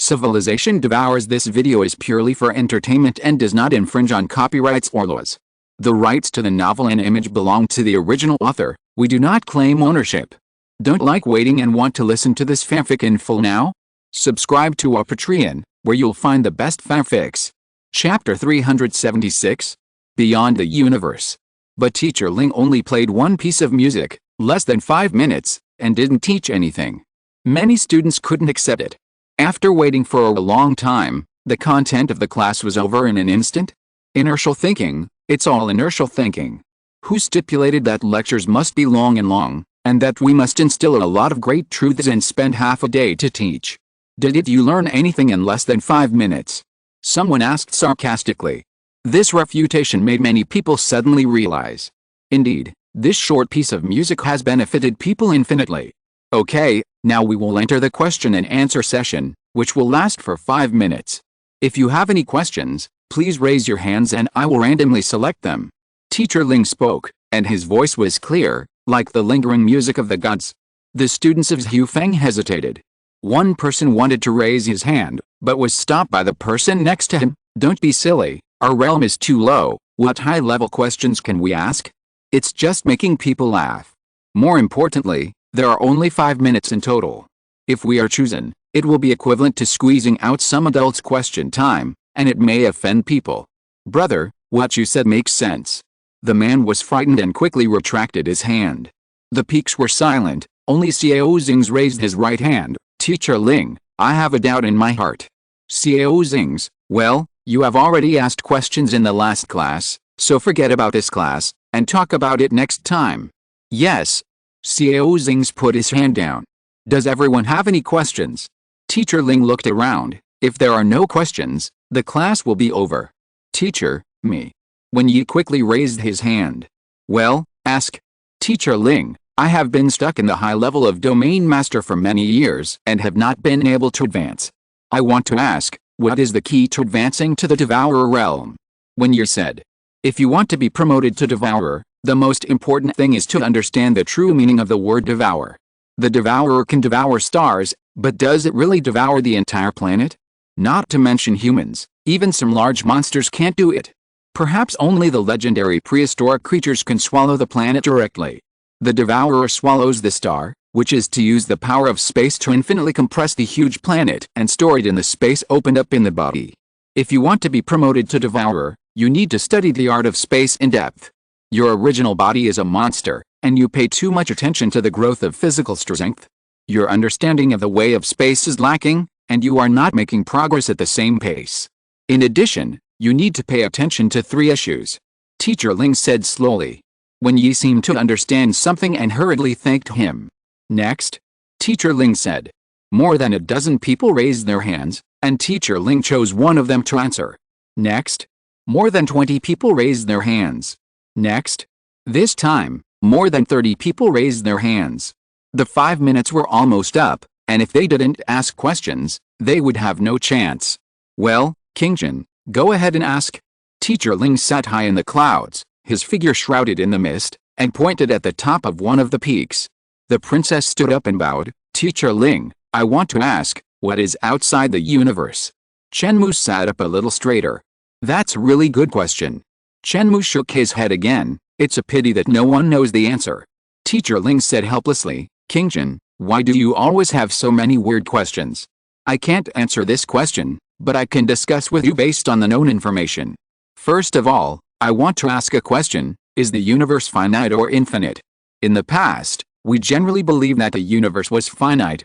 Civilization Devours. This video is purely for entertainment and does not infringe on copyrights or laws. The rights to the novel and image belong to the original author. We do not claim ownership. Don't like waiting and want to listen to this fanfic in full now? Subscribe to our Patreon, where you'll find the best fanfics. Chapter 376. Beyond the Universe. But Teacher Ling only played one piece of music, less than 5 minutes, and didn't teach anything. Many students couldn't accept it. After waiting for a long time, the content of the class was over in an instant. Inertial thinking, it's all inertial thinking. Who stipulated that lectures must be long, and that we must instill a lot of great truths and spend half a day to teach? Did you learn anything in less than 5 minutes? Someone asked sarcastically. This refutation made many people suddenly realize. Indeed, this short piece of music has benefited people infinitely. Okay, now we will enter the question and answer session, which will last for 5 minutes. If you have any questions, please raise your hands and I will randomly select them. Teacher Ling spoke, and his voice was clear, like the lingering music of the gods. The students of Xufeng hesitated. One person wanted to raise his hand, but was stopped by the person next to him. Don't be silly, our realm is too low. What high-level questions can we ask? It's just making people laugh. More importantly, there are only 5 minutes in total. If we are chosen, it will be equivalent to squeezing out some adults' question time, and it may offend people. Brother, what you said makes sense. The man was frightened and quickly retracted his hand. The peaks were silent, only Xiao Xing's raised his right hand. Teacher Ling, I have a doubt in my heart. Xiao Xing's, well, you have already asked questions in the last class, so forget about this class, and talk about it next time. Yes. Xiao Xing's put his hand down. Does everyone have any questions? Teacher Ling looked around. If there are no questions, the class will be over. Teacher, me. Wen Yi quickly raised his hand. Well, ask. Teacher Ling, I have been stuck in the high level of Domain Master for many years and have not been able to advance. I want to ask, what is the key to advancing to the Devourer realm? Wen Yi said. If you want to be promoted to Devourer, the most important thing is to understand the true meaning of the word devour. The devourer can devour stars, but does it really devour the entire planet? Not to mention humans, even some large monsters can't do it. Perhaps only the legendary prehistoric creatures can swallow the planet directly. The devourer swallows the star, which is to use the power of space to infinitely compress the huge planet and store it in the space opened up in the body. If you want to be promoted to devourer, you need to study the art of space in depth. Your original body is a monster, and you pay too much attention to the growth of physical strength. Your understanding of the way of space is lacking, and you are not making progress at the same pace. In addition, you need to pay attention to 3 issues. Teacher Ling said slowly. Wen Yi seemed to understand something and hurriedly thanked him. Next, Teacher Ling said. More than a dozen people raised their hands, and Teacher Ling chose one of them to answer. Next, more than 20 people raised their hands. Next, this time, more than 30 people raised their hands. The 5 minutes were almost up, and if they didn't ask questions, they would have no chance. Well, Qingjin, go ahead and ask. Teacher Ling sat high in the clouds, his figure shrouded in the mist, and pointed at the top of one of the peaks. The princess stood up and bowed. Teacher Ling, I want to ask, what is outside the universe? Chen Mou sat up a little straighter. That's a really good question. Chen Mou shook his head again. It's a pity that no one knows the answer. Teacher Ling said helplessly, Qingjin, why do you always have so many weird questions? I can't answer this question, but I can discuss with you based on the known information. First of all, I want to ask a question. Is the universe finite or infinite? In the past, we generally believe that the universe was finite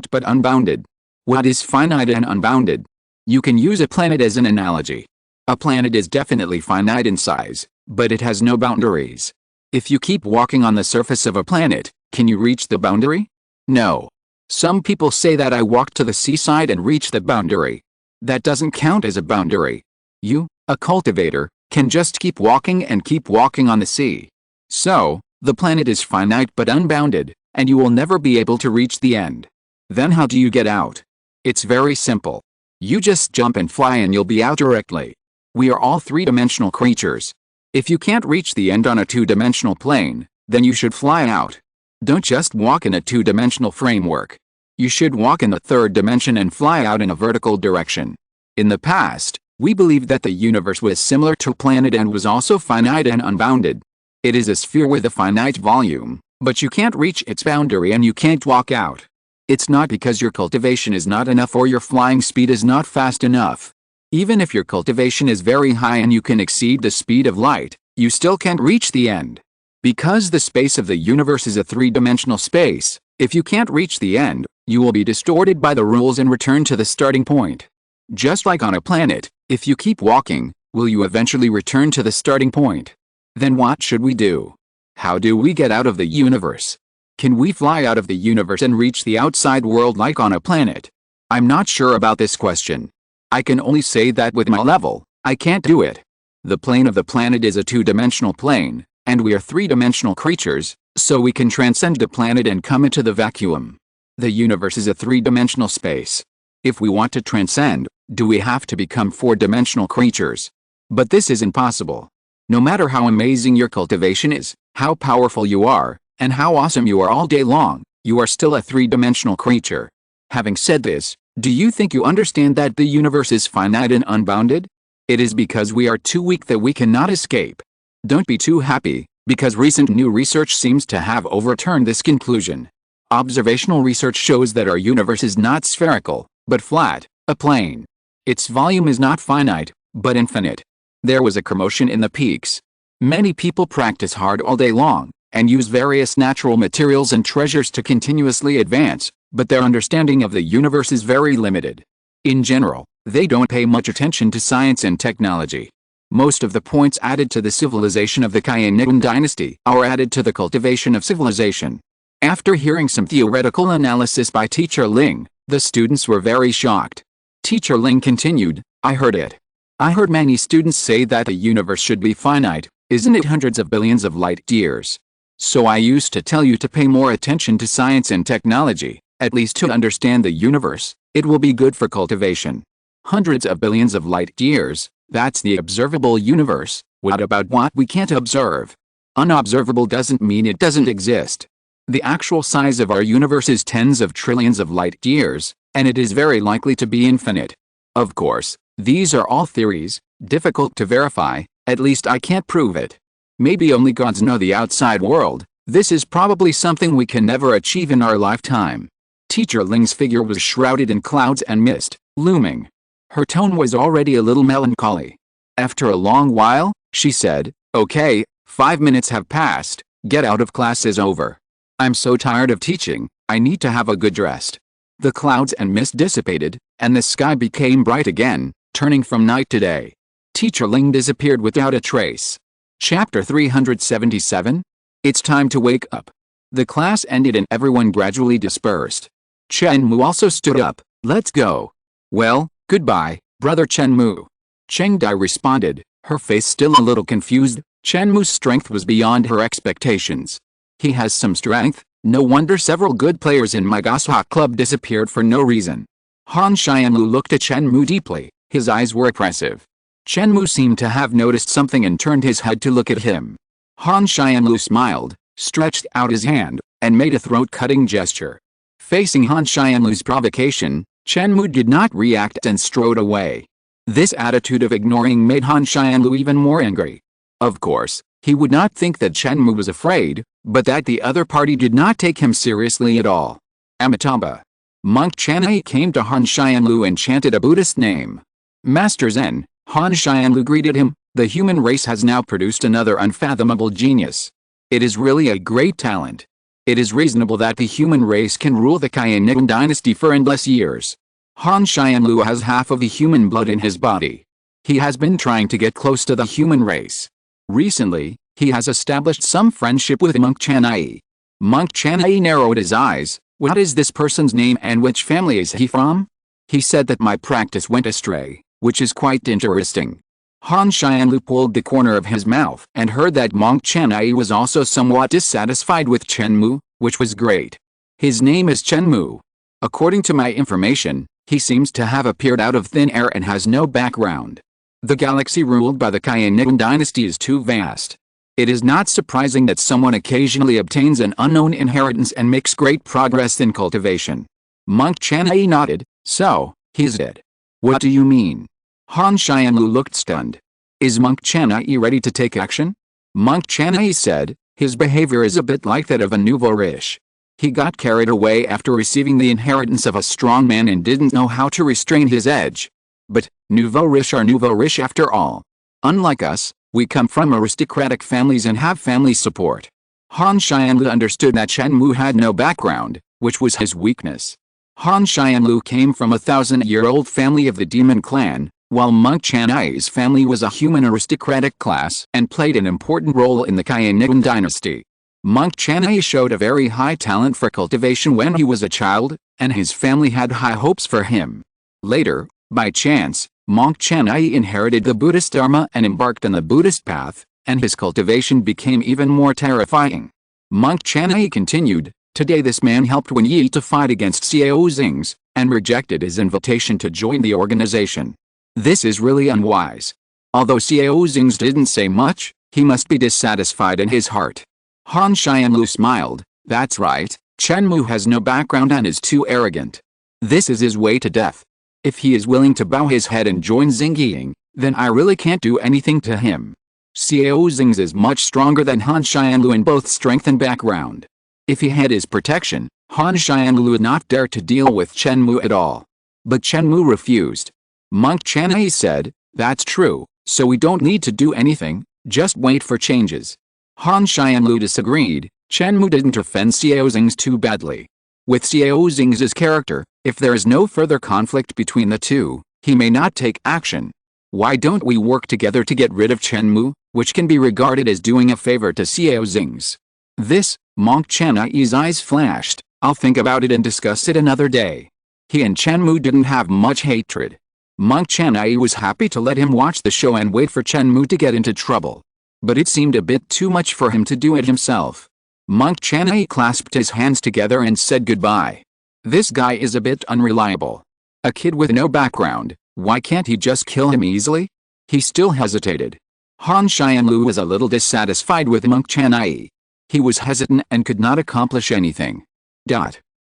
but unbounded. What is finite and unbounded? You can use a planet as an analogy. A planet is definitely finite in size, but it has no boundaries. If you keep walking on the surface of a planet, can you reach the boundary? No. Some people say that I walked to the seaside and reached the boundary. That doesn't count as a boundary. You, a cultivator, can just keep walking on the sea. So, the planet is finite but unbounded, and you will never be able to reach the end. Then how do you get out? It's very simple. You just jump and fly and you'll be out directly. We are all 3-dimensional creatures. If you can't reach the end on a 2-dimensional plane, then you should fly out. Don't just walk in a 2-dimensional framework. You should walk in the third dimension and fly out in a vertical direction. In the past, we believed that the universe was similar to a planet and was also finite and unbounded. It is a sphere with a finite volume, but you can't reach its boundary and you can't walk out. It's not because your cultivation is not enough or your flying speed is not fast enough. Even if your cultivation is very high and you can exceed the speed of light, you still can't reach the end. Because the space of the universe is a three-dimensional space, if you can't reach the end, you will be distorted by the rules and return to the starting point. Just like on a planet, if you keep walking, will you eventually return to the starting point? Then what should we do? How do we get out of the universe? Can we fly out of the universe and reach the outside world like on a planet? I'm not sure about this question. I can only say that with my level, I can't do it. The plane of the planet is a two-dimensional plane, and we are three-dimensional creatures, so we can transcend the planet and come into the vacuum. The universe is a three-dimensional space. If we want to transcend, do we have to become four-dimensional creatures? But this is impossible. No matter how amazing your cultivation is, how powerful you are, and how awesome you are all day long, you are still a three-dimensional creature. Having said this, do you think you understand that the universe is finite and unbounded? It is because we are too weak that we cannot escape. Don't be too happy, because recent new research seems to have overturned this conclusion. Observational research shows that our universe is not spherical, but flat, a plane. Its volume is not finite, but infinite. There was a commotion in the peaks. Many people practice hard all day long, and use various natural materials and treasures to continuously advance, but their understanding of the universe is very limited. In general, they don't pay much attention to science and technology. Most of the points added to the civilization of the Haiyan dynasty are added to the cultivation of civilization. After hearing some theoretical analysis by Teacher Ling, the students were very shocked. Teacher Ling continued, I heard it. I heard many students say that the universe should be finite, isn't it hundreds of billions of light years? So I used to tell you to pay more attention to science and technology, at least to understand the universe. It will be good for cultivation. Hundreds of billions of light years, that's the observable universe. What about what we can't observe? Unobservable doesn't mean it doesn't exist. The actual size of our universe is tens of trillions of light years, and it is very likely to be infinite. Of course, these are all theories, difficult to verify, at least I can't prove it. Maybe only gods know the outside world. This is probably something we can never achieve in our lifetime. Teacher Ling's figure was shrouded in clouds and mist, looming. Her tone was already a little melancholy. After a long while, she said, Okay, 5 minutes have passed, get out of class is over. I'm so tired of teaching, I need to have a good rest. The clouds and mist dissipated, and the sky became bright again, turning from night to day. Teacher Ling disappeared without a trace. Chapter 377? It's time to wake up. The class ended and everyone gradually dispersed. Chen Mou also stood up, let's go. Well, goodbye, brother Chen Mou. Cheng Dai responded, her face still a little confused. Chen Mou's strength was beyond her expectations. He has some strength, no wonder several good players in my goshawk club disappeared for no reason. Han Xianlu looked at Chen Mou deeply, his eyes were expressive. Chen Mou seemed to have noticed something and turned his head to look at him. Han Xianlu smiled, stretched out his hand, and made a throat-cutting gesture. Facing Han Xianlu's provocation, Chen Mou did not react and strode away. This attitude of ignoring made Han Xianlu even more angry. Of course, he would not think that Chen Mou was afraid, but that the other party did not take him seriously at all. Amitabha. Monk Chanai came to Han Xianlu and chanted a Buddhist name. Master Zen, Han Xianlu greeted him, the human race has now produced another unfathomable genius. It is really a great talent. It is reasonable that the human race can rule the Haiyan dynasty for endless years. Han Xianlu has half of the human blood in his body. He has been trying to get close to the human race. Recently, he has established some friendship with Monk Chanai. Monk Chanai narrowed his eyes. What is this person's name and which family is he from? He said that my practice went astray, which is quite interesting. Han Xianlu pulled the corner of his mouth and heard that Monk Chanai was also somewhat dissatisfied with Chen Mou, which was great. His name is Chen Mou. According to my information, he seems to have appeared out of thin air and has no background. The galaxy ruled by the Haiyan dynasty is too vast. It is not surprising that someone occasionally obtains an unknown inheritance and makes great progress in cultivation. Monk Chanai nodded. So, he's dead. What do you mean? Han Xianlu looked stunned. Is Monk Chanai ready to take action? Monk Chanai said, his behavior is a bit like that of a nouveau riche. He got carried away after receiving the inheritance of a strong man and didn't know how to restrain his edge. But, nouveau riche are nouveau riche after all. Unlike us, we come from aristocratic families and have family support. Han Xianlu understood that Chen Mou had no background, which was his weakness. Han Xianlu came from a 1,000-year-old family of the demon clan, while Monk Chanai's family was a human aristocratic class and played an important role in the Haiyan dynasty. Monk Chanai showed a very high talent for cultivation when he was a child, and his family had high hopes for him. Later, by chance, Monk Chanai inherited the Buddhist Dharma and embarked on the Buddhist path, and his cultivation became even more terrifying. Monk Chanai continued, today this man helped Wen Yi to fight against Xiao Xing's, and rejected his invitation to join the organization. This is really unwise. Although Xiao Xing's didn't say much, he must be dissatisfied in his heart. Han Xianlu smiled, that's right, Chen Mou has no background and is too arrogant. This is his way to death. If he is willing to bow his head and join Xingying, then I really can't do anything to him. Xiao Xing's is much stronger than Han Xianlu in both strength and background. If he had his protection, Han Xianlu would not dare to deal with Chen Mou at all. But Chen Mou refused. Monk Chanai said, that's true, so we don't need to do anything, just wait for changes. Han Xianlu disagreed. Chen Mou didn't offend Xiao Xing's too badly. With Xiao Xing's character, if there is no further conflict between the two, he may not take action. Why don't we work together to get rid of Chen Mou, which can be regarded as doing a favor to Xiao Xing's? This, Monk Chanai's eyes flashed, I'll think about it and discuss it another day. He and Chen Mou didn't have much hatred. Monk Chanai was happy to let him watch the show and wait for Chen Mou to get into trouble. But it seemed a bit too much for him to do it himself. Monk Chanai clasped his hands together and said goodbye. This guy is a bit unreliable. A kid with no background, why can't he just kill him easily? He still hesitated. Han Xianlu was a little dissatisfied with Monk Chanai. He was hesitant and could not accomplish anything.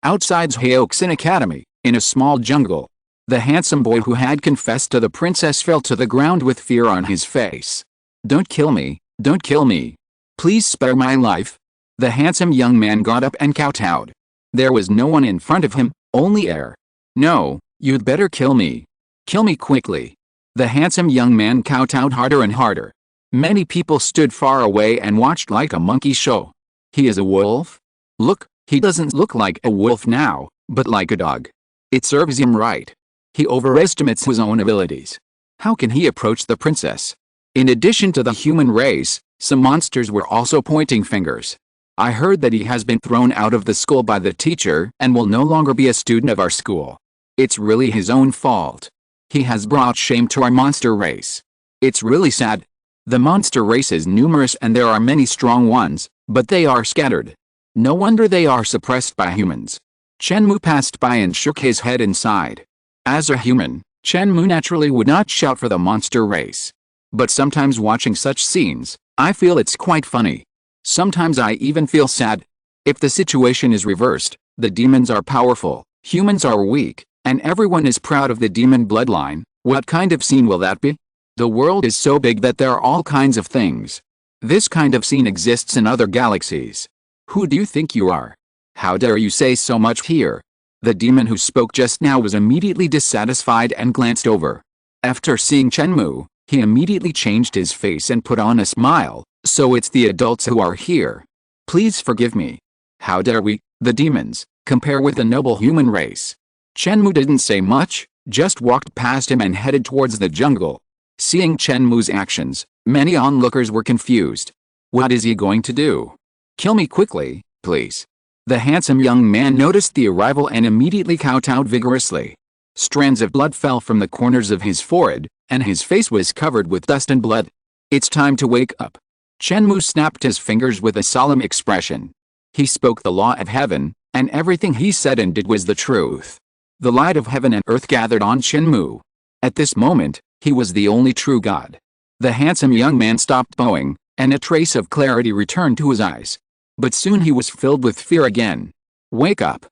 Outside Hyeoksin Academy, in a small jungle, the handsome boy who had confessed to the princess fell to the ground with fear on his face. Don't kill me, don't kill me. Please spare my life. The handsome young man got up and kowtowed. There was no one in front of him, only air. No, you'd better kill me. Kill me quickly. The handsome young man kowtowed harder and harder. Many people stood far away and watched like a monkey show. He is a wolf? Look, he doesn't look like a wolf now, but like a dog. It serves him right. He overestimates his own abilities. How can he approach the princess? In addition to the human race, some monsters were also pointing fingers. I heard that he has been thrown out of the school by the teacher and will no longer be a student of our school. It's really his own fault. He has brought shame to our monster race. It's really sad. The monster race is numerous and there are many strong ones, but they are scattered. No wonder they are suppressed by humans. Chen Mou passed by and shook his head and sighed. As a human, Chen Mou naturally would not shout for the monster race. But sometimes watching such scenes, I feel it's quite funny. Sometimes I even feel sad. If the situation is reversed, the demons are powerful, humans are weak, and everyone is proud of the demon bloodline, what kind of scene will that be? The world is so big that there are all kinds of things. This kind of scene exists in other galaxies. Who do you think you are? How dare you say so much here? The demon who spoke just now was immediately dissatisfied and glanced over. After seeing Chen Mou, he immediately changed his face and put on a smile. So it's the adults who are here. Please forgive me. How dare we, the demons, compare with the noble human race? Chen Mou didn't say much, just walked past him and headed towards the jungle. Seeing Chen Mou's actions, many onlookers were confused. What is he going to do? Kill me quickly, please. The handsome young man noticed the arrival and immediately kowtowed vigorously. Strands of blood fell from the corners of his forehead, and his face was covered with dust and blood. It's time to wake up. Chen Mou snapped his fingers with a solemn expression. He spoke the law of heaven, and everything he said and did was the truth. The light of heaven and earth gathered on Chen Mou. At this moment, he was the only true God. The handsome young man stopped bowing, and a trace of clarity returned to his eyes. But soon he was filled with fear again. Wake up.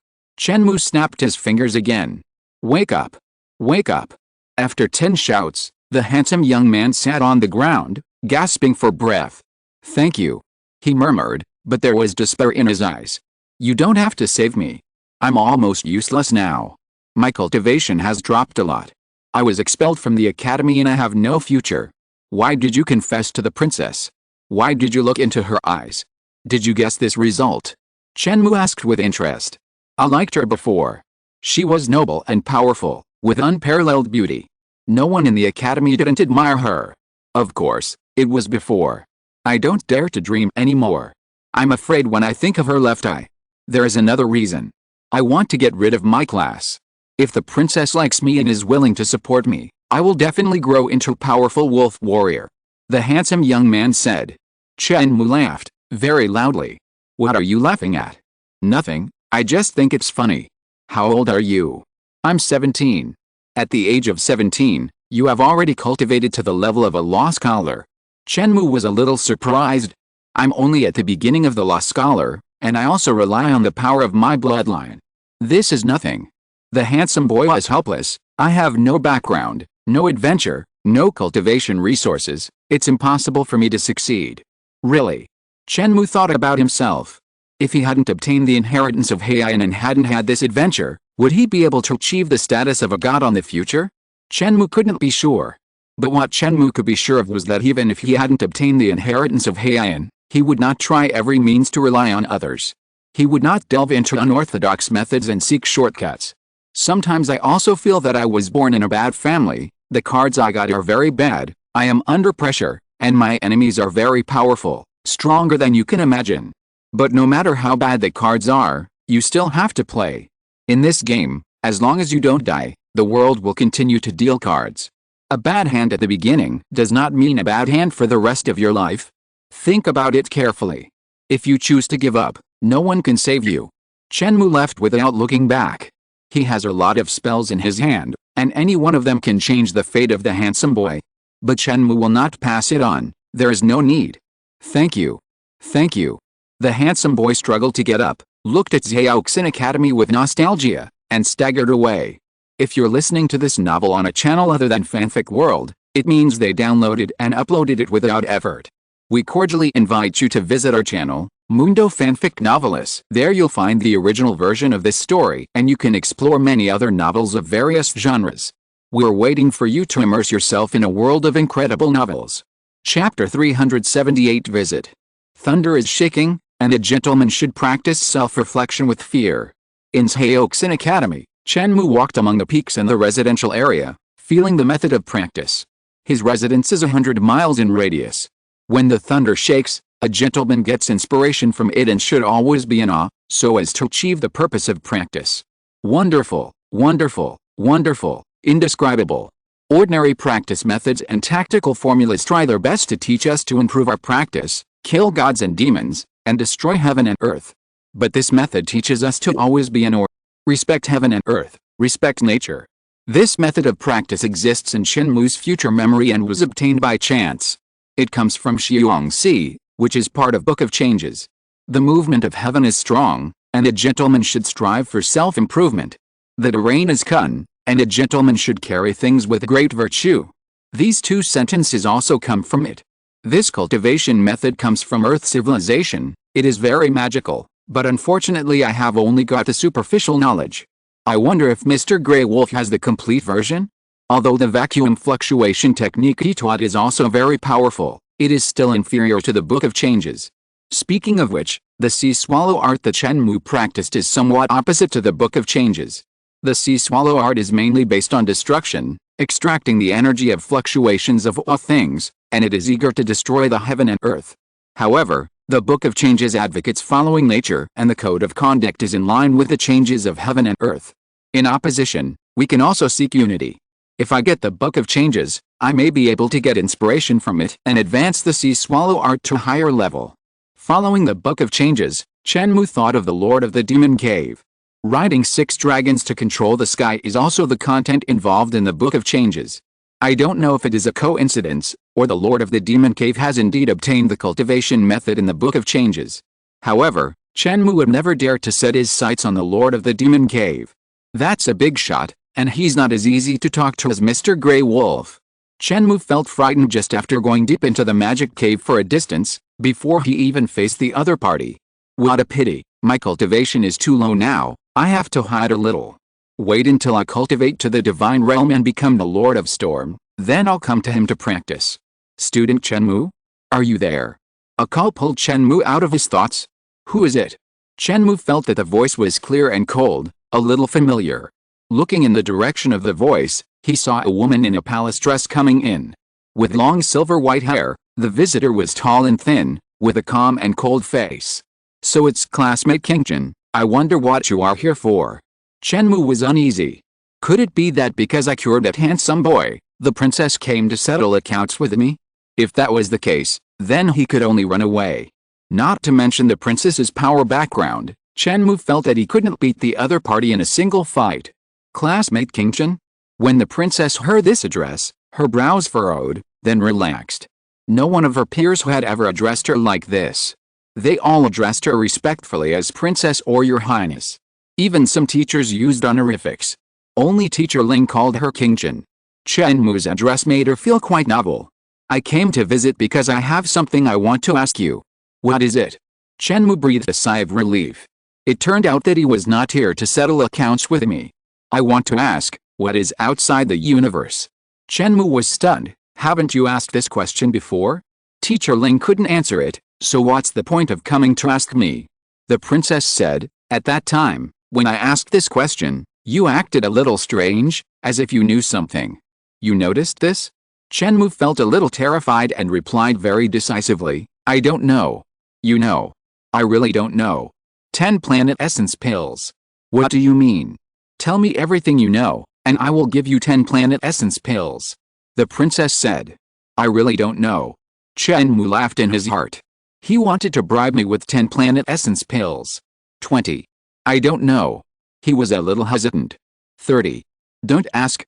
Chen Mou snapped his fingers again. Wake up! Wake up! After 10 shouts, the handsome young man sat on the ground, gasping for breath. Thank you, he murmured, but there was despair in his eyes. You don't have to save me. I'm almost useless now. My cultivation has dropped a lot. I was expelled from the academy and I have no future. Why did you confess to the princess? Why did you look into her eyes? Did you guess this result? Chen Mou asked with interest. I liked her before. She was noble and powerful, with unparalleled beauty. No one in the academy didn't admire her. Of course, it was before. I don't dare to dream anymore. I'm afraid when I think of her left eye. There is another reason. I want to get rid of my class. If the princess likes me and is willing to support me, I will definitely grow into a powerful wolf warrior. The handsome young man said. Chen Mou laughed, very loudly. What are you laughing at? Nothing, I just think it's funny. How old are you? I'm 17. At the age of 17, you have already cultivated to the level of a law scholar. Chen Mou was a little surprised. I'm only at the beginning of the law scholar, and I also rely on the power of my bloodline. This is nothing. The handsome boy is helpless. I have no background, no adventure, no cultivation resources. It's impossible for me to succeed. Really? Chen Mou thought about himself. If he hadn't obtained the inheritance of Haiyan and hadn't had this adventure, would he be able to achieve the status of a god on the future? Chen Mou couldn't be sure. But what Chen Mou could be sure of was that even if he hadn't obtained the inheritance of Haiyan, he would not try every means to rely on others. He would not delve into unorthodox methods and seek shortcuts. Sometimes I also feel that I was born in a bad family, the cards I got are very bad, I am under pressure, and my enemies are very powerful, stronger than you can imagine. But no matter how bad the cards are, you still have to play. In this game, as long as you don't die, the world will continue to deal cards. A bad hand at the beginning does not mean a bad hand for the rest of your life. Think about it carefully. If you choose to give up, no one can save you. Chen Mou left without looking back. He has a lot of spells in his hand, and any one of them can change the fate of the handsome boy. But Chen Mou will not pass it on. There is no need. Thank you. Thank you. The handsome boy struggled to get up, looked at Xiaoxin Academy with nostalgia, and staggered away. If you're listening to this novel on a channel other than Fanfic World, it means they downloaded and uploaded it without effort. We cordially invite you to visit our channel, Mundo Fanfic Novelis. There you'll find the original version of this story and you can explore many other novels of various genres. We're waiting for you to immerse yourself in a world of incredible novels. Chapter 378 Visit. Thunder is shaking, and a gentleman should practice self-reflection with fear. In Xiaoxin Academy, Chen Mou walked among the peaks in the residential area, feeling the method of practice. His residence is 100 miles in radius. When the thunder shakes, a gentleman gets inspiration from it and should always be in awe, so as to achieve the purpose of practice. Wonderful, wonderful, wonderful, indescribable. Ordinary practice methods and tactical formulas try their best to teach us to improve our practice, kill gods and demons, and destroy heaven and earth. But this method teaches us to always be in order. Respect heaven and earth, respect nature. This method of practice exists in Chen Mou's future memory and was obtained by chance. It comes from Xuangxi, which is part of Book of Changes. The movement of heaven is strong, and a gentleman should strive for self-improvement. The terrain is kun, and a gentleman should carry things with great virtue. These two sentences also come from it. This cultivation method comes from Earth civilization. It is very magical, but unfortunately I have only got the superficial knowledge. I wonder if Mr. Grey Wolf has the complete version? Although the vacuum fluctuation technique he taught is also very powerful, it is still inferior to the Book of Changes. Speaking of which, the sea swallow art that Chen Mou practiced is somewhat opposite to the Book of Changes. The sea swallow art is mainly based on destruction, extracting the energy of fluctuations of all things, and it is eager to destroy the heaven and earth. However, the Book of Changes advocates following nature, and the code of conduct is in line with the changes of heaven and earth. In opposition, we can also seek unity. If I get the Book of Changes, I may be able to get inspiration from it and advance the sea swallow art to a higher level. Following the Book of Changes, Chen Mou thought of the Lord of the Demon Cave. Riding 6 dragons to control the sky is also the content involved in the Book of Changes. I don't know if it is a coincidence, or the Lord of the Demon Cave has indeed obtained the cultivation method in the Book of Changes. However, Chen Mou would never dare to set his sights on the Lord of the Demon Cave. That's a big shot, and he's not as easy to talk to as Mr. Grey Wolf. Chen Mou felt frightened just after going deep into the magic cave for a distance, before he even faced the other party. What a pity, my cultivation is too low now, I have to hide a little. Wait until I cultivate to the divine realm and become the Lord of Storm, then I'll come to him to practice. Student Chen Mou? Are you there? A call pulled Chen Mou out of his thoughts. Who is it? Chen Mou felt that the voice was clear and cold, a little familiar. Looking in the direction of the voice, he saw a woman in a palace dress coming in. With long silver white hair, the visitor was tall and thin, with a calm and cold face. So it's classmate Qingchen, I wonder what you are here for. Chen Mou was uneasy. Could it be that because I cured that handsome boy, the princess came to settle accounts with me? If that was the case, then he could only run away. Not to mention the princess's power background, Chen Mou felt that he couldn't beat the other party in a single fight. Classmate Qingchen? When the princess heard this address, her brows furrowed, then relaxed. No one of her peers had ever addressed her like this. They all addressed her respectfully as Princess or Your Highness. Even some teachers used honorifics. Only Teacher Ling called her Qingchen. Chen Mou's address made her feel quite novel. I came to visit because I have something I want to ask you. What is it? Chen Mou breathed a sigh of relief. It turned out that he was not here to settle accounts with me. I want to ask, what is outside the universe? Chen Mou was stunned. Haven't you asked this question before? Teacher Ling couldn't answer it, so what's the point of coming to ask me? The princess said, at that time, when I asked this question, you acted a little strange, as if you knew something. You noticed this? Chen Mou felt a little terrified and replied very decisively, I don't know. You know. I really don't know. 10 planet essence pills. What do you mean? Tell me everything you know, and I will give you 10 planet essence pills. The princess said. I really don't know. Chen Mou laughed in his heart. He wanted to bribe me with 10 planet essence pills. 20. I don't know. He was a little hesitant. 30. Don't ask,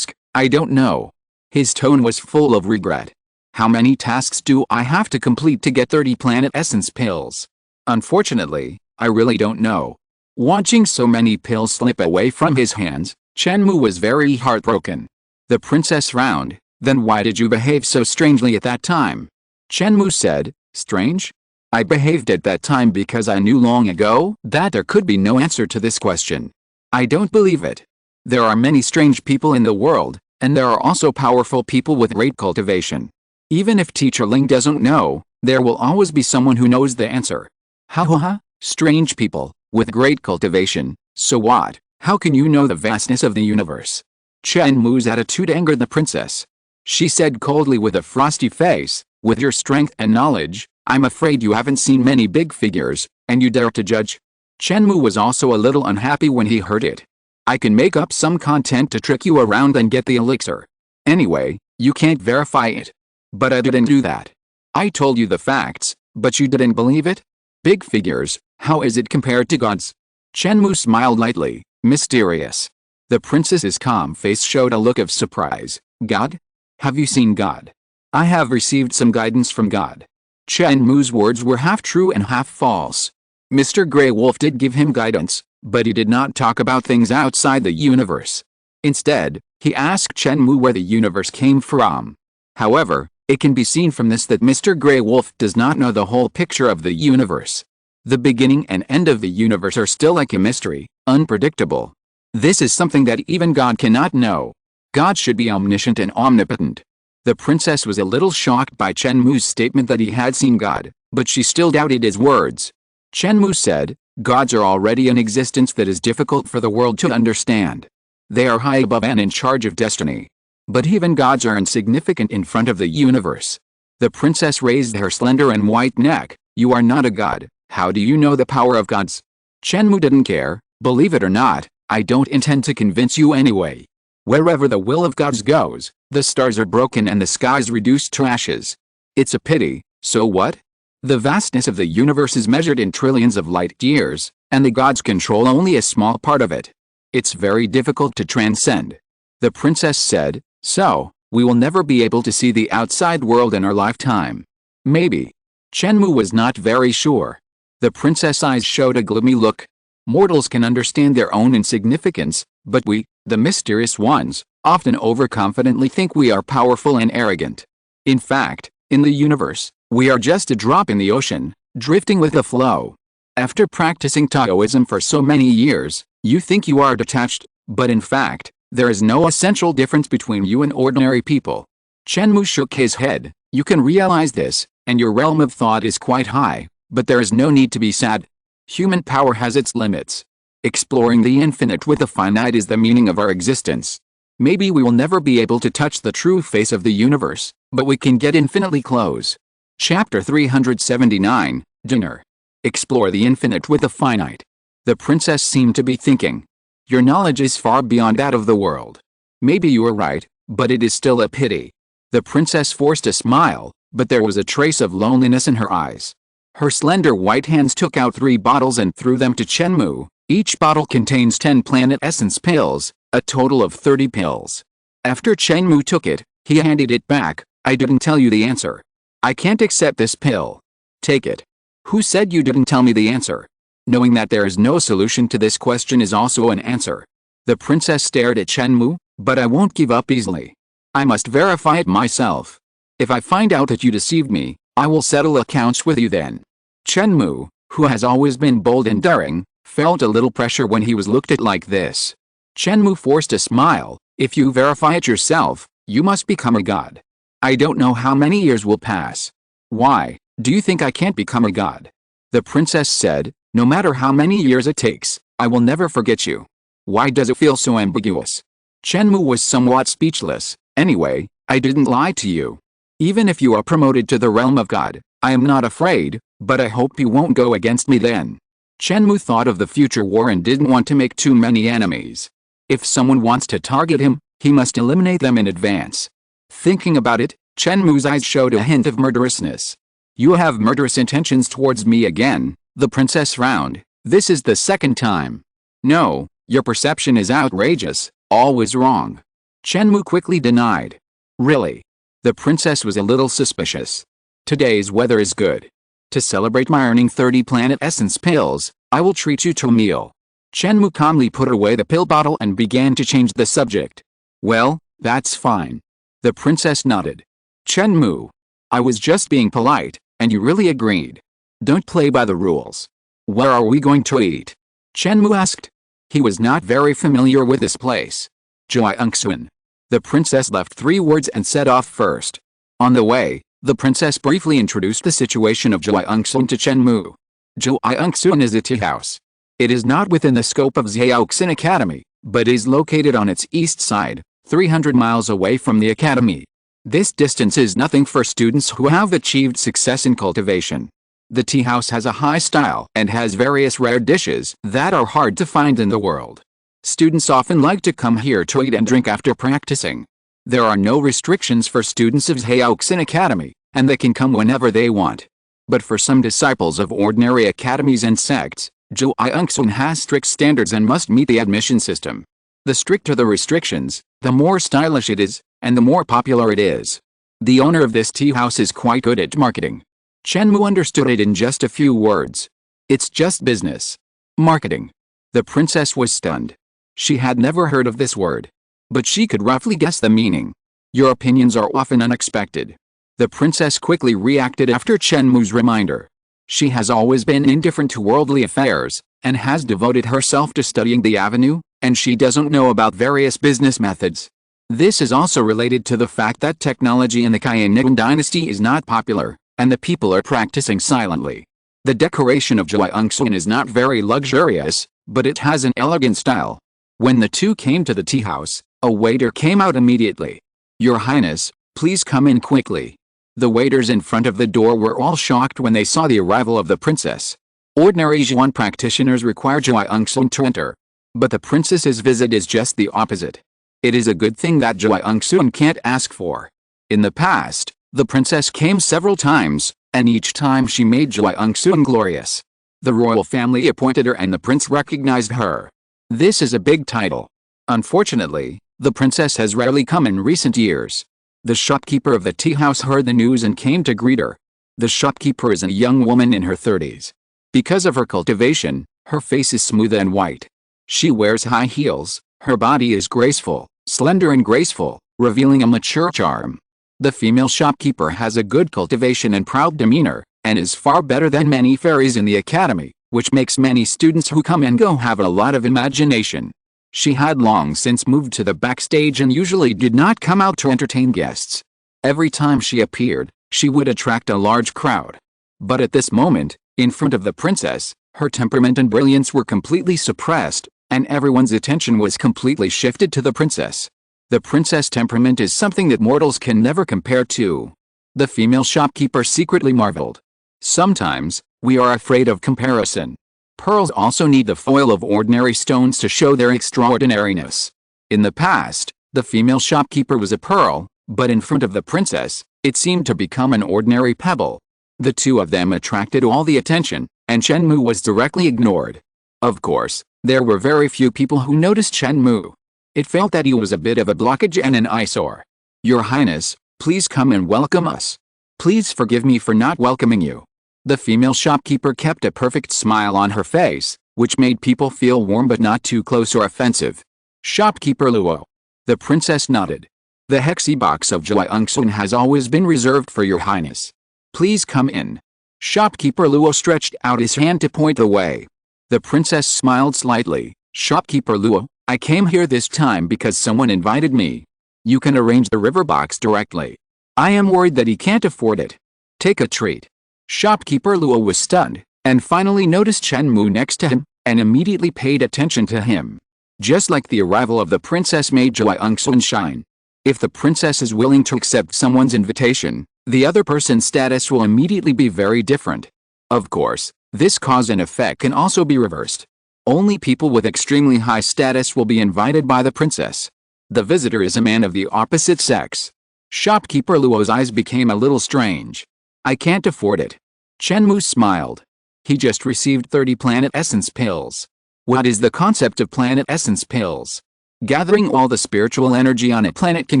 I don't know. His tone was full of regret. How many tasks do I have to complete to get 30 planet essence pills? Unfortunately, I really don't know. Watching so many pills slip away from his hands, Chen Mou was very heartbroken. The princess frowned. Then why did you behave so strangely at that time? Chen Mou said, strange? I behaved at that time because I knew long ago that there could be no answer to this question. I don't believe it. There are many strange people in the world, and there are also powerful people with great cultivation. Even if Teacher Ling doesn't know, there will always be someone who knows the answer. Ha, strange people, with great cultivation, so what? How can you know the vastness of the universe? Chen Mou's attitude angered the princess. She said coldly with a frosty face, with your strength and knowledge, I'm afraid you haven't seen many big figures, and you dare to judge? Chen Mou was also a little unhappy when he heard it. I can make up some content to trick you around and get the elixir. Anyway, you can't verify it. But I didn't do that. I told you the facts, but you didn't believe it? Big figures, how is it compared to gods? Chen Mou smiled lightly, mysterious. The princess's calm face showed a look of surprise. God? Have you seen God? I have received some guidance from God. Chen Mou's words were half true and half false. Mr. Grey Wolf did give him guidance, but he did not talk about things outside the universe. Instead, he asked Chen Mou where the universe came from. However, it can be seen from this that Mr. Grey Wolf does not know the whole picture of the universe. The beginning and end of the universe are still like a mystery, unpredictable. This is something that even God cannot know. God should be omniscient and omnipotent. The princess was a little shocked by Chen Mou's statement that he had seen God, but she still doubted his words. Chen Mou said, gods are already in existence that is difficult for the world to understand. They are high above and in charge of destiny. But even gods are insignificant in front of the universe. The princess raised her slender and white neck. You are not a god. How do you know the power of gods? Chen Mou didn't care. Believe it or not, I don't intend to convince you anyway. Wherever the will of gods goes, the stars are broken and the skies reduced to ashes. It's a pity, so what? The vastness of the universe is measured in trillions of light years, and the gods control only a small part of it. It's very difficult to transcend. The princess said, so, we will never be able to see the outside world in our lifetime. Maybe. Chen Mou was not very sure. The princess' eyes showed a gloomy look. Mortals can understand their own insignificance, but we, the mysterious ones, often overconfidently think we are powerful and arrogant. In fact, in the universe, we are just a drop in the ocean, drifting with the flow. After practicing Taoism for so many years, you think you are detached, but in fact, there is no essential difference between you and ordinary people. Chen Mou shook his head. You can realize this, and your realm of thought is quite high, but there is no need to be sad. Human power has its limits. Exploring the infinite with the finite is the meaning of our existence. Maybe we will never be able to touch the true face of the universe, but we can get infinitely close. Chapter 379, Dinner. Explore the infinite with the finite. The princess seemed to be thinking. Your knowledge is far beyond that of the world. Maybe you are right, but it is still a pity. The princess forced a smile, but there was a trace of loneliness in her eyes. Her slender white hands took out 3 bottles and threw them to Chen Mou. Each bottle contains 10 planet essence pills, a total of 30 pills. After Chen Mou took it, he handed it back. I didn't tell you the answer. I can't accept this pill. Take it. Who said you didn't tell me the answer? Knowing that there is no solution to this question is also an answer. The princess stared at Chen Mou, but I won't give up easily. I must verify it myself. If I find out that you deceived me, I will settle accounts with you then. Chen Mou, who has always been bold and daring, felt a little pressure when he was looked at like this. Chen Mou forced a smile. If you verify it yourself, you must become a god. I don't know how many years will pass. Why, do you think I can't become a god? The princess said, no matter how many years it takes, I will never forget you. Why does it feel so ambiguous? Chen Mou was somewhat speechless. Anyway, I didn't lie to you. Even if you are promoted to the realm of God, I am not afraid, but I hope you won't go against me then. Chen Mou thought of the future war and didn't want to make too many enemies. If someone wants to target him, he must eliminate them in advance. Thinking about it, Chen Mou's eyes showed a hint of murderousness. You have murderous intentions towards me again, the princess frowned. This is the second time. No, your perception is outrageous, always wrong. Chen Mou quickly denied. Really? The princess was a little suspicious. Today's weather is good. To celebrate my earning 30 planet essence pills, I will treat you to a meal. Chen Mou calmly put away the pill bottle and began to change the subject. Well, that's fine. The princess nodded. Chen Mou. I was just being polite, and you really agreed. Don't play by the rules. Where are we going to eat? Chen Mou asked. He was not very familiar with this place. Zhuangxun. The princess left 3 words and set off first. On the way, the princess briefly introduced the situation of Zhuangxun to Chen Mou. Zhuangxun is a tea house. It is not within the scope of Zhaoxin Academy, but is located on its east side, 300 miles away from the academy. This distance is nothing for students who have achieved success in cultivation. The tea house has a high style and has various rare dishes that are hard to find in the world. Students often like to come here to eat and drink after practicing. There are no restrictions for students of Zhaoxin Academy, and they can come whenever they want. But for some disciples of ordinary academies and sects, Zhuangxun has strict standards and must meet the admission system. The stricter the restrictions, the more stylish it is, and the more popular it is. The owner of this tea house is quite good at marketing. Chen Mou understood it in just a few words. It's just business. Marketing. The princess was stunned. She had never heard of this word. But she could roughly guess the meaning. Your opinions are often unexpected. The princess quickly reacted after Chen Mou's reminder. She has always been indifferent to worldly affairs, and has devoted herself to studying the avenue, and she doesn't know about various business methods. This is also related to the fact that technology in the Haiyan dynasty is not popular, and the people are practicing silently. The decoration of Zhuangxun is not very luxurious, but it has an elegant style. When the two came to the tea house, a waiter came out immediately. Your Highness, please come in quickly. The waiters in front of the door were all shocked when they saw the arrival of the princess. Ordinary Zhuan practitioners require Zhuangxun to enter. But the princess's visit is just the opposite. It is a good thing that Zhuangxun can't ask for. In the past, the princess came several times, and each time she made Zhuangxun glorious. The royal family appointed her and the prince recognized her. This is a big title. Unfortunately, the princess has rarely come in recent years. The shopkeeper of the tea house heard the news and came to greet her. The shopkeeper is a young woman in her 30s. Because of her cultivation, her face is smooth and white. She wears high heels, her body is graceful, slender and graceful, revealing a mature charm. The female shopkeeper has a good cultivation and proud demeanor, and is far better than many fairies in the academy, which makes many students who come and go have a lot of imagination. She had long since moved to the backstage and usually did not come out to entertain guests. Every time she appeared, she would attract a large crowd. But at this moment, in front of the princess, her temperament and brilliance were completely suppressed, and everyone's attention was completely shifted to the princess. The princess temperament is something that mortals can never compare to. The female shopkeeper secretly marveled. Sometimes, we are afraid of comparison. Pearls also need the foil of ordinary stones to show their extraordinariness. In the past, the female shopkeeper was a pearl, but in front of the princess, it seemed to become an ordinary pebble. The two of them attracted all the attention, and Chen Mou was directly ignored. Of course, there were very few people who noticed Chen Mou. It felt that he was a bit of a blockage and an eyesore. "Your Highness, please come and welcome us. Please forgive me for not welcoming you." The female shopkeeper kept a perfect smile on her face, which made people feel warm but not too close or offensive. "Shopkeeper Luo." The princess nodded. "The hexy box of Jiangsun has always been reserved for your Highness. Please come in." Shopkeeper Luo stretched out his hand to point the way. The princess smiled slightly. "Shopkeeper Luo, I came here this time because someone invited me. You can arrange the river box directly. I am worried that he can't afford it. Take a treat." Shopkeeper Luo was stunned, and finally noticed Chen Mou next to him, and immediately paid attention to him. Just like the arrival of the princess made Jiangsun shine. If the princess is willing to accept someone's invitation, the other person's status will immediately be very different. Of course, this cause and effect can also be reversed. Only people with extremely high status will be invited by the princess. The visitor is a man of the opposite sex. Shopkeeper Luo's eyes became a little strange. "I can't afford it." Chen Mou smiled. He just received 30 planet essence pills. What is the concept of planet essence pills? Gathering all the spiritual energy on a planet can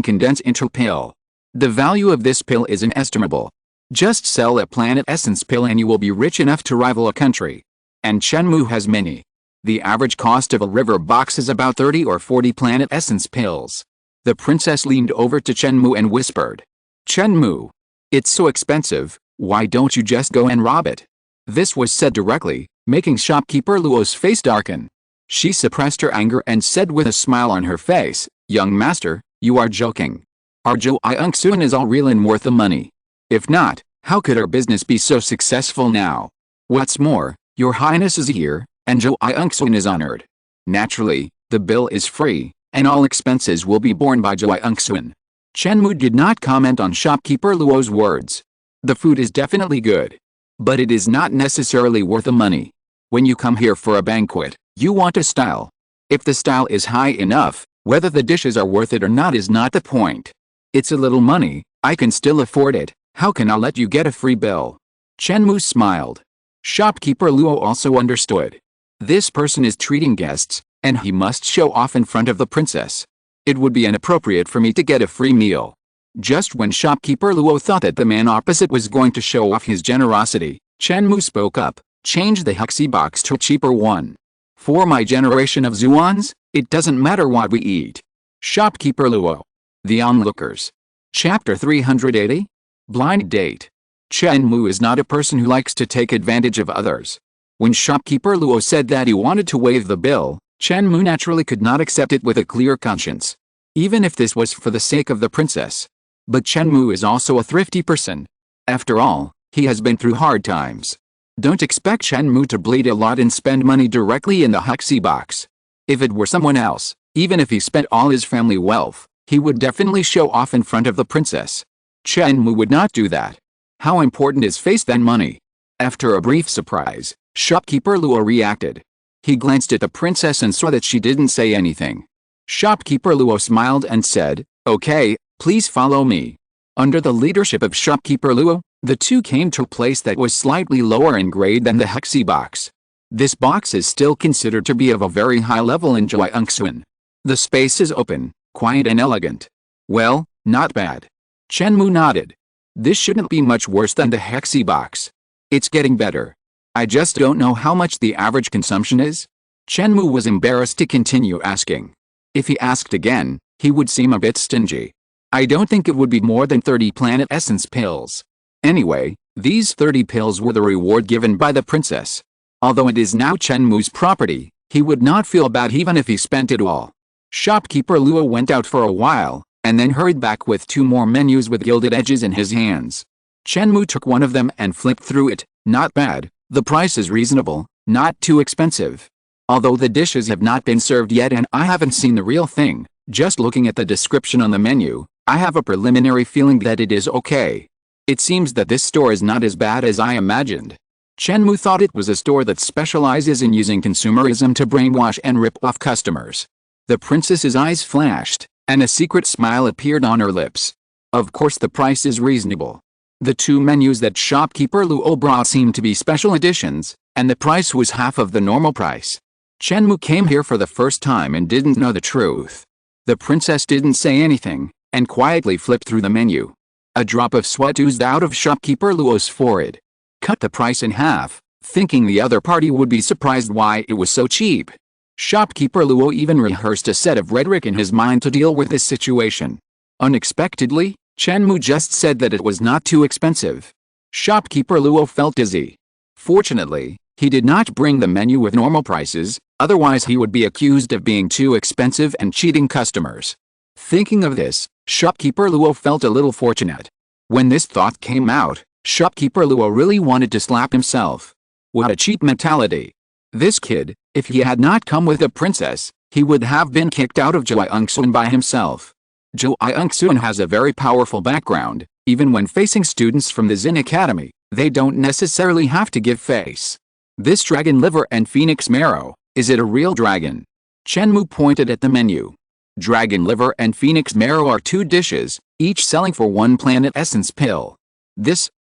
condense into a pill. The value of this pill is inestimable. Just sell a planet essence pill and you will be rich enough to rival a country. And Chen Mou has many. The average cost of a river box is about 30 or 40 planet essence pills. The princess leaned over to Chen Mou and whispered, "Chen Mou, it's so expensive, why don't you just go and rob it?" This was said directly, making shopkeeper Luo's face darken. She suppressed her anger and said with a smile on her face, "Young master, you are joking. Our Jiangsun is all real and worth the money. If not, how could our business be so successful now? What's more, your Highness is here, and Jiangsun is honored. Naturally, the bill is free, and all expenses will be borne by Jiangsun." Chen Mou did not comment on shopkeeper Luo's words. The food is definitely good. But it is not necessarily worth the money. When you come here for a banquet, you want a style. If the style is high enough, whether the dishes are worth it or not is not the point. It's a little money, I can still afford it, how can I let you get a free bill? Chen Mou smiled. Shopkeeper Luo also understood. This person is treating guests, and he must show off in front of the princess. It would be inappropriate for me to get a free meal. Just when shopkeeper Luo thought that the man opposite was going to show off his generosity, Chen Mou spoke up, "Change the hexy box to a cheaper one. For my generation of Zuans, it doesn't matter what we eat." Shopkeeper Luo. The Onlookers. Chapter 380? Blind Date. Chen Mou is not a person who likes to take advantage of others. When shopkeeper Luo said that he wanted to waive the bill, Chen Mou naturally could not accept it with a clear conscience. Even if this was for the sake of the princess. But Chen Mou is also a thrifty person. After all, he has been through hard times. Don't expect Chen Mou to bleed a lot and spend money directly in the hexy box. If it were someone else, even if he spent all his family wealth, he would definitely show off in front of the princess. Chen Mou would not do that. How important is face than money? After a brief surprise, shopkeeper Luo reacted. He glanced at the princess and saw that she didn't say anything. Shopkeeper Luo smiled and said, "Okay, please follow me." Under the leadership of shopkeeper Luo, the two came to a place that was slightly lower in grade than the hexy box. This box is still considered to be of a very high level in Jiangsun. The space is open, quiet and elegant. Well, not bad. Chen Mou nodded. This shouldn't be much worse than the hexy box. It's getting better. I just don't know how much the average consumption is. Chen Mou was embarrassed to continue asking. If he asked again, he would seem a bit stingy. I don't think it would be more than 30 planet essence pills. Anyway, these 30 pills were the reward given by the princess. Although it is now Chen Mou's property, he would not feel bad even if he spent it all. Shopkeeper Luo went out for a while, and then hurried back with 2 more menus with gilded edges in his hands. Chen Mou took one of them and flipped through it. Not bad, the price is reasonable, not too expensive. Although the dishes have not been served yet and I haven't seen the real thing, just looking at the description on the menu, I have a preliminary feeling that it is okay. It seems that this store is not as bad as I imagined. Chen Mou thought it was a store that specializes in using consumerism to brainwash and rip off customers. The princess's eyes flashed, and a secret smile appeared on her lips. Of course the price is reasonable. The 2 menus that shopkeeper Luo brought seemed to be special editions, and the price was half of the normal price. Chen Mou came here for the first time and didn't know the truth. The princess didn't say anything, and quietly flipped through the menu. A drop of sweat oozed out of shopkeeper Luo's forehead. Cut the price in half, thinking the other party would be surprised why it was so cheap. Shopkeeper Luo even rehearsed a set of rhetoric in his mind to deal with this situation. Unexpectedly, Chen Mou just said that it was not too expensive. Shopkeeper Luo felt dizzy. Fortunately, he did not bring the menu with normal prices, otherwise he would be accused of being too expensive and cheating customers. Thinking of this, shopkeeper Luo felt a little fortunate. When this thought came out, shopkeeper Luo really wanted to slap himself. What a cheap mentality. This kid, if he had not come with a princess, he would have been kicked out of Jiangsun by himself. Jiangsun has a very powerful background. Even when facing students from the Xin Academy, they don't necessarily have to give face. This dragon liver and phoenix marrow, is it a real dragon? Chen Mou pointed at the menu. Dragon liver and phoenix marrow are 2 dishes, each selling for 1 planet essence pill.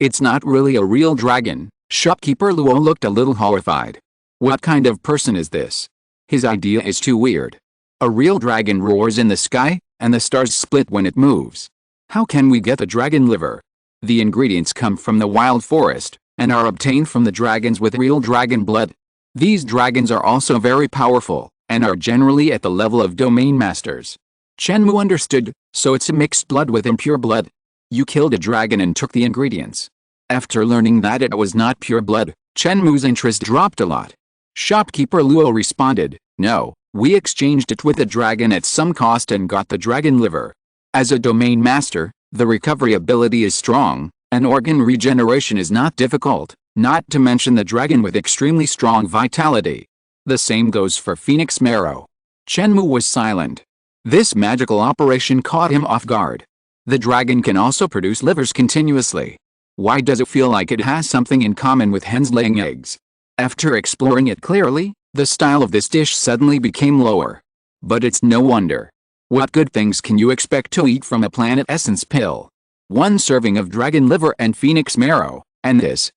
It's not really a real dragon. Shopkeeper Luo looked a little horrified. What kind of person is this? His idea is too weird. A real dragon roars in the sky, and the stars split when it moves. How can we get the dragon liver? The ingredients come from the wild forest, and are obtained from the dragons with real dragon blood. These dragons are also very powerful, and are generally at the level of domain masters. Chen Mou understood, so it's a mixed blood with impure blood. You killed a dragon and took the ingredients. After learning that it was not pure blood, Chen Mou's interest dropped a lot. Shopkeeper Luo responded, no, we exchanged it with the dragon at some cost and got the dragon liver. As a domain master, the recovery ability is strong, and organ regeneration is not difficult, not to mention the dragon with extremely strong vitality. The same goes for phoenix marrow. Chen Mou was silent. This magical operation caught him off guard. The dragon can also produce livers continuously. Why does it feel like it has something in common with hens laying eggs? After exploring it clearly, the style of this dish suddenly became lower. But it's no wonder. What good things can you expect to eat from a planet essence pill? 1 serving of dragon liver and phoenix marrow, and this.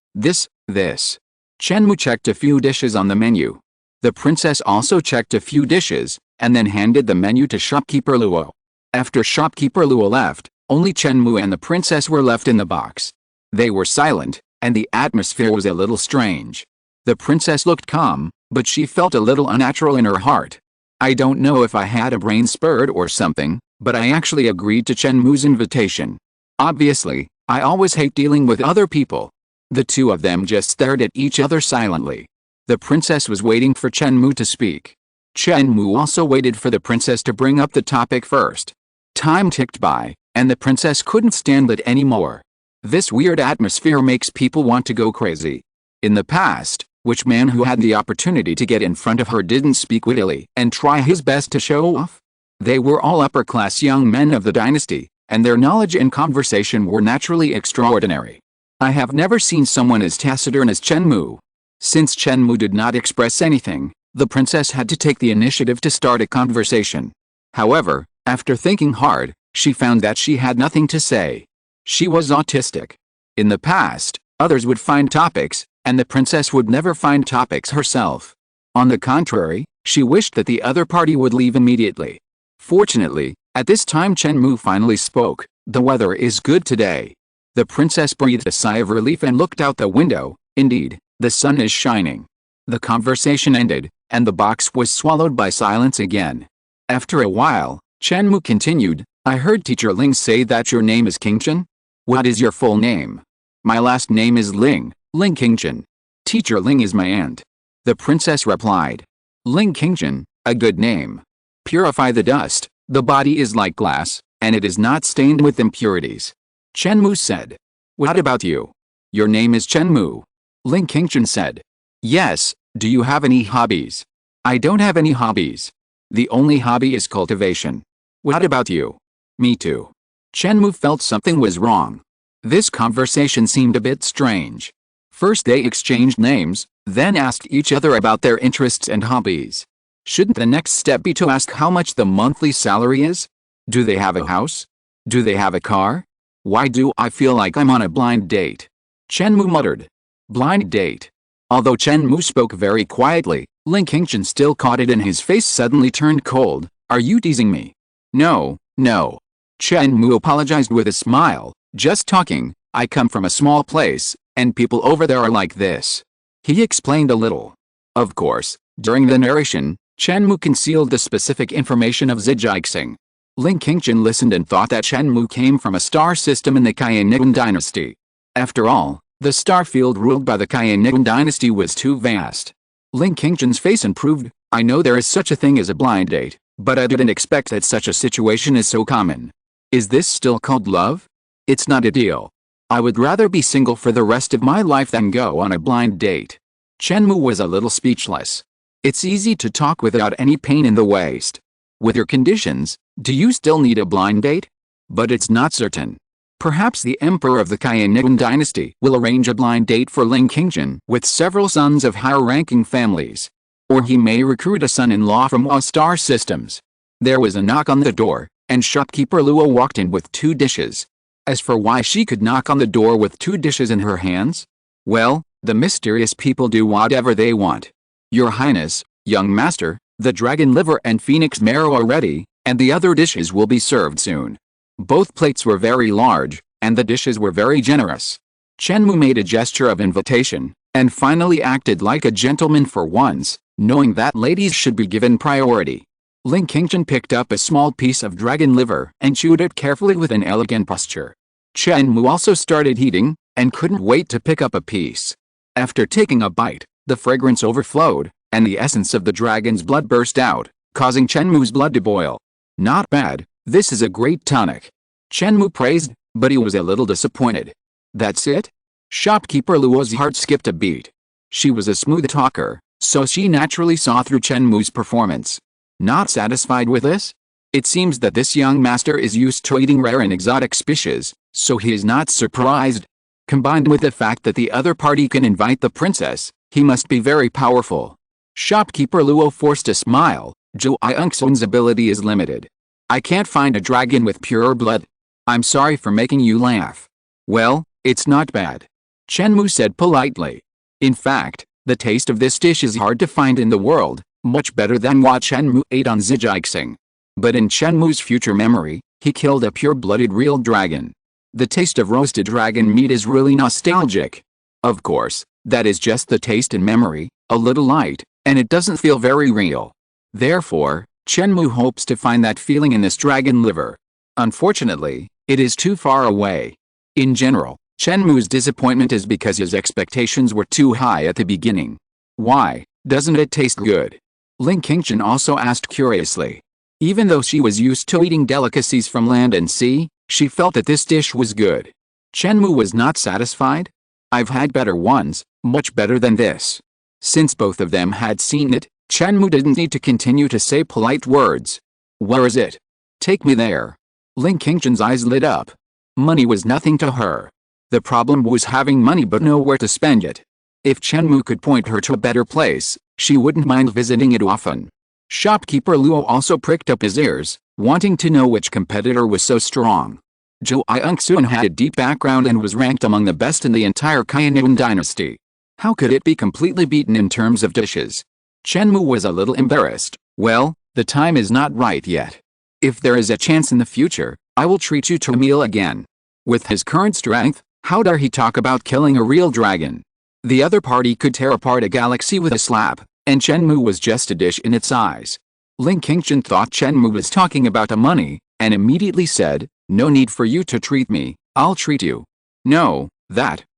Chen Mou checked a few dishes on the menu. The princess also checked a few dishes, and then handed the menu to shopkeeper Luo. After shopkeeper Luo left, only Chen Mou and the princess were left in the box. They were silent, and the atmosphere was a little strange. The princess looked calm, but she felt a little unnatural in her heart. I don't know if I had a brain spurt or something, but I actually agreed to Chen Mou's invitation. Obviously, I always hate dealing with other people. The 2 of them just stared at each other silently. The princess was waiting for Chen Mou to speak. Chen Mou also waited for the princess to bring up the topic first. Time ticked by, and the princess couldn't stand it anymore. This weird atmosphere makes people want to go crazy. In the past, which man who had the opportunity to get in front of her didn't speak wittily and try his best to show off? They were all upper-class young men of the dynasty, and their knowledge and conversation were naturally extraordinary. I have never seen someone as taciturn as Chen Mou. Since Chen Mou did not express anything, the princess had to take the initiative to start a conversation. However, after thinking hard, she found that she had nothing to say. She was autistic. In the past, others would find topics, and the princess would never find topics herself. On the contrary, she wished that the other party would leave immediately. Fortunately, at this time Chen Mou finally spoke. The weather is good today. The princess breathed a sigh of relief and looked out the window. Indeed, The sun is shining. The conversation ended, and the box was swallowed by silence again. After a while, Chen Mou continued, I heard Teacher Ling say that your name is Qingchen? What is your full name? My last name is Ling Qingchen. Teacher Ling is my aunt. The princess replied. Ling Qingchen, a good name. Purify the dust, the body is like glass, and it is not stained with impurities. Chen Mou said. What about you? Your name is Chen Mou. Ling Qingchen said. Yes, do you have any hobbies? I don't have any hobbies. The only hobby is cultivation. What about you? Me too. Chen Mou felt something was wrong. This conversation seemed a bit strange. First they exchanged names, then asked each other about their interests and hobbies. Shouldn't the next step be to ask how much the monthly salary is? Do they have a house? Do they have a car? Why do I feel like I'm on a blind date? Chen Mou muttered. Blind date. Although Chen Mou spoke very quietly, Ling Qingchen still caught it and his face suddenly turned cold. Are you teasing me? No, no. Chen Mou apologized with a smile. Just talking, I come from a small place, and people over there are like this. He explained a little. Of course, during the narration, Chen Mou concealed the specific information of Zijiaxing. Ling Qingchen listened and thought that Chen Mou came from a star system in the Haiyan dynasty. After all, the star field ruled by the Haiyan dynasty was too vast. Ling Qingchen's face improved. I know there is such a thing as a blind date, but I didn't expect that such a situation is so common. Is this still called love? It's not ideal. I would rather be single for the rest of my life than go on a blind date. Chen Mou was a little speechless. It's easy to talk without any pain in the waist. With your conditions, do you still need a blind date? But it's not certain. Perhaps the emperor of the Haiyan dynasty will arrange a blind date for Ling Qingchen with several sons of higher-ranking families. Or he may recruit a son-in-law from all star systems. There was a knock on the door, and shopkeeper Luo walked in with 2 dishes. As for why she could knock on the door with 2 dishes in her hands? Well, the mysterious people do whatever they want. Your Highness, young master, the dragon liver and phoenix marrow are ready, and the other dishes will be served soon. Both plates were very large, and the dishes were very generous. Chen Mou made a gesture of invitation, and finally acted like a gentleman for once, knowing that ladies should be given priority. Ling Qingchen picked up a small piece of dragon liver and chewed it carefully with an elegant posture. Chen Mou also started eating, and couldn't wait to pick up a piece. After taking a bite, the fragrance overflowed, and the essence of the dragon's blood burst out, causing Chen Mou's blood to boil. Not bad, this is a great tonic. Chen Mou praised, but he was a little disappointed. That's it? Shopkeeper Luo's heart skipped a beat. She was a smooth talker, so she naturally saw through Chen Mou's performance. Not satisfied with this? It seems that this young master is used to eating rare and exotic species, so he is not surprised. Combined with the fact that the other party can invite the princess, he must be very powerful. Shopkeeper Luo forced a smile. Zhou Iungsun's ability is limited. I can't find a dragon with pure blood. I'm sorry for making you laugh. Well, it's not bad. Chen Mou said politely. In fact, the taste of this dish is hard to find in the world, much better than what Chen Mou ate on Zijiaxing. But in Chen Mou's future memory, he killed a pure-blooded real dragon. The taste of roasted dragon meat is really nostalgic. Of course, that is just the taste in memory, a little light, and it doesn't feel very real. Therefore, Chen Mou hopes to find that feeling in this dragon liver. Unfortunately, it is too far away. In general, Chen Mou's disappointment is because his expectations were too high at the beginning. Why, doesn't it taste good? Ling Qingchen also asked curiously. Even though she was used to eating delicacies from land and sea, she felt that this dish was good. Chen Mou was not satisfied. I've had better ones, much better than this. Since both of them had seen it, Chen Mou didn't need to continue to say polite words. Where is it? Take me there. Ling Qingchen's eyes lit up. Money was nothing to her. The problem was having money but nowhere to spend it. If Chen Mou could point her to a better place, she wouldn't mind visiting it often. Shopkeeper Luo also pricked up his ears, wanting to know which competitor was so strong. Zhou Iungsun had a deep background and was ranked among the best in the entire Haiyan dynasty. How could it be completely beaten in terms of dishes? Chen Mou was a little embarrassed. Well, the time is not right yet. If there is a chance in the future, I will treat you to a meal again. With his current strength, how dare he talk about killing a real dragon? The other party could tear apart a galaxy with a slap, and Chen Mou was just a dish in its eyes. Ling Qingshan thought Chen Mou was talking about the money, and immediately said, "No need for you to treat me, I'll treat you." "No,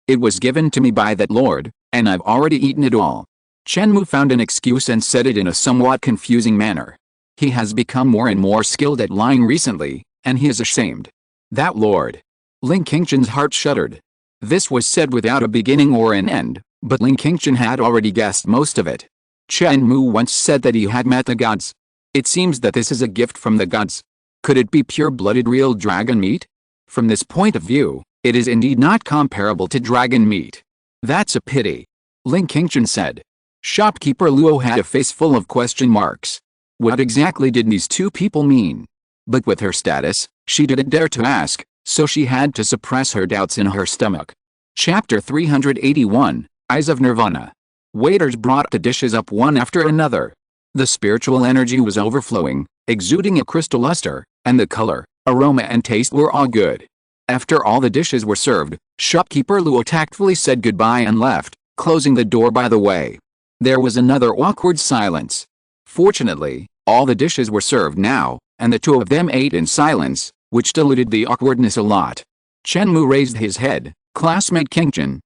it was given to me by that lord, and I've already eaten it all." Chen Mou found an excuse and said it in a somewhat confusing manner. He has become more and more skilled at lying recently, and he is ashamed. That lord. Ling Qingshan's heart shuddered. This was said without a beginning or an end, but Ling Qingshan had already guessed most of it. Chen Mou once said that he had met the gods. It seems that this is a gift from the gods. Could it be pure-blooded real dragon meat? From this point of view, it is indeed not comparable to dragon meat. That's a pity. Ling Qingshan said. Shopkeeper Luo had a face full of question marks. What exactly did these two people mean? But with her status, she didn't dare to ask, so she had to suppress her doubts in her stomach. Chapter 381, Eyes of Nirvana. Waiters brought the dishes up one after another. The spiritual energy was overflowing, exuding a crystal luster, and the color, aroma and taste were all good. After all the dishes were served, shopkeeper Luo tactfully said goodbye and left, closing the door by the way. There was another awkward silence. Fortunately, all the dishes were served now, and the two of them ate in silence, which diluted the awkwardness a lot. Chen Mou raised his head. Classmate Qingshan,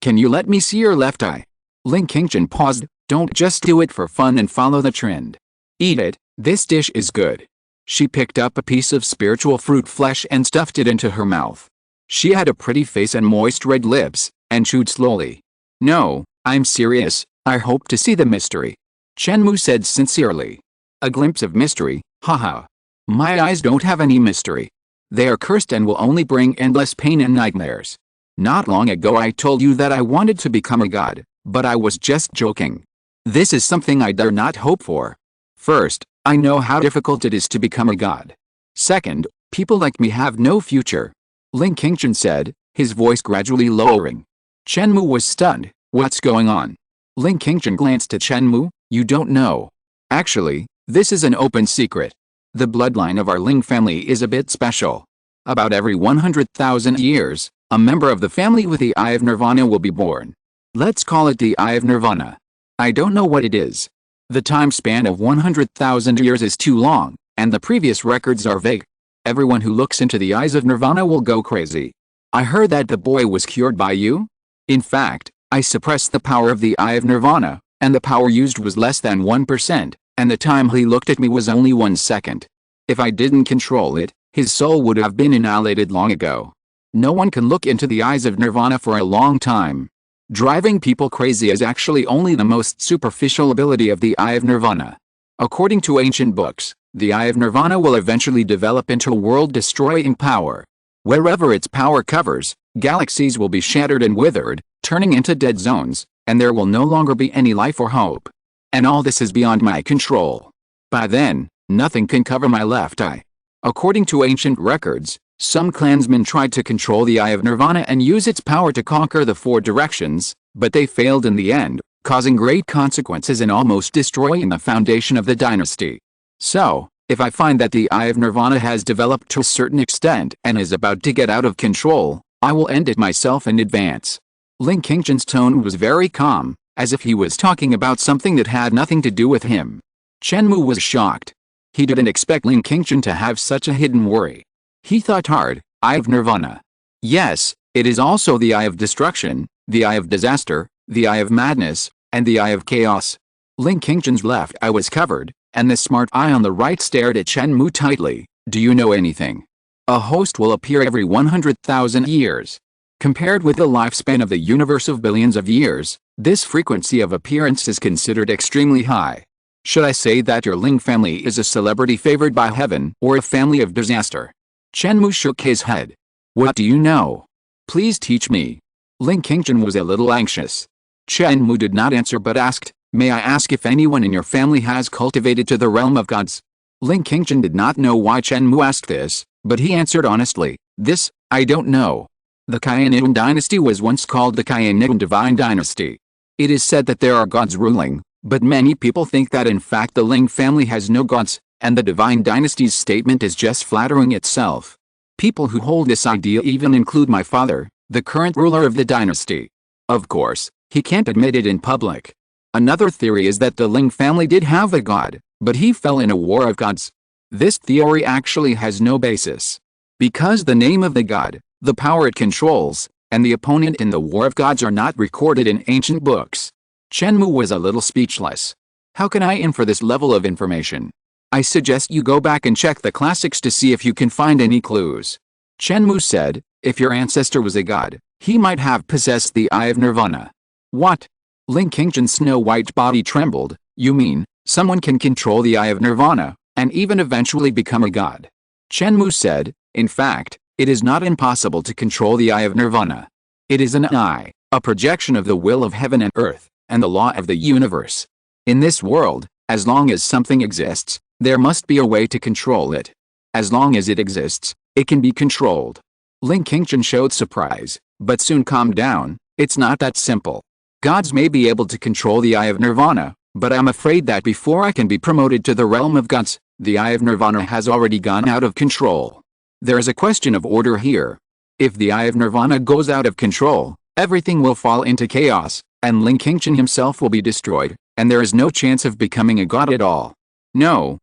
can you let me see your left eye? Ling Qingshan paused. Don't just do it for fun and follow the trend. Eat it, this dish is good. She picked up a piece of spiritual fruit flesh and stuffed it into her mouth. She had a pretty face and moist red lips, and chewed slowly. No, I'm serious, I hope to see the mystery. Chen Mou said sincerely. A glimpse of mystery, haha. My eyes don't have any mystery. They are cursed and will only bring endless pain and nightmares. Not long ago I told you that I wanted to become a god, but I was just joking. This is something I dare not hope for. First, I know how difficult it is to become a god. Second, people like me have no future. Ling Qingshan said, his voice gradually lowering. Chen Mou was stunned. What's going on? Ling Qingshan glanced at Chen Mou. You don't know. Actually, this is an open secret. The bloodline of our Ling family is a bit special. About every 100,000 years, a member of the family with the Eye of Nirvana will be born. Let's call it the Eye of Nirvana. I don't know what it is. The time span of 100,000 years is too long, and the previous records are vague. Everyone who looks into the Eyes of Nirvana will go crazy. I heard that the boy was cured by you? In fact, I suppressed the power of the Eye of Nirvana, and the power used was less than 1%, and the time he looked at me was only 1 second. If I didn't control it, his soul would have been annihilated long ago. No one can look into the Eyes of Nirvana for a long time. Driving people crazy is actually only the most superficial ability of the Eye of Nirvana. According to ancient books, the Eye of Nirvana will eventually develop into a world-destroying power. Wherever its power covers, galaxies will be shattered and withered, turning into dead zones, and there will no longer be any life or hope. And all this is beyond my control. By then, nothing can cover my left eye. According to ancient records, some clansmen tried to control the Eye of Nirvana and use its power to conquer the 4 directions, but they failed in the end, causing great consequences and almost destroying the foundation of the dynasty. So, if I find that the Eye of Nirvana has developed to a certain extent and is about to get out of control, I will end it myself in advance. Ling Qingshan's tone was very calm, as if he was talking about something that had nothing to do with him. Chen Mou was shocked. He didn't expect Ling Qingshan to have such a hidden worry. He thought hard. Eye of Nirvana. Yes, it is also the Eye of Destruction, the Eye of Disaster, the Eye of Madness, and the Eye of Chaos. Ling Qingshan's left eye was covered, and the smart eye on the right stared at Chen Mou tightly. Do you know anything? A host will appear every 100,000 years. Compared with the lifespan of the universe of billions of years, this frequency of appearance is considered extremely high. Should I say that your Ling family is a celebrity favored by heaven or a family of disaster? Chen Mou shook his head. What do you know? Please teach me. Ling Qingshan was a little anxious. Chen Mou did not answer but asked, may I ask if anyone in your family has cultivated to the realm of gods? Ling Qingshan did not know why Chen Mou asked this, but he answered honestly, this, I don't know. The Haiyan dynasty was once called the Haiyan divine dynasty. It is said that there are gods ruling, but many people think that in fact the Ling family has no gods, and the divine dynasty's statement is just flattering itself. People who hold this idea even include my father, the current ruler of the dynasty. Of course, He can't admit it in public. Another theory is that the Ling family did have a god, but he fell in a war of gods. This theory actually has no basis. Because the name of the god, the power it controls, and the opponent in the war of gods are not recorded in ancient books. Chen Mou was a little speechless. How can I infer this level of information? I suggest you go back and check the classics to see if you can find any clues. Chen Mou said, if your ancestor was a god, he might have possessed the Eye of Nirvana. What? Ling Qingzhen's snow-white body trembled. You mean, someone can control the Eye of Nirvana, and even eventually become a god? Chen Mou said, in fact, it is not impossible to control the Eye of Nirvana. It is an eye, a projection of the will of heaven and earth, and the law of the universe. In this world, as long as something exists, there must be a way to control it. As long as it exists, it can be controlled. Ling Qingzhen showed surprise, but soon calmed down. It's not that simple. Gods may be able to control the Eye of Nirvana, but I'm afraid that before I can be promoted to the realm of gods, the Eye of Nirvana has already gone out of control. There is a question of order here. If the Eye of Nirvana goes out of control, everything will fall into chaos, and Ling Qingzhen himself will be destroyed, and there is no chance of becoming a god at all. No.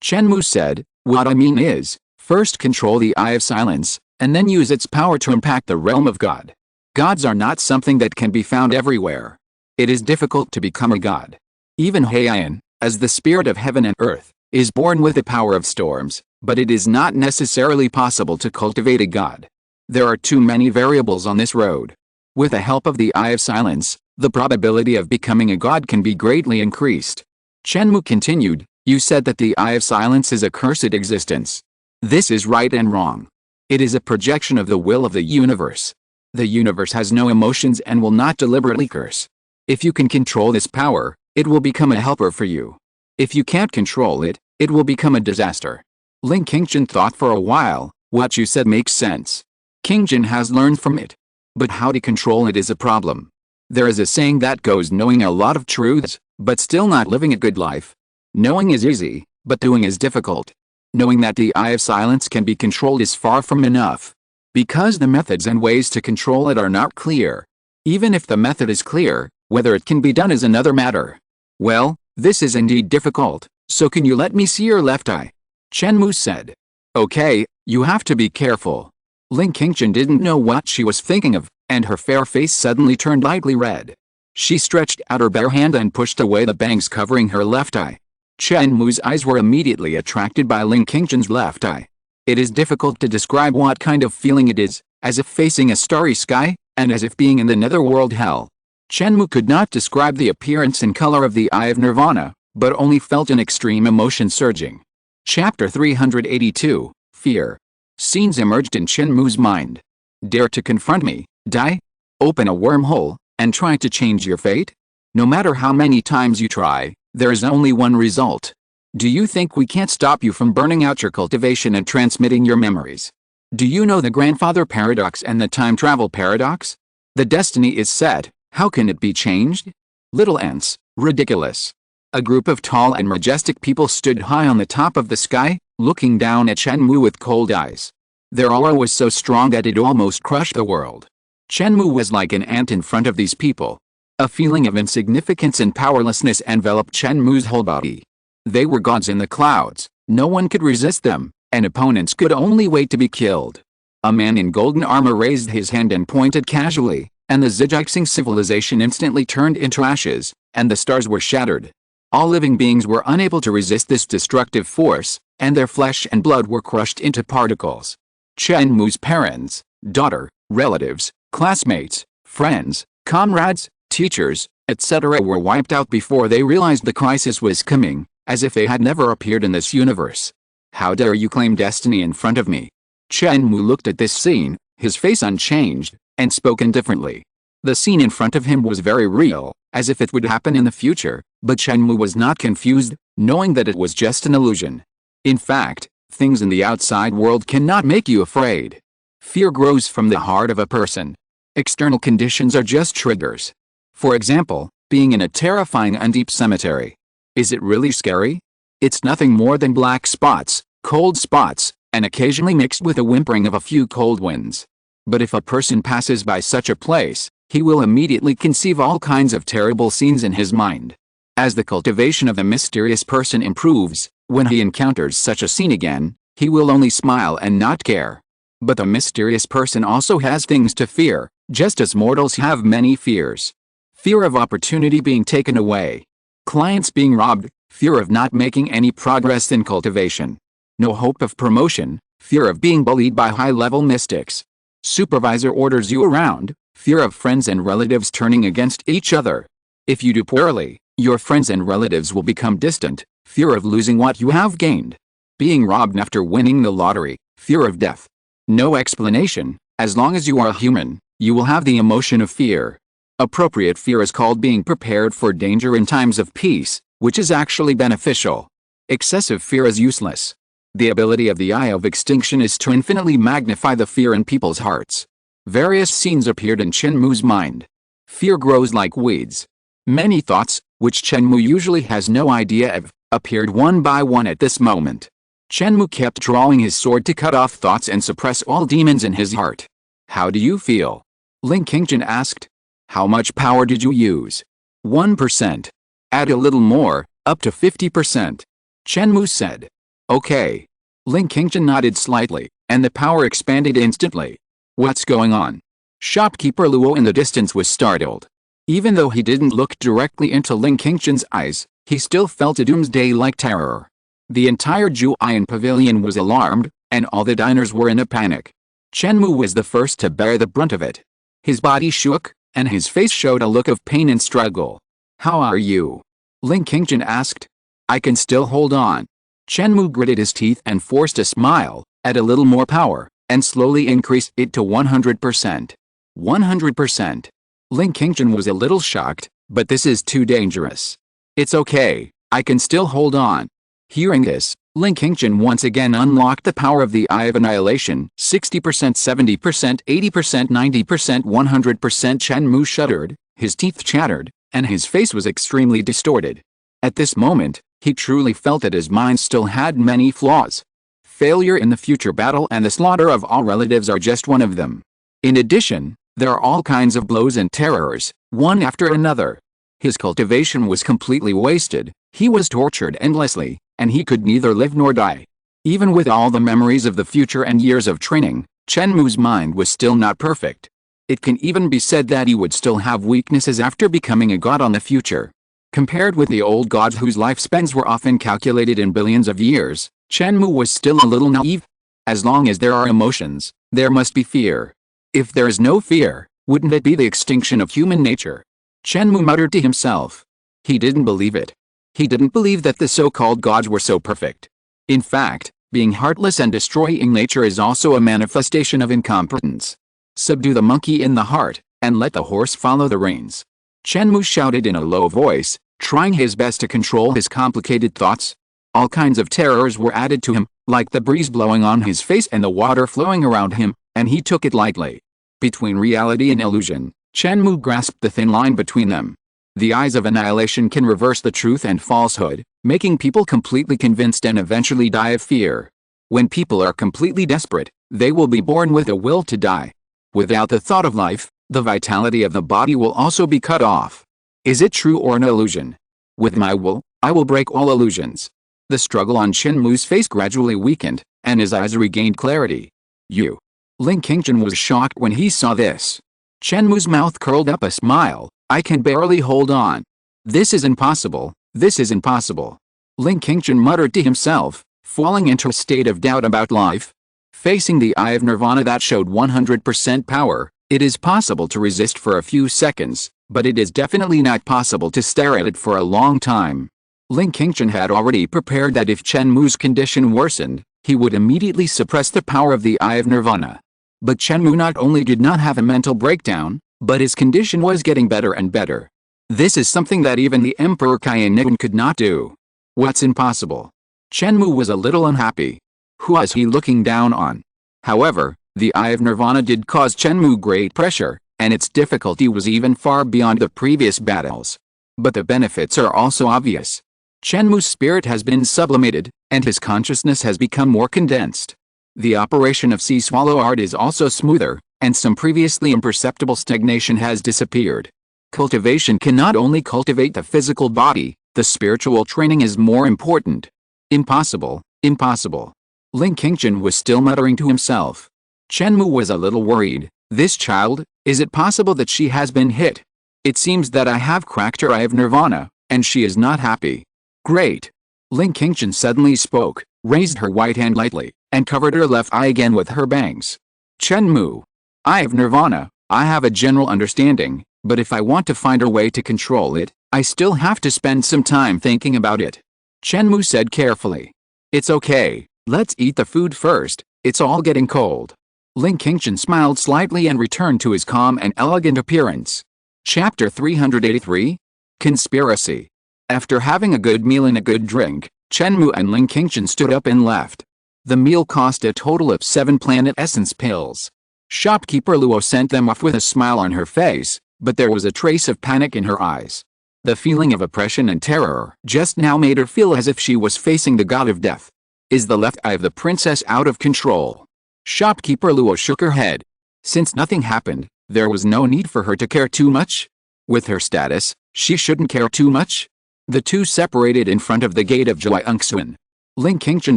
Chen Mou said, what I mean is, first control the Eye of Silence, and then use its power to impact the realm of God. Gods are not something that can be found everywhere. It is difficult to become a god. Even Haiyan, as the spirit of heaven and earth, is born with the power of storms, but it is not necessarily possible to cultivate a god. There are too many variables on this road. With the help of the Eye of Silence, the probability of becoming a god can be greatly increased. Chen Mou continued, you said that the Eye of Silence is a cursed existence. This is right and wrong. It is a projection of the will of the universe. The universe has no emotions and will not deliberately curse. If you can control this power, it will become a helper for you. If you can't control it, it will become a disaster. Ling Qingzhen thought for a while. What you said makes sense. Qingzhen has learned from it. But how to control it is a problem. There is a saying that goes, knowing a lot of truths, but still not living a good life. Knowing is easy, but doing is difficult. Knowing that the Eye of Silence can be controlled is far from enough. Because the methods and ways to control it are not clear. Even if the method is clear, whether it can be done is another matter. Well, this is indeed difficult, so can you let me see your left eye? Chen Mou said. Okay, you have to be careful. Ling Qingzhen didn't know what she was thinking of, and her fair face suddenly turned lightly red. She stretched out her bare hand and pushed away the bangs covering her left eye. Chen Mou's eyes were immediately attracted by Ling Qingzhen's left eye. It is difficult to describe what kind of feeling it is, as if facing a starry sky, and as if being in the netherworld hell. Chen Mou could not describe the appearance and color of the Eye of Nirvana, but only felt an extreme emotion surging. Chapter 382, Fear. Scenes emerged in Chen Mou's mind. Dare to confront me, die? Open a wormhole, and try to change your fate? No matter how many times you try, there is only one result. Do you think we can't stop you from burning out your cultivation and transmitting your memories? Do you know the grandfather paradox and the time travel paradox? The destiny is set, how can it be changed? Little ants, ridiculous. A group of tall and majestic people stood high on the top of the sky, looking down at Chen Mou with cold eyes. Their aura was so strong that it almost crushed the world. Chen Mou was like an ant in front of these people. A feeling of insignificance and powerlessness enveloped Chen Mou's whole body. They were gods in the clouds, no one could resist them, and opponents could only wait to be killed. A man in golden armor raised his hand and pointed casually, and the Zhijiaxing civilization instantly turned into ashes, and the stars were shattered. All living beings were unable to resist this destructive force, and their flesh and blood were crushed into particles. Chen Mou's parents, daughter, relatives, classmates, friends, comrades, teachers, etc. were wiped out before they realized the crisis was coming, as if they had never appeared in this universe. How dare you claim destiny in front of me? Chen Mou looked at this scene, his face unchanged, and spoke indifferently. The scene in front of him was very real, as if it would happen in the future, but Chen Mou was not confused, knowing that it was just an illusion. In fact, things in the outside world cannot make you afraid. Fear grows from the heart of a person. External conditions are just triggers. For example, being in a terrifying and deep cemetery. Is it really scary? It's nothing more than black spots, cold spots, and occasionally mixed with the whimpering of a few cold winds. But if a person passes by such a place, He will immediately conceive all kinds of terrible scenes in his mind. As the cultivation of the mysterious person improves, when he encounters such a scene again, he will only smile and not care. But the mysterious person also has things to fear, just as mortals have many fears. Fear of opportunity being taken away. Clients being robbed, fear of not making any progress in cultivation. No hope of promotion, fear of being bullied by high-level mystics. Supervisor orders you around, fear of friends and relatives turning against each other. If you do poorly, your friends and relatives will become distant, fear of losing what you have gained. Being robbed after winning the lottery, fear of death. No explanation. As long as you are human, you will have the emotion of fear. Appropriate fear is called being prepared for danger in times of peace, which is actually beneficial. Excessive fear is useless. The ability of the eye of extinction is to infinitely magnify the fear in people's hearts. Various scenes appeared in Chen Mou's mind. Fear grows like weeds. Many thoughts, which Chen Mou usually has no idea of, appeared one by one at this moment. Chen Mou kept drawing his sword to cut off thoughts and suppress all demons in his heart. How do you feel? Ling Qingjun asked. How much power did you use? 1%. Add a little more, up to 50%. Chen Mou said. Okay. Ling Qingjun nodded slightly, and the power expanded instantly. What's going on? Shopkeeper Luo in the distance was startled. Even though he didn't look directly into Ling Qingjun's eyes, he still felt a doomsday-like terror. The entire Juayan pavilion was alarmed, and all the diners were in a panic. Chen Mou was the first to bear the brunt of it. His body shook, and his face showed a look of pain and struggle. How are you? Ling Qingjun asked. I can still hold on. Chen Mou gritted his teeth and forced a smile, add a little more power, and slowly increased it to 100%. 100%. Ling Qingjun was a little shocked, but this is too dangerous. It's okay, I can still hold on. Hearing this, Ling Qingjun once again unlocked the power of the Eye of Annihilation, 60%, 70%, 80%, 90%, 100%. Chen Mou shuddered, his teeth chattered, and his face was extremely distorted. At this moment, he truly felt that his mind still had many flaws. Failure in the future battle and the slaughter of all relatives are just one of them. In addition, there are all kinds of blows and terrors, one after another. His cultivation was completely wasted, he was tortured endlessly, and he could neither live nor die. Even with all the memories of the future and years of training, Chen Mou's mind was still not perfect. It can even be said that he would still have weaknesses after becoming a god on the future. Compared with the old gods whose lifespans were often calculated in billions of years, Chen Mou was still a little naive. As long as there are emotions, there must be fear. If there is no fear, wouldn't it be the extinction of human nature? Chen Mou muttered to himself. He didn't believe it. He didn't believe that the so-called gods were so perfect. In fact, being heartless and destroying nature is also a manifestation of incompetence. Subdue the monkey in the heart, and let the horse follow the reins. Chen Mou shouted in a low voice, trying his best to control his complicated thoughts. All kinds of terrors were added to him, like the breeze blowing on his face and the water flowing around him, and he took it lightly. Between reality and illusion, Chen Mou grasped the thin line between them. The eyes of annihilation can reverse the truth and falsehood, making people completely convinced and eventually die of fear. When people are completely desperate, they will be born with a will to die. Without the thought of life, the vitality of the body will also be cut off. Is it true or an illusion? With my will, I will break all illusions. The struggle on Chen Mou's face gradually weakened, and his eyes regained clarity. You. Ling Qingjun was shocked when he saw this. Chen Mou's mouth curled up a smile. I can barely hold on. This is impossible, this is impossible. Ling Qingjun muttered to himself, falling into a state of doubt about life. Facing the eye of nirvana that showed 100% power, it is possible to resist for a few seconds, but it is definitely not possible to stare at it for a long time. Ling Qingjun had already prepared that if Chen Mou's condition worsened, he would immediately suppress the power of the eye of nirvana. But Chen Mou not only did not have a mental breakdown, but his condition was getting better and better. This is something that even the Emperor Haiyan could not do. What's impossible? Chen Mou was a little unhappy. Who was he looking down on? However, the Eye of Nirvana did cause Chen Mou great pressure, and its difficulty was even far beyond the previous battles. But the benefits are also obvious. Chen Mou's spirit has been sublimated, and his consciousness has become more condensed. The operation of sea swallow art is also smoother, and some previously imperceptible stagnation has disappeared. Cultivation can not only cultivate the physical body, the spiritual training is more important. Impossible, impossible. Ling Qingchen was still muttering to himself. Chen Mou was a little worried. This child, is it possible that she has been hit? It seems that I have cracked her eye of nirvana, and she is not happy. Great. Ling Qingchen suddenly spoke, raised her white hand lightly, and covered her left eye again with her bangs. Chen Mou. Eye of nirvana, I have a general understanding, but if I want to find a way to control it, I still have to spend some time thinking about it. Chen Mou said carefully. It's okay, let's eat the food first, it's all getting cold. Ling Qingchen smiled slightly and returned to his calm and elegant appearance. Chapter 383? Conspiracy. After having a good meal and a good drink, Chen Mou and Ling Qingchen stood up and left. The meal cost a total of 7 planet essence pills. Shopkeeper Luo sent them off with a smile on her face, but there was a trace of panic in her eyes. The feeling of oppression and terror just now made her feel as if she was facing the god of death. Is the left eye of the princess out of control? Shopkeeper Luo shook her head. Since nothing happened, there was no need for her to care too much. With her status, she shouldn't care too much. The two separated in front of the gate of Jiangxun. Ling Qingchen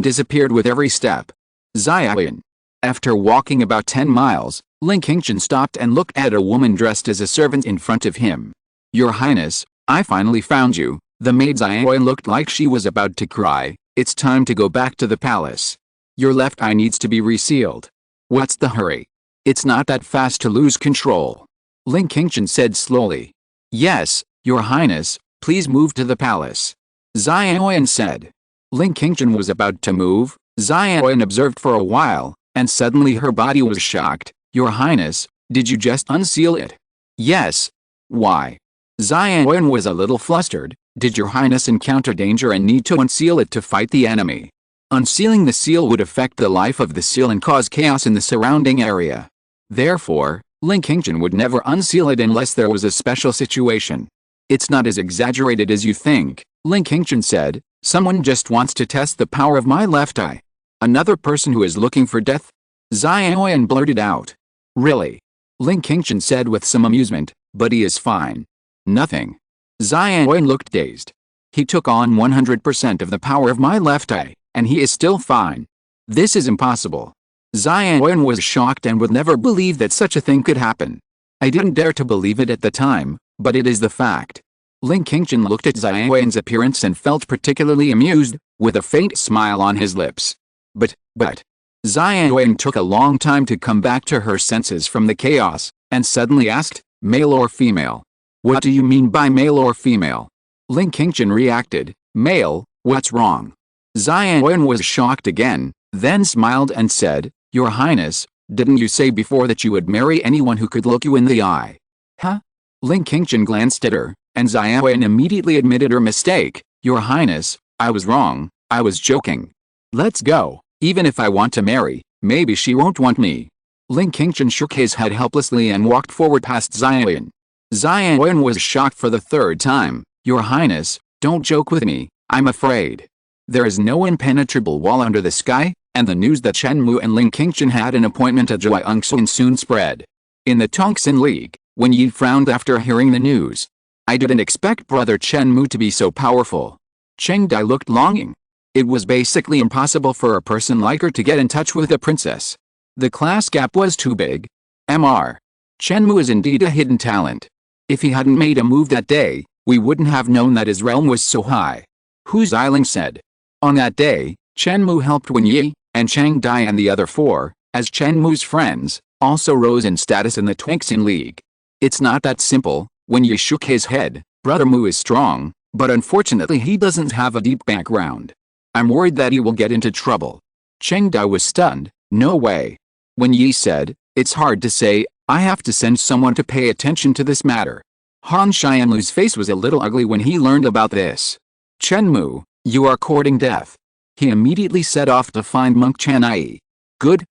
disappeared with every step. Xiaoyan. After walking about 10 miles, Ling Qingchen stopped and looked at a woman dressed as a servant in front of him. Your Highness, I finally found you. The maid Xiaoyan looked like she was about to cry. It's time to go back to the palace. Your left eye needs to be resealed. What's the hurry? It's not that fast to lose control. Ling Qingchen said slowly. Yes, Your Highness, please move to the palace. Xiaoyan said. Ling Qingchen was about to move. Xiaoyan observed for a while, and suddenly her body was shocked. Your Highness, did you just unseal it? Yes. Why? Xiaoyan was a little flustered. Did Your Highness encounter danger and need to unseal it to fight the enemy? Unsealing the seal would affect the life of the seal and cause chaos in the surrounding area. Therefore, Ling Qingchen would never unseal it unless there was a special situation. It's not as exaggerated as you think, Ling Qingchen said. Someone just wants to test the power of my left eye. Another person who is looking for death? Xiaoyan blurted out. Really? Ling Qingchen said with some amusement, but he is fine. Nothing. Xiaoyan looked dazed. He took on 100% of the power of my left eye, and he is still fine. This is impossible. Xiaoyan was shocked and would never believe that such a thing could happen. I didn't dare to believe it at the time, but it is the fact. Ling Qingchen looked at Xiaoyan's appearance and felt particularly amused, with a faint smile on his lips. But, Xiaoyan took a long time to come back to her senses from the chaos, and suddenly asked, male or female? What do you mean by male or female? Ling Qingchen reacted, male, what's wrong? Xiaoyan was shocked again, then smiled and said, Your Highness, didn't you say before that you would marry anyone who could look you in the eye? Huh? Ling Qingchen glanced at her, and Xiaoyan immediately admitted her mistake. Your Highness, I was wrong, I was joking. Let's go. Even if I want to marry, maybe she won't want me. Ling Qingchen shook his head helplessly and walked forward past Xiaoyan. Xiaoyan was shocked for the third time. Your Highness, don't joke with me, I'm afraid. There is no impenetrable wall under the sky, and the news that Chen Mou and Ling Qingchen had an appointment at Jiangxun soon spread. In the Tongxin League, Wen Yi frowned after hearing the news. I didn't expect brother Chen Mou to be so powerful. Cheng Dai looked longing. It was basically impossible for a person like her to get in touch with the princess. The class gap was too big. Mr. Chen Mou is indeed a hidden talent. If he hadn't made a move that day, we wouldn't have known that his realm was so high. Hu Xiling said. On that day, Chen Mou helped Wen Yi, and Cheng Dai and the other four, as Chen Mou's friends, also rose in status in the Tongxin League. It's not that simple. Wen Yi shook his head. Brother Mou is strong, but unfortunately he doesn't have a deep background. I'm worried that he will get into trouble. Cheng Dai was stunned. No way. Wen Yi said, it's hard to say, I have to send someone to pay attention to this matter. Han Xianlu's face was a little ugly when he learned about this. Chen Mou, you are courting death. He immediately set off to find Monk Chanai. Good.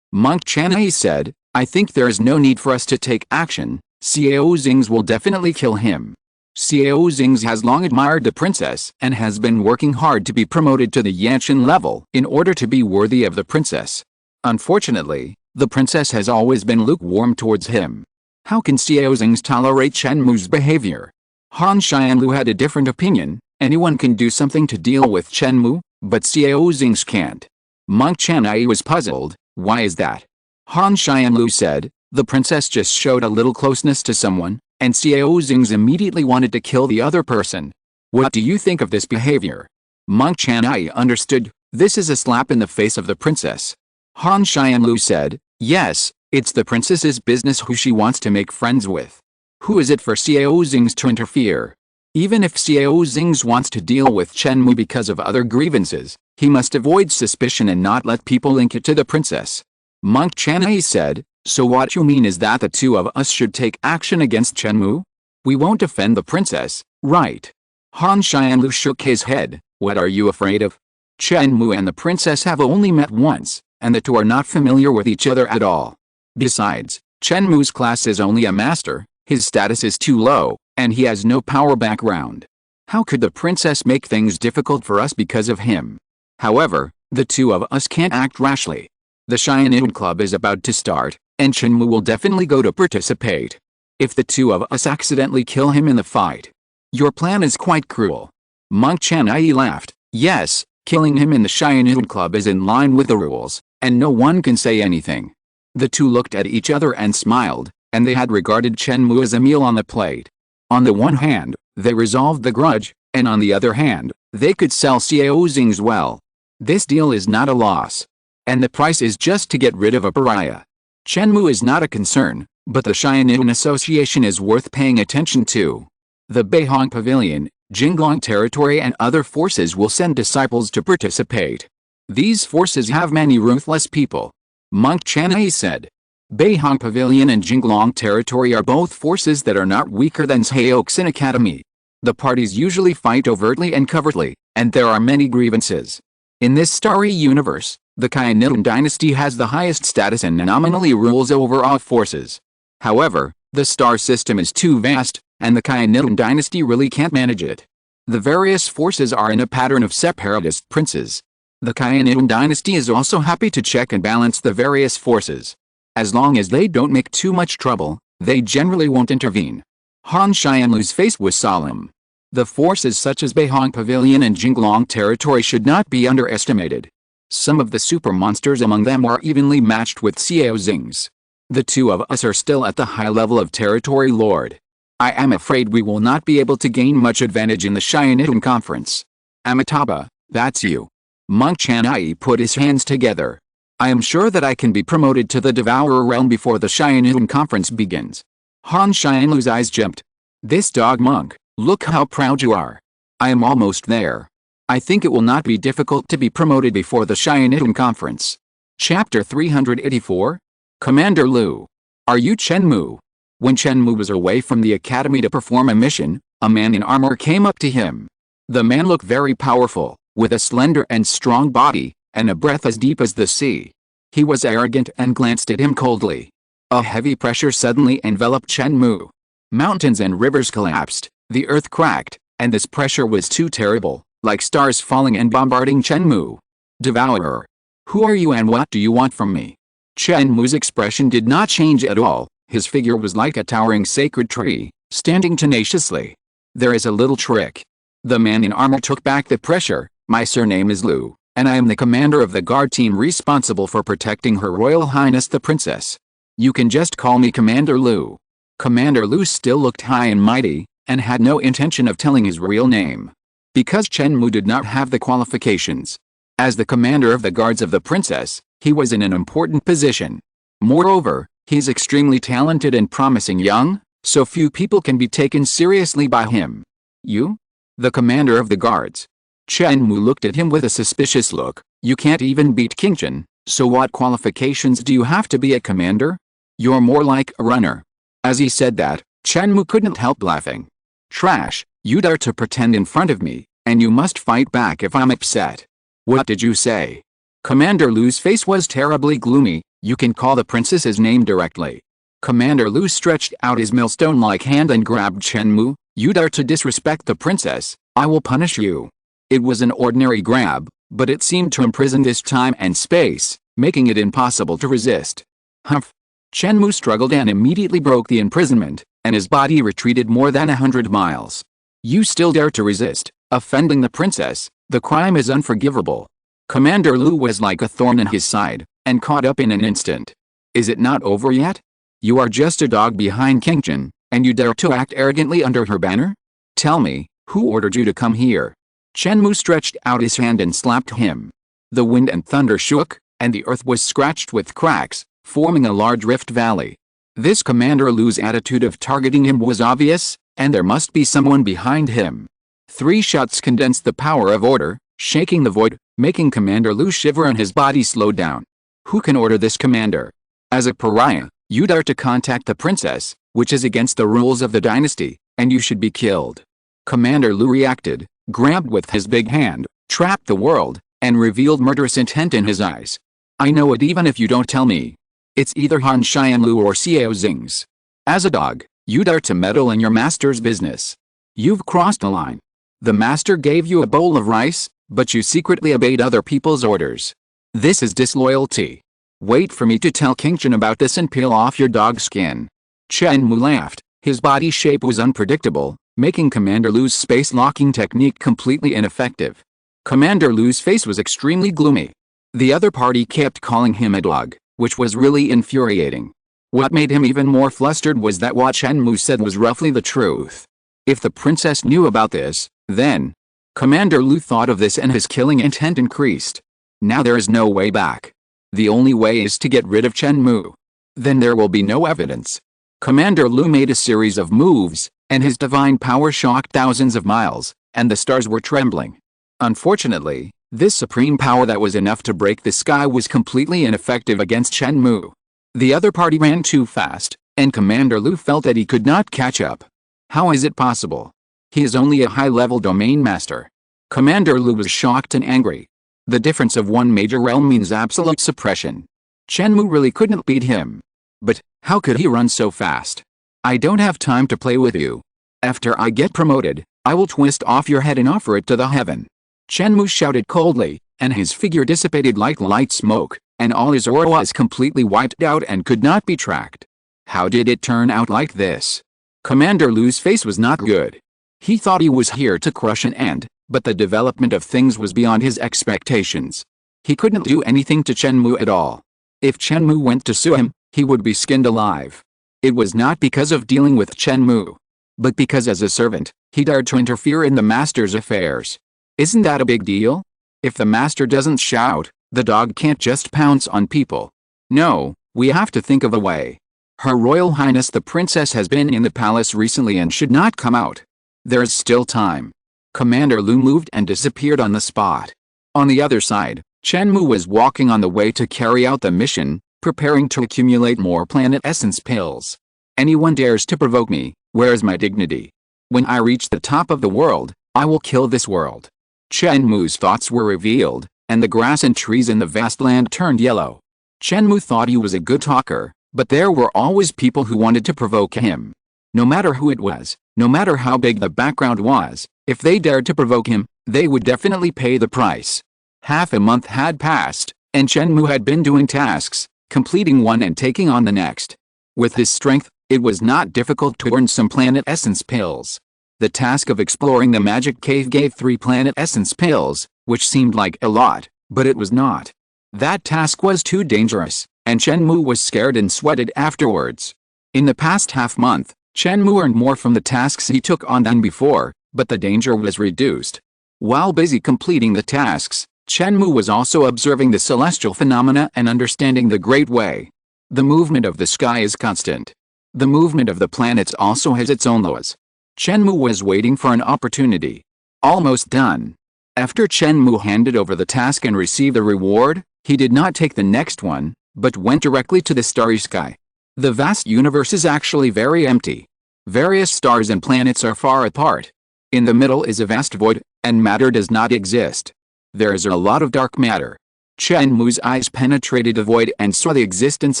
Monk Chanai said, I think there is no need for us to take action. Xiao Xing's will definitely kill him. Xiao Xing's has long admired the princess and has been working hard to be promoted to the Yanchen level in order to be worthy of the princess. Unfortunately, The princess has always been lukewarm towards him. How can Xiao Zings tolerate Chen Mou's behavior? Han Xianlu had a different opinion. Anyone can do something to deal with Chen Mou, but Xiao Zings can't. Monk Chanai was puzzled. Why is that? Han Xianlu said, the princess just showed a little closeness to someone, and Xiao Zings immediately wanted to kill the other person. What do you think of this behavior? Monk Chanai understood. This is a slap in the face of the princess. Han Xianlu said, yes, it's the princess's business who she wants to make friends with. Who is it for Xiao Zings to interfere? Even if Xiao Zings wants to deal with Chen Mou because of other grievances, he must avoid suspicion and not let people link it to the princess. Monk Chanai said, so what you mean is that the two of us should take action against Chen Mou? We won't defend the princess, right? Han Xianlu shook his head. What are you afraid of? Chen Mou and the princess have only met once, and the two are not familiar with each other at all. Besides, Chen Mou's class is only a master, his status is too low, and he has no power background. How could the princess make things difficult for us because of him? However, the two of us can't act rashly. The Haiyan Club is about to start, and Chen Mou will definitely go to participate. If the two of us accidentally kill him in the fight. Your plan is quite cruel. Monk Chanai laughed. Yes, killing him in the Haiyan Club is in line with the rules, and no one can say anything. The two looked at each other and smiled, and they had regarded Chen Mou as a meal on the plate. On the one hand, they resolved the grudge, and on the other hand, they could sell Xiao Zings well. This deal is not a loss. And the price is just to get rid of a pariah. Chen Mou is not a concern, but the Haiyan Association is worth paying attention to. The Beihong Pavilion, Jinglong Territory and other forces will send disciples to participate. These forces have many ruthless people. Monk Chanai said. Beihong Pavilion and Jinglong Territory are both forces that are not weaker than Heoxin Academy. The parties usually fight overtly and covertly, and there are many grievances. In this starry universe, the Haiyan dynasty has the highest status and nominally rules over all forces. However, the star system is too vast, and the Haiyan dynasty really can't manage it. The various forces are in a pattern of separatist princes. The Haiyan dynasty is also happy to check and balance the various forces. As long as they don't make too much trouble, they generally won't intervene. Han Xianlu's face was solemn. The forces such as Beihong Pavilion and Jinglong Territory should not be underestimated. Some of the super monsters among them are evenly matched with Xiao Zings. The two of us are still at the high level of territory lord. I am afraid we will not be able to gain much advantage in the Haiyan conference. Amitabha, that's you. Monk Chanai put his hands together. I am sure that I can be promoted to the Devourer realm before the Haiyan conference begins. Han Xianlu's eyes jumped. This dog monk, look how proud you are. I am almost there. I think it will not be difficult to be promoted before the Haiyan conference. Chapter 384? Commander Lu. Are you Chen Mou? When Chen Mou was away from the academy to perform a mission, a man in armor came up to him. The man looked very powerful, with a slender and strong body, and a breath as deep as the sea. He was arrogant and glanced at him coldly. A heavy pressure suddenly enveloped Chen Mou. Mountains and rivers collapsed, the earth cracked, and this pressure was too terrible, like stars falling and bombarding Chen Mou. Devourer. Who are you and what do you want from me? Chen Mou's expression did not change at all. His figure was like a towering sacred tree, standing tenaciously. There is a little trick. The man in armor took back the pressure. My surname is Lu, and I am the commander of the guard team responsible for protecting Her Royal Highness the Princess. You can just call me Commander Lu. Commander Lu still looked high and mighty, and had no intention of telling his real name. Because Chen Mou did not have the qualifications. As the commander of the guards of the princess, he was in an important position. Moreover, he's extremely talented and promising young, so few people can be taken seriously by him. You? The commander of the guards. Chen Mou looked at him with a suspicious look. You can't even beat King Chen, so what qualifications do you have to be a commander? You're more like a runner. As he said that, Chen Mou couldn't help laughing. Trash, you dare to pretend in front of me, and you must fight back if I'm upset. What did you say? Commander Lu's face was terribly gloomy. You can call the princess's name directly. Commander Lu stretched out his millstone-like hand and grabbed Chen Mou. You dare to disrespect the princess, I will punish you. It was an ordinary grab, but it seemed to imprison this time and space, making it impossible to resist. Humph. Chen Mou struggled and immediately broke the imprisonment, and his body retreated more than 100 miles. You still dare to resist, offending the princess? The crime is unforgivable. Commander Lu was like a thorn in his side, and caught up in an instant. Is it not over yet? You are just a dog behind King Chen, and you dare to act arrogantly under her banner? Tell me, who ordered you to come here? Chen Mou stretched out his hand and slapped him. The wind and thunder shook, and the earth was scratched with cracks, forming a large rift valley. This Commander Lu's attitude of targeting him was obvious, and there must be someone behind him. 3 shots condensed the power of order, shaking the void, making Commander Lu shiver and his body slow down. Who can order this commander? As a pariah, you dare to contact the princess, which is against the rules of the dynasty, and you should be killed. Commander Lu reacted, grabbed with his big hand, trapped the world, and revealed murderous intent in his eyes. I know it even if you don't tell me. It's either Han Xianlu or Xiao Xing's. As a dog, you dare to meddle in your master's business. You've crossed a line. The master gave you a bowl of rice, but you secretly obeyed other people's orders. This is disloyalty. Wait for me to tell King Chen about this and peel off your dog skin. Chen Mou laughed. His body shape was unpredictable, making Commander Lu's space-locking technique completely ineffective. Commander Lu's face was extremely gloomy. The other party kept calling him a dog, which was really infuriating. What made him even more flustered was that what Chen Mou said was roughly the truth. If the princess knew about this, then... Commander Lu thought of this and his killing intent increased. Now there is no way back. The only way is to get rid of Chen Mou. Then there will be no evidence. Commander Lu made a series of moves, and his divine power shocked thousands of miles, and the stars were trembling. Unfortunately, this supreme power that was enough to break the sky was completely ineffective against Chen Mou. The other party ran too fast, and Commander Lu felt that he could not catch up. How is it possible? He is only a high-level domain master. Commander Lu was shocked and angry. The difference of one major realm means absolute suppression. Chen Mou really couldn't beat him. But, how could he run so fast? I don't have time to play with you. After I get promoted, I will twist off your head and offer it to the heaven. Chen Mou shouted coldly, and his figure dissipated like light smoke, and all his aura was completely wiped out and could not be tracked. How did it turn out like this? Commander Lu's face was not good. He thought he was here to crush an ant, but the development of things was beyond his expectations. He couldn't do anything to Chen Mou at all. If Chen Mou went to sue him, he would be skinned alive. It was not because of dealing with Chen Mou, but because as a servant, he dared to interfere in the master's affairs. Isn't that a big deal? If the master doesn't shout, the dog can't just pounce on people. No, we have to think of a way. Her Royal Highness the Princess has been in the palace recently and should not come out. There is still time. Commander Lu moved and disappeared on the spot. On the other side, Chen Mou was walking on the way to carry out the mission, preparing to accumulate more planet essence pills. Anyone dares to provoke me, where is my dignity? When I reach the top of the world, I will kill this world. Chen Mou's thoughts were revealed, and the grass and trees in the vast land turned yellow. Chen Mou thought he was a good talker, but there were always people who wanted to provoke him. No matter who it was, no matter how big the background was, if they dared to provoke him, they would definitely pay the price. Half a month had passed, and Chen Mou had been doing tasks, completing one and taking on the next. With his strength, it was not difficult to earn some planet essence pills. The task of exploring the magic cave gave 3 planet essence pills, which seemed like a lot, but it was not. That task was too dangerous, and Chen Mou was scared and sweated afterwards. In the past half-month, Chen Mou earned more from the tasks he took on than before, but the danger was reduced. While busy completing the tasks, Chen Mou was also observing the celestial phenomena and understanding the Great Way. The movement of the sky is constant. The movement of the planets also has its own laws. Chen Mou was waiting for an opportunity. Almost done. After Chen Mou handed over the task and received the reward, he did not take the next one, but went directly to the starry sky. The vast universe is actually very empty. Various stars and planets are far apart. In the middle is a vast void, and matter does not exist. There is a lot of dark matter. Chen Mou's eyes penetrated the void and saw the existence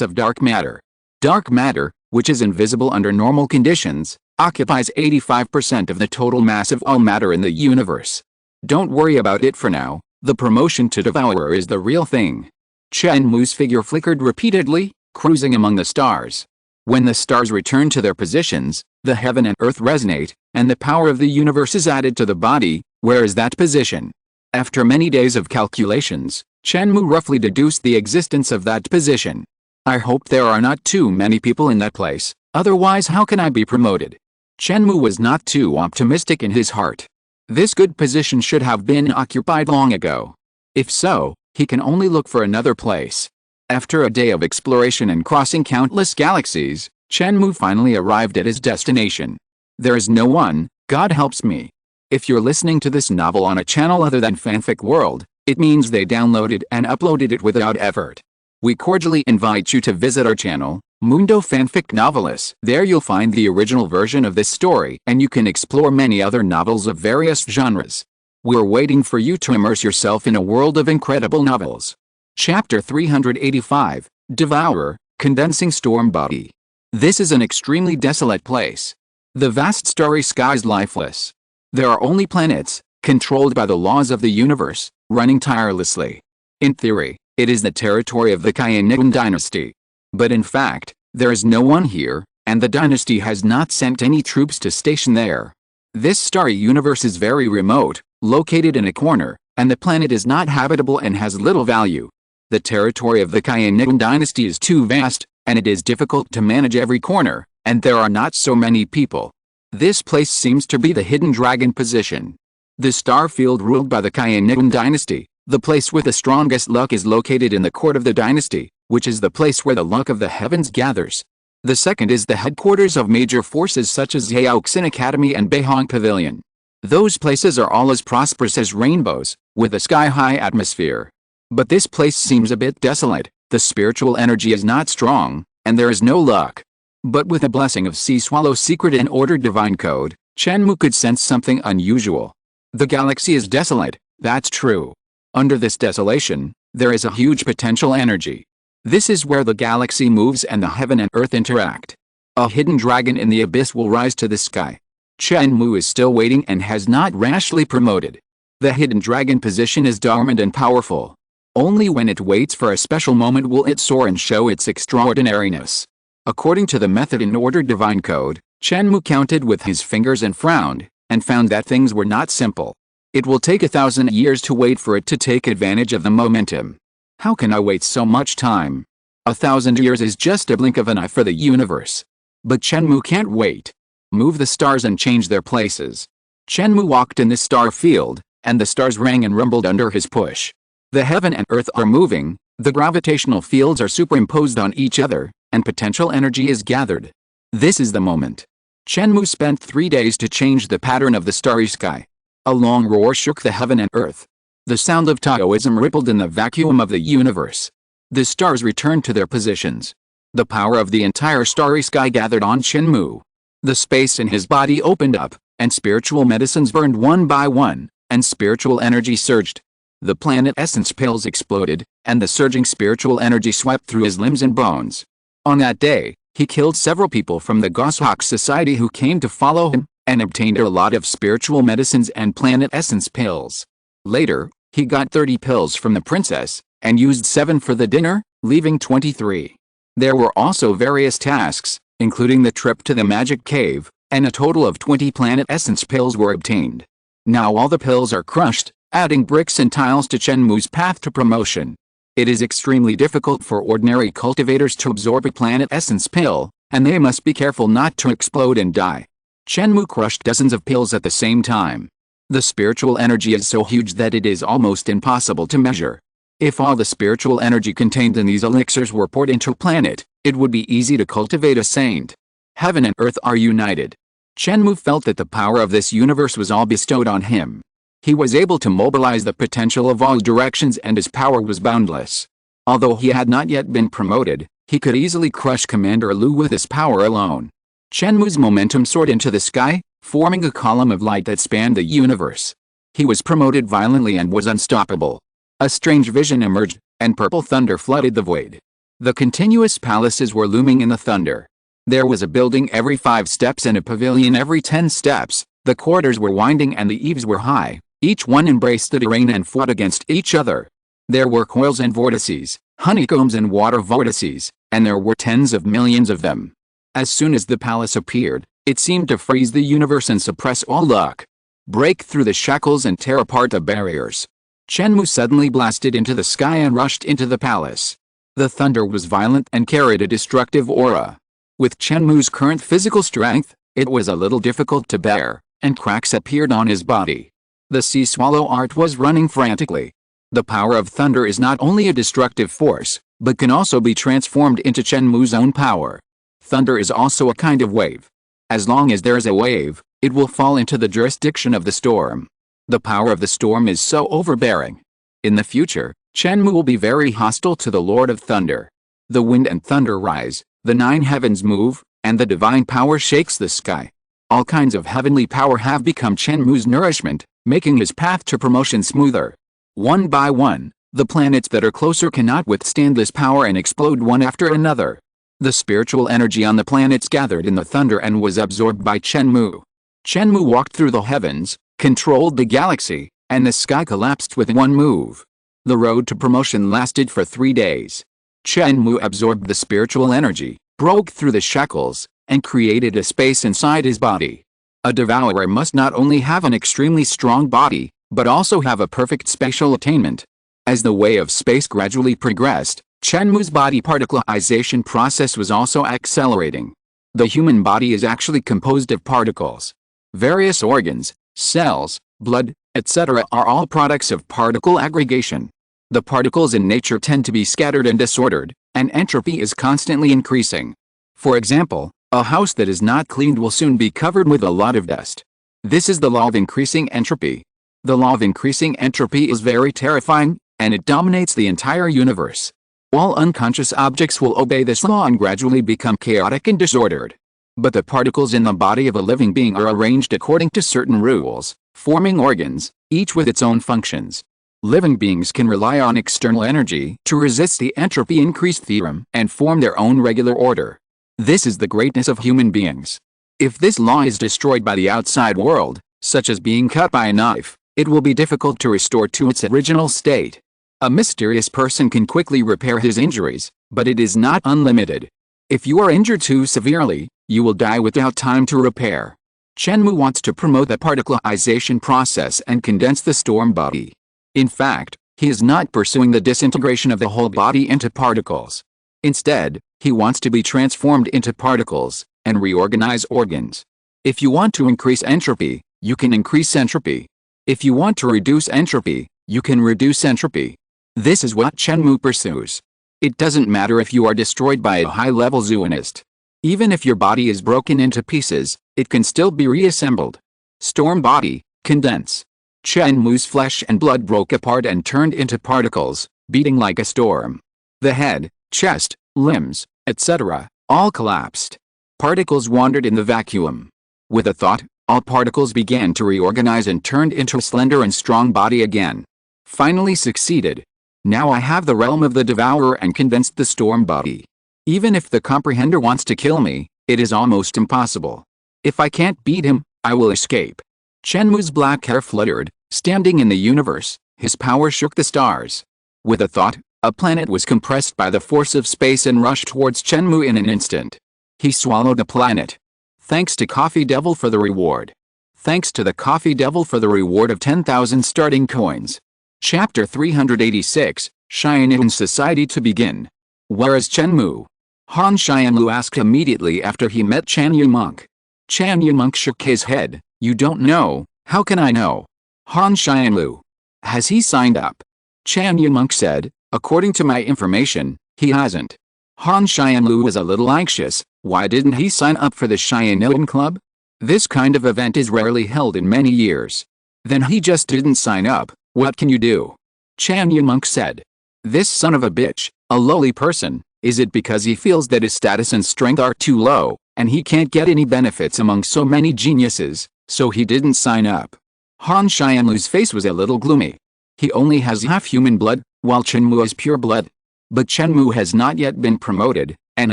of dark matter. Dark matter, which is invisible under normal conditions, occupies 85% of the total mass of all matter in the universe. Don't worry about it for now, the promotion to devourer is the real thing. Chen Mou's figure flickered repeatedly, cruising among the stars. When the stars return to their positions, the heaven and earth resonate, and the power of the universe is added to the body. Where is that position? After many days of calculations, Chen Mou roughly deduced the existence of that position. I hope there are not too many people in that place, otherwise how can I be promoted? Chen Mou was not too optimistic in his heart. This good position should have been occupied long ago. If so, he can only look for another place. After a day of exploration and crossing countless galaxies, Chen Mou finally arrived at his destination. There is no one, God helps me. If you're listening to this novel on a channel other than Fanfic World, it means they downloaded and uploaded it without effort. We cordially invite you to visit our channel, Mundo Fanfic Novelis. There you'll find the original version of this story and you can explore many other novels of various genres. We're waiting for you to immerse yourself in a world of incredible novels. Chapter 385, Devourer, Condensing Storm Body. This is an extremely desolate place. The vast starry sky is lifeless. There are only planets, controlled by the laws of the universe, running tirelessly. In theory, it is the territory of the Haiyan dynasty. But in fact, there is no one here, and the dynasty has not sent any troops to station there. This starry universe is very remote, located in a corner, and the planet is not habitable and has little value. The territory of the Haiyan dynasty is too vast, and it is difficult to manage every corner, and there are not so many people. This place seems to be the hidden dragon position. The star field ruled by the Haiyan dynasty, the place with the strongest luck, is located in the court of the dynasty, which is the place where the luck of the heavens gathers. The second is the headquarters of major forces such as Yaoxin Academy and Beihong Pavilion. Those places are all as prosperous as rainbows, with a sky-high atmosphere. But this place seems a bit desolate, the spiritual energy is not strong, and there is no luck. But with the blessing of Sea Swallow's secret and ordered divine code, Chen Mou could sense something unusual. The galaxy is desolate, that's true. Under this desolation, there is a huge potential energy. This is where the galaxy moves and the heaven and earth interact. A hidden dragon in the abyss will rise to the sky. Chen Mou is still waiting and has not rashly promoted. The hidden dragon position is dormant and powerful. Only when it waits for a special moment will it soar and show its extraordinariness. According to the method in ordered divine code, Chen Mou counted with his fingers and frowned, and found that things were not simple. It will take 1,000 years to wait for it to take advantage of the momentum. How can I wait so much time? 1,000 years is just a blink of an eye for the universe. But Chen Mou can't wait. Move the stars and change their places. Chen Mou walked in the star field, and the stars rang and rumbled under his push. The heaven and earth are moving, the gravitational fields are superimposed on each other, and potential energy is gathered. This is the moment. Chen Mou spent 3 days to change the pattern of the starry sky. A long roar shook the heaven and earth. The sound of Taoism rippled in the vacuum of the universe. The stars returned to their positions. The power of the entire starry sky gathered on Chen Mou. The space in his body opened up, and spiritual medicines burned one by one, and spiritual energy surged. The planet essence pills exploded, and the surging spiritual energy swept through his limbs and bones. On that day, he killed several people from the Goshawk Society who came to follow him, and obtained a lot of spiritual medicines and planet essence pills. Later, he got 30 pills from the princess, and used 7 for the dinner, leaving 23. There were also various tasks, including the trip to the magic cave, and a total of 20 planet essence pills were obtained. Now all the pills are crushed, adding bricks and tiles to Chen Mou's path to promotion. It is extremely difficult for ordinary cultivators to absorb a planet essence pill, and they must be careful not to explode and die. Chen Mou crushed dozens of pills at the same time. The spiritual energy is so huge that it is almost impossible to measure. If all the spiritual energy contained in these elixirs were poured into a planet, it would be easy to cultivate a saint. Heaven and earth are united. Chen Mou felt that the power of this universe was all bestowed on him. He was able to mobilize the potential of all directions and his power was boundless. Although he had not yet been promoted, he could easily crush Commander Lu with his power alone. Chen Mou's momentum soared into the sky, forming a column of light that spanned the universe. He was promoted violently and was unstoppable. A strange vision emerged, and purple thunder flooded the void. The continuous palaces were looming in the thunder. There was a building every 5 steps and a pavilion every 10 steps. The corridors were winding and the eaves were high. Each one embraced the terrain and fought against each other. There were coils and vortices, honeycombs and water vortices, and there were tens of millions of them. As soon as the palace appeared, it seemed to freeze the universe and suppress all luck. Break through the shackles and tear apart the barriers. Chen Mou suddenly blasted into the sky and rushed into the palace. The thunder was violent and carried a destructive aura. With Chen Mou's current physical strength, it was a little difficult to bear, and cracks appeared on his body. The sea swallow art was running frantically. The power of thunder is not only a destructive force, but can also be transformed into Chen Mou's own power. Thunder is also a kind of wave. As long as there is a wave, it will fall into the jurisdiction of the storm. The power of the storm is so overbearing. In the future, Chen Mou will be very hostile to the Lord of Thunder. The wind and thunder rise, the 9 heavens move, and the divine power shakes the sky. All kinds of heavenly power have become Chen Mou's nourishment, making his path to promotion smoother. One by one, the planets that are closer cannot withstand this power and explode one after another. The spiritual energy on the planets gathered in the thunder and was absorbed by Chen Mou. Chen Mou walked through the heavens, controlled the galaxy, and the sky collapsed with one move. The road to promotion lasted for 3 days. Chen Mou absorbed the spiritual energy, broke through the shackles, and created a space inside his body. A devourer must not only have an extremely strong body, but also have a perfect spatial attainment. As the way of space gradually progressed, Chen Mou's body particleization process was also accelerating. The human body is actually composed of particles. Various organs, cells, blood, etc. are all products of particle aggregation. The particles in nature tend to be scattered and disordered, and entropy is constantly increasing. For example, a house that is not cleaned will soon be covered with a lot of dust. This is the law of increasing entropy. The law of increasing entropy is very terrifying, and it dominates the entire universe. All unconscious objects will obey this law and gradually become chaotic and disordered. But the particles in the body of a living being are arranged according to certain rules, forming organs, each with its own functions. Living beings can rely on external energy to resist the entropy increase theorem and form their own regular order. This is the greatness of human beings. If this law is destroyed by the outside world, such as being cut by a knife, it will be difficult to restore to its original state. A mysterious person can quickly repair his injuries, but it is not unlimited. If you are injured too severely, you will die without time to repair. Chen Mou wants to promote the particleization process and condense the storm body. In fact, he is not pursuing the disintegration of the whole body into particles. Instead, he wants to be transformed into particles and reorganize organs. If you want to increase entropy, you can increase entropy. If you want to reduce entropy, you can reduce entropy. This is what Chen Mou pursues. It doesn't matter if you are destroyed by a high-level zoonist. Even if your body is broken into pieces, it can still be reassembled. Storm body, condense. Chen Mou's flesh and blood broke apart and turned into particles, beating like a storm. The head, chest, limbs, etc., all collapsed. Particles wandered in the vacuum. With a thought, all particles began to reorganize and turned into a slender and strong body again. Finally succeeded. Now I have the realm of the devourer and condensed the storm body. Even if the comprehender wants to kill me, it is almost impossible. If I can't beat him, I will escape. Chen Mou's black hair fluttered, standing in the universe, his power shook the stars. With a thought, a planet was compressed by the force of space and rushed towards Chen Mou in an instant. He swallowed the planet. Thanks to Coffee Devil for the reward. Thanks to the Coffee Devil for the reward of 10,000 starting coins. Chapter 386, Haiyan Society to begin. Where is Chen Mou? Han Xianlu asked immediately after he met Chan Yimeng. Chan Yimeng shook his head. You don't know, how can I know? Han Xianlu. Has he signed up? Chan Yimeng said, according to my information, he hasn't. Han Xianlu was a little anxious. Why didn't he sign up for the Haiyan Club? This kind of event is rarely held in many years. Then he just didn't sign up. What can you do? Chan Yimeng said. This son of a bitch, a lowly person, is it because he feels that his status and strength are too low, and he can't get any benefits among so many geniuses, so he didn't sign up? Han Xianlu's face was a little gloomy. He only has half human blood, while Chen Mou is pure blood. But Chen Mou has not yet been promoted, and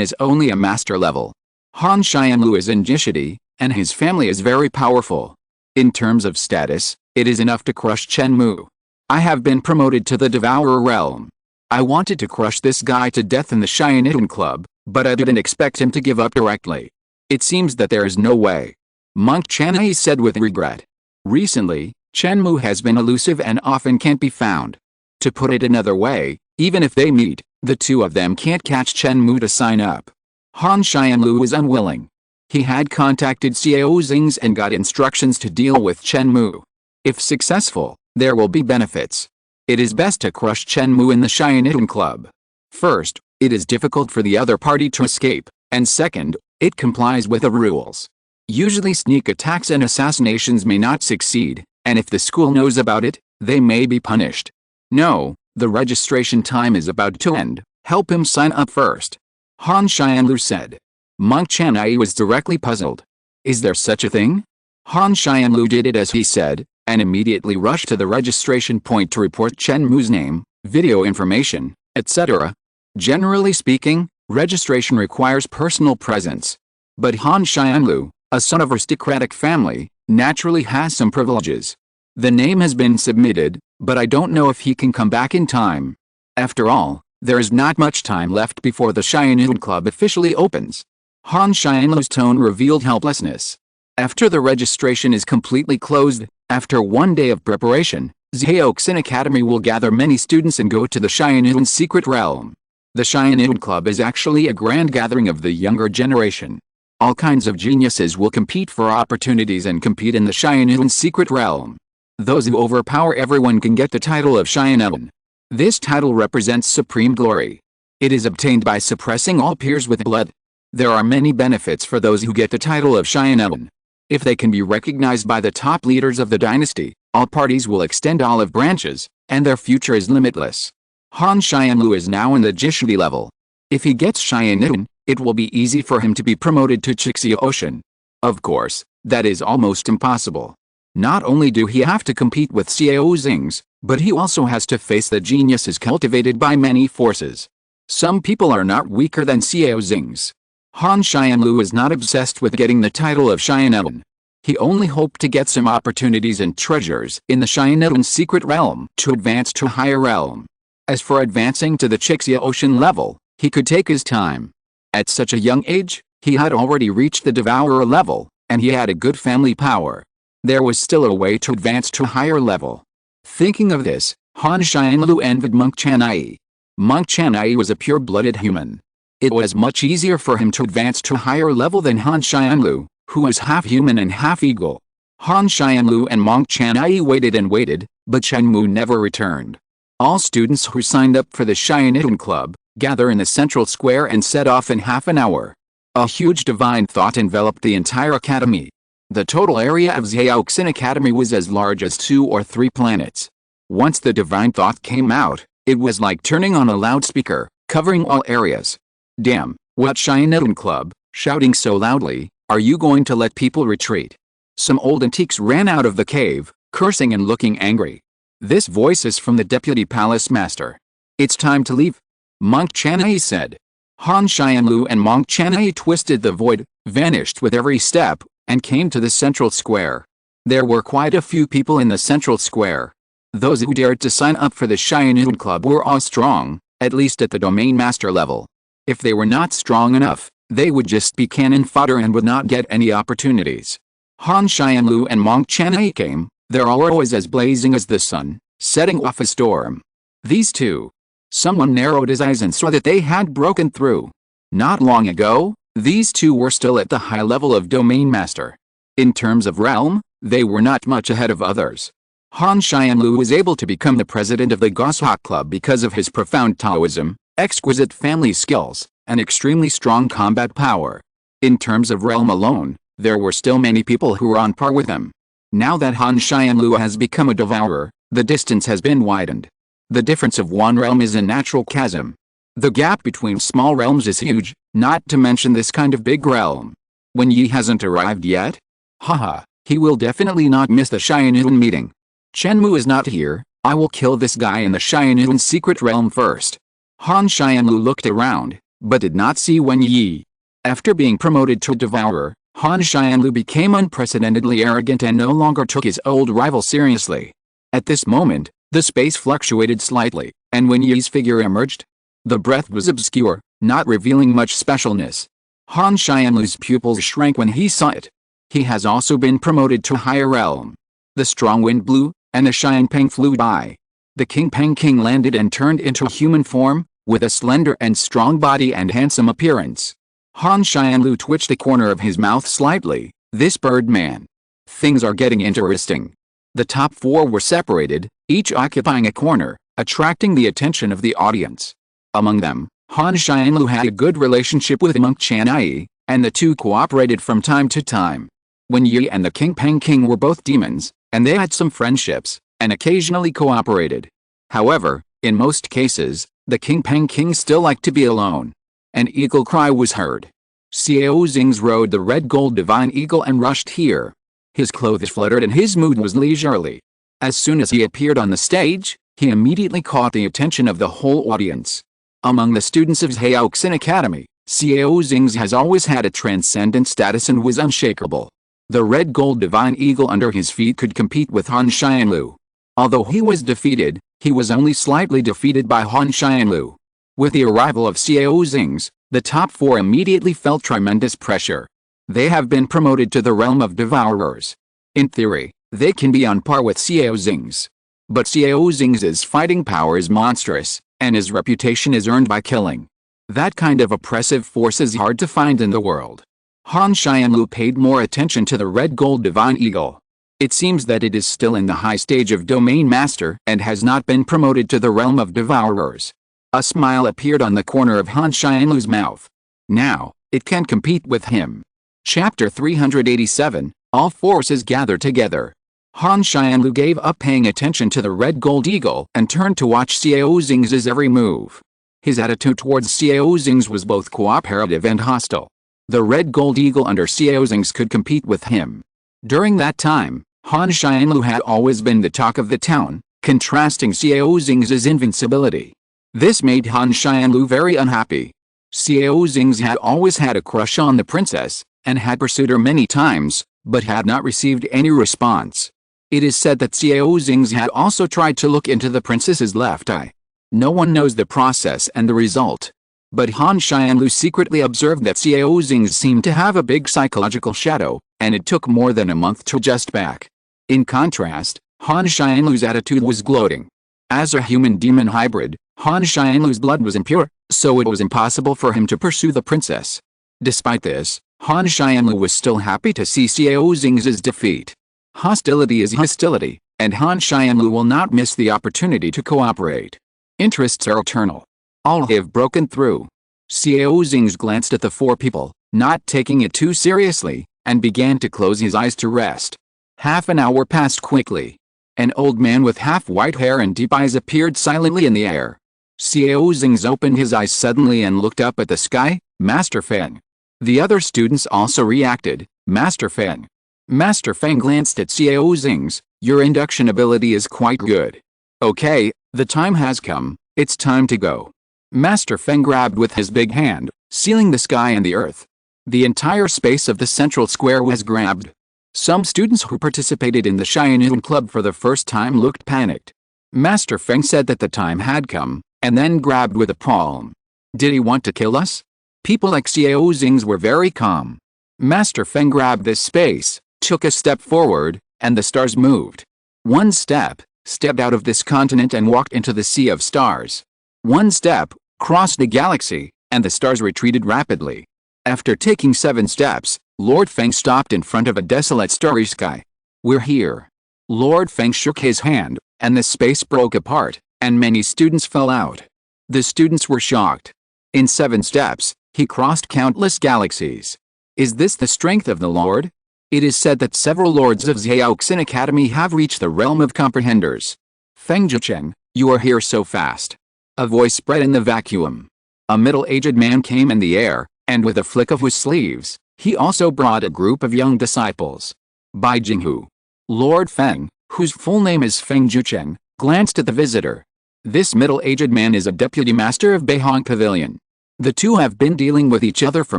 is only a master level. Han Xianlu is initiate, and his family is very powerful. In terms of status, it is enough to crush Chen Mou. I have been promoted to the Devourer realm. I wanted to crush this guy to death in the Haiyan Club, but I didn't expect him to give up directly. It seems that there is no way. Monk Chen said with regret. Recently, Chen Mou has been elusive and often can't be found. To put it another way, even if they meet, the two of them can't catch Chen Mou to sign up. Han Xianlu was unwilling. He had contacted Xiao Xings and got instructions to deal with Chen Mou. If successful, there will be benefits. It is best to crush Chen Mou in the Haiyan Club. First, it is difficult for the other party to escape, and second, it complies with the rules. Usually sneak attacks and assassinations may not succeed, and if the school knows about it, they may be punished. No, the registration time is about to end, help him sign up first. Han Xianlu said. Monk Chanai was directly puzzled. Is there such a thing? Han Xianlu did it as he said, and immediately rushed to the registration point to report Chen Mou's name, video information, etc. Generally speaking, registration requires personal presence. But Han Xianlu, a son of aristocratic family, naturally has some privileges. The name has been submitted, but I don't know if he can come back in time. After all, there is not much time left before the Haiyan Club officially opens. Han Xianlu's tone revealed helplessness. After the registration is completely closed, after one day of preparation, Xiaoxin Academy will gather many students and go to the Haiyan secret realm. The Haiyan Club is actually a grand gathering of the younger generation. All kinds of geniuses will compete for opportunities and compete in the Haiyan secret realm. Those who overpower everyone can get the title of Haiyan. This title represents supreme glory. It is obtained by suppressing all peers with blood. There are many benefits for those who get the title of Haiyan. If they can be recognized by the top leaders of the dynasty, all parties will extend olive branches, and their future is limitless. Han Xianlu is now in the Jishui level. If he gets Haiyan, it will be easy for him to be promoted to Chixia Ocean. Of course, that is almost impossible. Not only do he have to compete with Xiao Xings, but he also has to face the geniuses cultivated by many forces. Some people are not weaker than Xiao Xings. Han Xianlu is not obsessed with getting the title of Haiyan. He only hoped to get some opportunities and treasures in the Haiyan secret realm to advance to a higher realm. As for advancing to the Chixia Ocean level, he could take his time. At such a young age, he had already reached the Devourer level, and he had a good family power. There was still a way to advance to a higher level. Thinking of this, Han Xianlu envied Monk Chanai. Monk Chanai was a pure-blooded human. It was much easier for him to advance to a higher level than Han Xianlu, who was half human and half eagle. Han Xianlu and Monk Chanai waited and waited, but Chen Mou never returned. All students who signed up for the Haiyan Club gather in the central square and set off in half an hour. A huge divine thought enveloped the entire academy. The total area of Xiaoxin Academy was as large as 2 or 3 planets. Once the divine thought came out, it was like turning on a loudspeaker, covering all areas. Damn, what Haiyan Club, shouting so loudly, are you going to let people retreat? Some old antiques ran out of the cave, cursing and looking angry. This voice is from the deputy palace master. It's time to leave. Monk Chanai said. Han Xianlu and Monk Chanai twisted the void, vanished with every step, and came to the central square. There were quite a few people in the central square. Those who dared to sign up for the Haiyan Club were all strong, at least at the domain master level. If they were not strong enough, they would just be cannon fodder and would not get any opportunities. Han Xianlu and Monk Chanai came, their aura was as blazing as the sun, setting off a storm. These two. Someone narrowed his eyes and saw that they had broken through. Not long ago, these two were still at the high level of domain master. In terms of realm, they were not much ahead of others. Han Xianlu was able to become the president of the Goshawk Club because of his profound Taoism, exquisite family skills, and extremely strong combat power. In terms of realm alone, there were still many people who were on par with him. Now that Han Xianlu has become a devourer, the distance has been widened. The difference of one realm is a natural chasm. The gap between small realms is huge, not to mention this kind of big realm. When Yi hasn't arrived yet? Haha, he will definitely not miss the Haiyan meeting. Chen Mou is not here, I will kill this guy in the Haiyan secret realm first. Han Xianlu looked around, but did not see Wen Yi. After being promoted to devourer, Han Xianlu became unprecedentedly arrogant and no longer took his old rival seriously. At this moment, The space fluctuated slightly, and when Yi's figure emerged, the breath was obscure, not revealing much specialness. Han Xianlu's pupils shrank when he saw it. He has also been promoted to a higher realm. The strong wind blew, and a Xiangpeng flew by. The Qingpeng King landed and turned into a human form, with a slender and strong body and handsome appearance. Han Xianlu twitched the corner of his mouth slightly. This Birdman. Things are getting interesting. The top 4 were separated, each occupying a corner, attracting the attention of the audience. Among them, Han Xianlu had a good relationship with monk Chen Mou, and the two cooperated from time to time. When Yi and the Qingpeng King were both demons, and they had some friendships, and occasionally cooperated. However, in most cases, the Qingpeng King still liked to be alone. An eagle cry was heard. Xiao Xing's rode the red gold divine eagle and rushed here. His clothes fluttered and his mood was leisurely. As soon as he appeared on the stage, he immediately caught the attention of the whole audience. Among the students of Haiyan Academy, Xiao Xing has always had a transcendent status and was unshakable. The red gold divine eagle under his feet could compete with Han Xianlu. Although he was defeated, he was only slightly defeated by Han Xianlu. With the arrival of Xiao Xing, the top 4 immediately felt tremendous pressure. They have been promoted to the realm of devourers. In theory, they can be on par with Xiao Xing. But Xiao Xing's fighting power is monstrous, and his reputation is earned by killing. That kind of oppressive force is hard to find in the world. Han Xianlu paid more attention to the red gold divine eagle. It seems that it is still in the high stage of domain master and has not been promoted to the realm of devourers. A smile appeared on the corner of Han Xianlu's mouth. Now, it can compete with him. Chapter 387, All Forces Gather Together. Han Xianlu gave up paying attention to the red gold eagle and turned to watch Xiao Xing's every move. His attitude towards Xiao Xing was both cooperative and hostile. The red gold eagle under Xiao Xing could compete with him. During that time, Han Xianlu had always been the talk of the town, contrasting Xiao Xing's invincibility. This made Han Xianlu very unhappy. Xiao Xing had always had a crush on the princess, and had pursued her many times, but had not received any response. It is said that Xiao Xing had also tried to look into the princess's left eye. No one knows the process and the result. But Han Xianlu secretly observed that Xiao Xing seemed to have a big psychological shadow, and it took more than a month to adjust back. In contrast, Han Xianlu's attitude was gloating. As a human-demon hybrid, Han Xianlu's blood was impure, so it was impossible for him to pursue the princess. Despite this, Han Xianlu was still happy to see Xiao Xing's defeat. Hostility is hostility, and Han Xianlu will not miss the opportunity to cooperate. Interests are eternal. All have broken through. Xiao Xing glanced at the 4 people, not taking it too seriously, and began to close his eyes to rest. Half an hour passed quickly. An old man with half-white hair and deep eyes appeared silently in the air. Xiao Xing opened his eyes suddenly and looked up at the sky. Master Feng. The other students also reacted. Master Feng. Master Feng glanced at Xiao Xing. Your induction ability is quite good. Okay, the time has come, it's time to go. Master Feng grabbed with his big hand, sealing the sky and the earth. The entire space of the central square was grabbed. Some students who participated in the Haiyan Club for the first time looked panicked. Master Feng said that the time had come, and then grabbed with a palm. Did he want to kill us? People like Xiao Xing were very calm. Master Feng grabbed this space, took a step forward, and the stars moved. One step, stepped out of this continent and walked into the sea of stars. One step, crossed the galaxy, and the stars retreated rapidly. After taking 7 steps, Lord Feng stopped in front of a desolate starry sky. We're here. Lord Feng shook his hand, and the space broke apart, and many students fell out. The students were shocked. In 7 steps, he crossed countless galaxies. Is this the strength of the Lord? It is said that several lords of Haiyan Academy have reached the realm of comprehenders. Feng Zhichen, you are here so fast. A voice spread in the vacuum. A middle-aged man came in the air, and with a flick of his sleeves, he also brought a group of young disciples. Bai Jinghu. Lord Feng, whose full name is Feng Zhichen, glanced at the visitor. This middle-aged man is a deputy master of Beihong Pavilion. The two have been dealing with each other for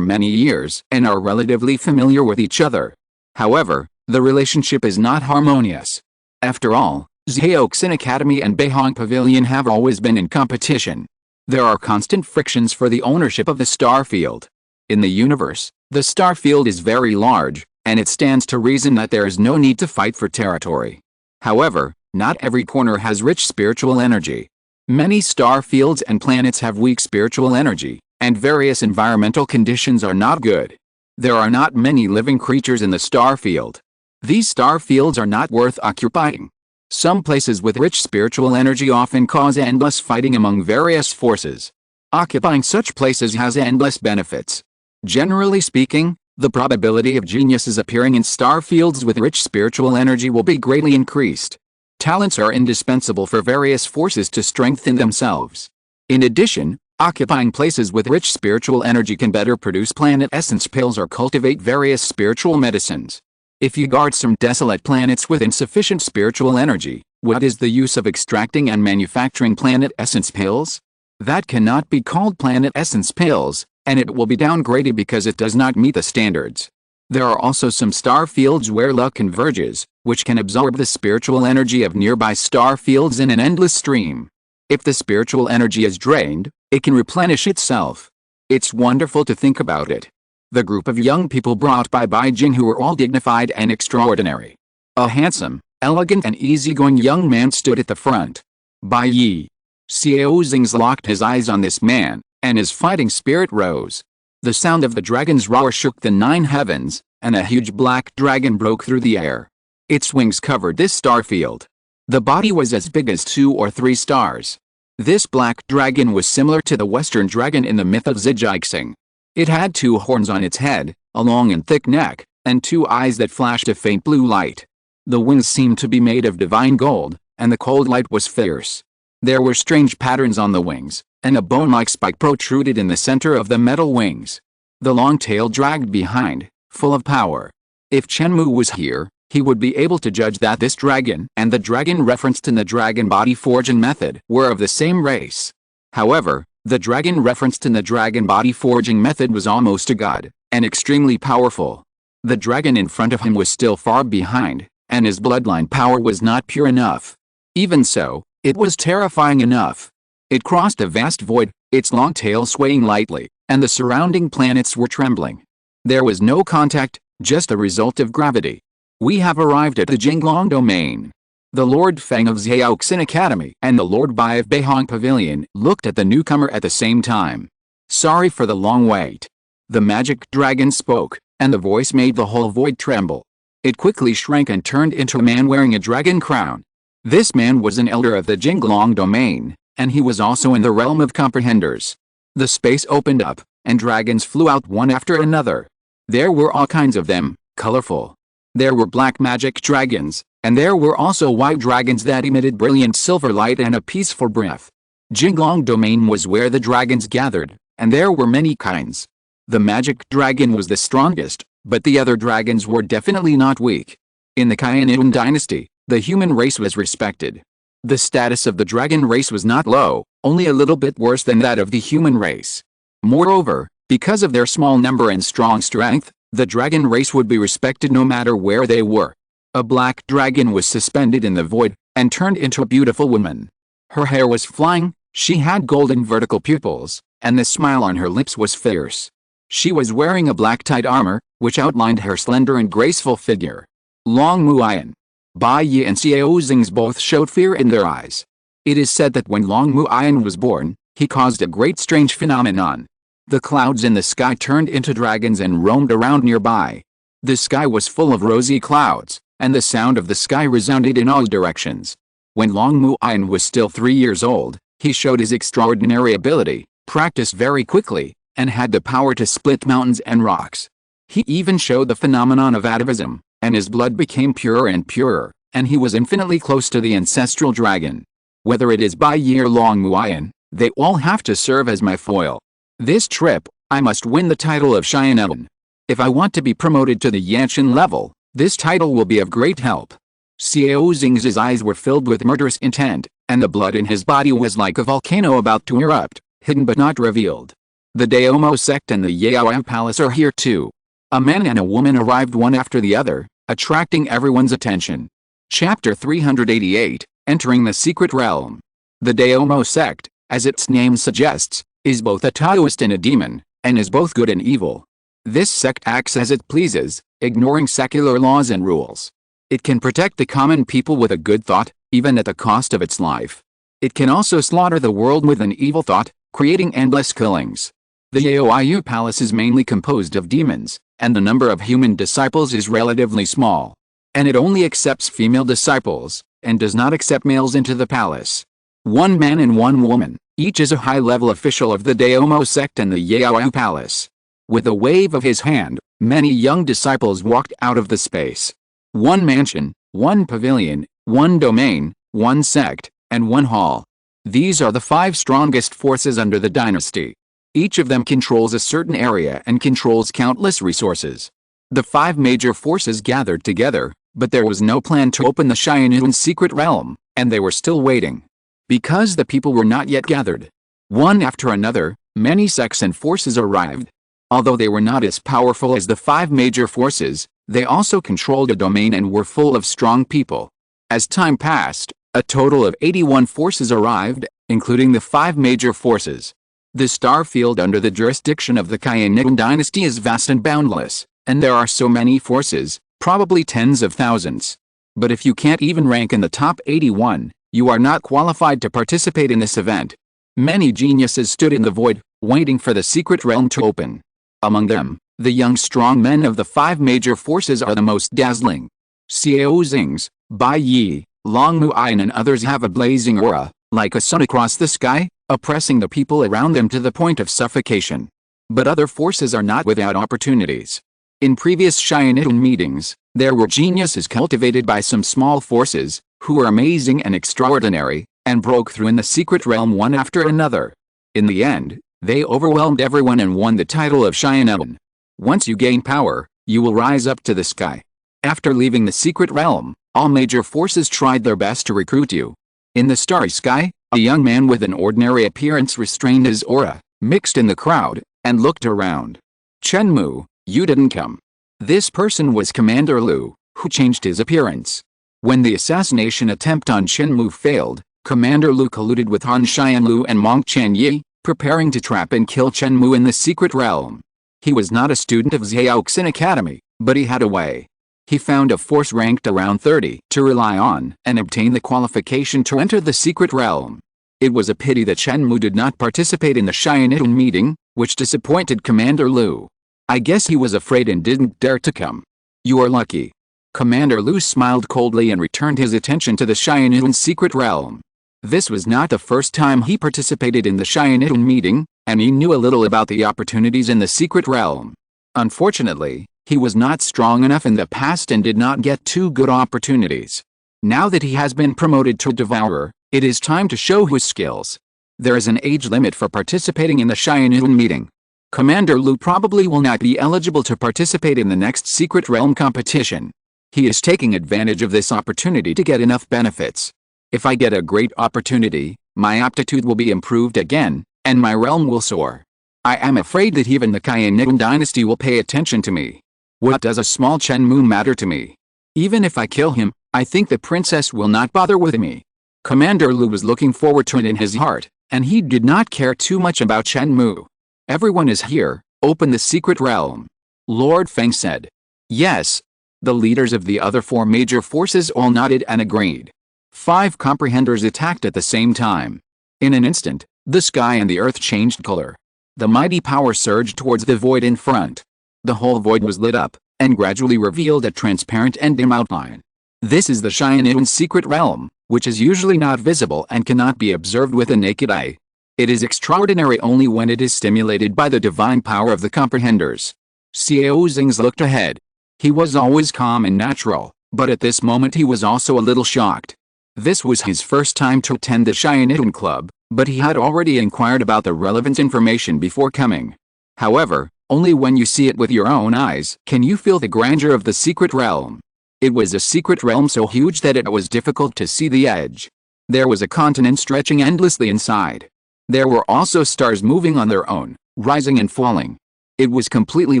many years and are relatively familiar with each other. However, the relationship is not harmonious. After all, Xiaoxin Academy and Beihong Pavilion have always been in competition. There are constant frictions for the ownership of the star field. In the universe, the star field is very large, and it stands to reason that there is no need to fight for territory. However, not every corner has rich spiritual energy. Many star fields and planets have weak spiritual energy, and various environmental conditions are not good. There are not many living creatures in the star field. These star fields are not worth occupying. Some places with rich spiritual energy often cause endless fighting among various forces. Occupying such places has endless benefits. Generally speaking, the probability of geniuses appearing in star fields with rich spiritual energy will be greatly increased. Talents are indispensable for various forces to strengthen themselves. In addition, occupying places with rich spiritual energy can better produce planet essence pills or cultivate various spiritual medicines. If you guard some desolate planets with insufficient spiritual energy, what is the use of extracting and manufacturing planet essence pills? That cannot be called planet essence pills, and it will be downgraded because it does not meet the standards. There are also some star fields where luck converges, which can absorb the spiritual energy of nearby star fields in an endless stream. If the spiritual energy is drained, it can replenish itself. It's wonderful to think about it. The group of young people brought by Bai Jing who were all dignified and extraordinary. A handsome, elegant and easygoing young man stood at the front. Bai Yi. Xiao Xing's locked his eyes on this man, and his fighting spirit rose. The sound of the dragon's roar shook the 9 heavens, and a huge black dragon broke through the air. Its wings covered this star field. The body was as big as 2 or 3 stars. This black dragon was similar to the Western dragon in the myth of Zhijiaxing. It had 2 horns on its head, a long and thick neck, and 2 eyes that flashed a faint blue light. The wings seemed to be made of divine gold, and the cold light was fierce. There were strange patterns on the wings, and a bone-like spike protruded in the center of the metal wings. The long tail dragged behind, full of power. If Chen Mou was here, he would be able to judge that this dragon and the dragon referenced in the dragon body forging method were of the same race. However, the dragon referenced in the dragon body forging method was almost a god, and extremely powerful. The dragon in front of him was still far behind, and his bloodline power was not pure enough. Even so, it was terrifying enough. It crossed a vast void, its long tail swaying lightly, and the surrounding planets were trembling. There was no contact, just a result of gravity. We have arrived at the Jinglong domain. The Lord Feng of Xiaoxin Academy and the Lord Bai of Beihong Pavilion looked at the newcomer at the same time. Sorry for the long wait. The magic dragon spoke, and the voice made the whole void tremble. It quickly shrank and turned into a man wearing a dragon crown. This man was an elder of the Jinglong domain, and he was also in the realm of comprehenders. The space opened up, and dragons flew out one after another. There were all kinds of them, colorful. There were black magic dragons, and there were also white dragons that emitted brilliant silver light and a peaceful breath. Jinglong domain was where the dragons gathered, and there were many kinds. The magic dragon was the strongest, but the other dragons were definitely not weak. In the Haiyan dynasty, the human race was respected. The status of the dragon race was not low, only a little bit worse than that of the human race. Moreover, because of their small number and strong strength, the dragon race would be respected no matter where they were. A black dragon was suspended in the void, and turned into a beautiful woman. Her hair was flying, she had golden vertical pupils, and the smile on her lips was fierce. She was wearing a black tight armor, which outlined her slender and graceful figure. Long Muiyan, Bai Yi and Xiao Xing's both showed fear in their eyes. It is said that when Long Muiyan was born, he caused a great strange phenomenon. The clouds in the sky turned into dragons and roamed around nearby. The sky was full of rosy clouds, and the sound of the sky resounded in all directions. When Long Muiyan was still 3 years old, he showed his extraordinary ability, practiced very quickly, and had the power to split mountains and rocks. He even showed the phenomenon of atavism, and his blood became purer and purer, and he was infinitely close to the ancestral dragon. Whether it is Bai Yi or Long Muiyan, they all have to serve as my foil. This trip, I must win the title of Xian. If I want to be promoted to the Yanshan level, this title will be of great help. Xiao Xing's eyes were filled with murderous intent, and the blood in his body was like a volcano about to erupt, hidden but not revealed. The Daomo sect and the Yaoam palace are here too. A man and a woman arrived one after the other, attracting everyone's attention. Chapter 388, entering the secret realm. The Devours sect, as its name suggests, is both a Taoist and a demon, and is both good and evil. This sect acts as it pleases, ignoring secular laws and rules. It can protect the common people with a good thought, even at the cost of its life. It can also slaughter the world with an evil thought, creating endless killings. The Haiyan palace is mainly composed of demons, and the number of human disciples is relatively small. And it only accepts female disciples, and does not accept males into the palace. One man and one woman, each is a high-level official of the Devours sect and the Haiyan palace. With a wave of his hand, many young disciples walked out of the space. One mansion, one pavilion, one domain, one sect, and one hall. These are the 5 strongest forces under the dynasty. Each of them controls a certain area and controls countless resources. The 5 major forces gathered together, but there was no plan to open the Haiyan secret realm, and they were still waiting. Because the people were not yet gathered. One after another, many sects and forces arrived. Although they were not as powerful as the 5 major forces, they also controlled a domain and were full of strong people. As time passed, a total of 81 forces arrived, including the 5 major forces. The star field under the jurisdiction of the Haiyan dynasty is vast and boundless, and there are so many forces, probably tens of thousands. But if you can't even rank in the top 81, you are not qualified to participate in this event. Many geniuses stood in the void, waiting for the secret realm to open. Among them, the young strong men of the 5 major forces are the most dazzling. Xiao Xing's, Bai Yi, Long Mu'ayan and others have a blazing aura, like a sun across the sky, oppressing the people around them to the point of suffocation. But other forces are not without opportunities. In previous Haiyan meetings, there were geniuses cultivated by some small forces, who were amazing and extraordinary, and broke through in the secret realm one after another. In the end, they overwhelmed everyone and won the title of Haiyan. Once you gain power, you will rise up to the sky. After leaving the secret realm, all major forces tried their best to recruit you. In the starry sky, a young man with an ordinary appearance restrained his aura, mixed in the crowd, and looked around. Chen Mou, you didn't come. This person was Commander Lu, who changed his appearance. When the assassination attempt on Chen Mou failed, Commander Lu colluded with Han Xianlu and Monk Chen Yi, preparing to trap and kill Chen Mou in the secret realm. He was not a student of Xiaoxin Academy, but he had a way. He found a force ranked around 30 to rely on and obtain the qualification to enter the secret realm. It was a pity that Chen Mou did not participate in the Haiyan meeting, which disappointed Commander Lu. I guess he was afraid and didn't dare to come. You are lucky. Commander Lu smiled coldly and returned his attention to the Haiyan secret realm. This was not the first time he participated in the Haiyan meeting, and he knew a little about the opportunities in the secret realm. Unfortunately, he was not strong enough in the past and did not get 2 good opportunities. Now that he has been promoted to Devourer, it is time to show his skills. There is an age limit for participating in the Haiyan meeting. Commander Lu probably will not be eligible to participate in the next secret realm competition. He is taking advantage of this opportunity to get enough benefits. If I get a great opportunity, my aptitude will be improved again, and my realm will soar. I am afraid that even the Haiyan dynasty will pay attention to me. What does a small Chen Mou matter to me? Even if I kill him, I think the princess will not bother with me. Commander Lu was looking forward to it in his heart, and he did not care too much about Chen Mou. Everyone is here, open the secret realm. Lord Feng said. Yes. The leaders of the other 4 major forces all nodded and agreed. 5 comprehenders attacked at the same time. In an instant, the sky and the earth changed color. The mighty power surged towards the void in front. The whole void was lit up, and gradually revealed a transparent and dim outline. This is the Haiyan secret realm, which is usually not visible and cannot be observed with the naked eye. It is extraordinary only when it is stimulated by the divine power of the comprehenders. Xiao Xing looked ahead. He was always calm and natural, but at this moment he was also a little shocked. This was his first time to attend the Haiyan club, but he had already inquired about the relevant information before coming. However, only when you see it with your own eyes can you feel the grandeur of the secret realm. It was a secret realm so huge that it was difficult to see the edge. There was a continent stretching endlessly inside. There were also stars moving on their own, rising and falling. It was completely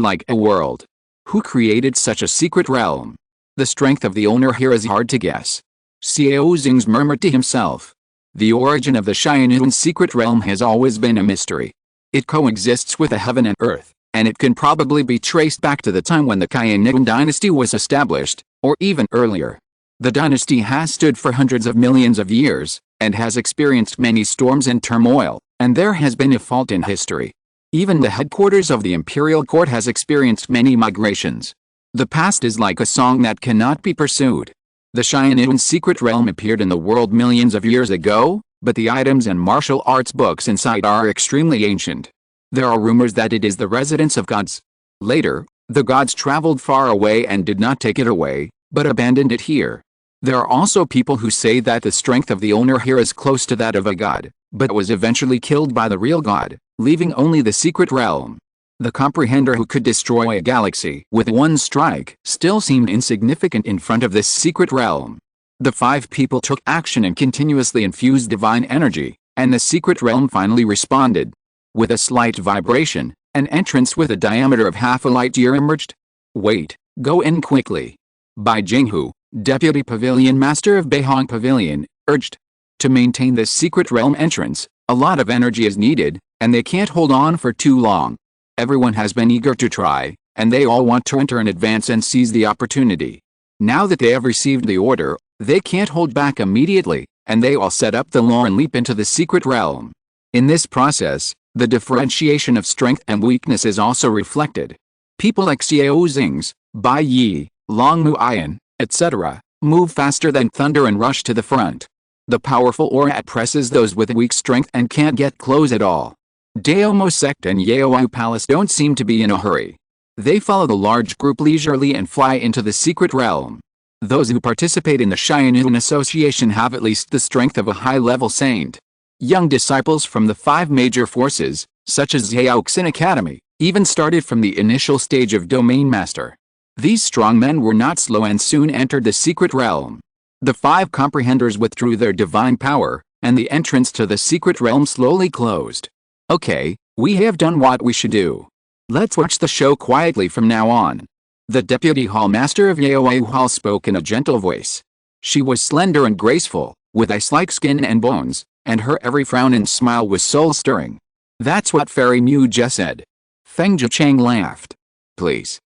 like a world. Who created such a secret realm? The strength of the owner here is hard to guess. Xiao Xing's murmured to himself. The origin of the Haiyan secret realm has always been a mystery. It coexists with the heaven and earth, and it can probably be traced back to the time when the Haiyan dynasty was established, or even earlier. The dynasty has stood for hundreds of millions of years, and has experienced many storms and turmoil, and there has been a fault in history. Even the headquarters of the imperial court has experienced many migrations. The past is like a song that cannot be pursued. The Haiyan secret realm appeared in the world millions of years ago, but the items and martial arts books inside are extremely ancient. There are rumors that it is the residence of gods. Later, the gods traveled far away and did not take it away, but abandoned it here. There are also people who say that the strength of the owner here is close to that of a god, but was eventually killed by the real god, leaving only the secret realm. The comprehender who could destroy a galaxy with one strike still seemed insignificant in front of this secret realm. The 5 people took action and continuously infused divine energy, and the secret realm finally responded. With a slight vibration, an entrance with a diameter of half a light year emerged. "Wait, go in quickly," Bai Jinghu, Deputy Pavilion Master of Beihong Pavilion, urged. To maintain this secret realm entrance, a lot of energy is needed, and they can't hold on for too long. Everyone has been eager to try, and they all want to enter in advance and seize the opportunity. Now that they have received the order, they can't hold back immediately, and they all set up the lore and leap into the secret realm. In this process, the differentiation of strength and weakness is also reflected. People like Xiao Xing's, Bai Yi, Long Mu Ian, etc., move faster than thunder and rush to the front. The powerful aura oppresses those with weak strength and can't get close at all. Daomo sect and Yaoyu palace don't seem to be in a hurry. They follow the large group leisurely and fly into the secret realm. Those who participate in the Haiyan Association have at least the strength of a high-level saint. Young disciples from the 5 major forces, such as Xiaoxin Academy, even started from the initial stage of Domain Master. These strong men were not slow and soon entered the secret realm. The 5 comprehenders withdrew their divine power, and the entrance to the secret realm slowly closed. Okay, we have done what we should do. Let's watch the show quietly from now on. The Deputy Hall Master of Yaoyu Hall spoke in a gentle voice. She was slender and graceful, with ice-like skin and bones, and her every frown and smile was soul-stirring. That's what Fairy Mu just said. Feng Zhichang laughed. Please.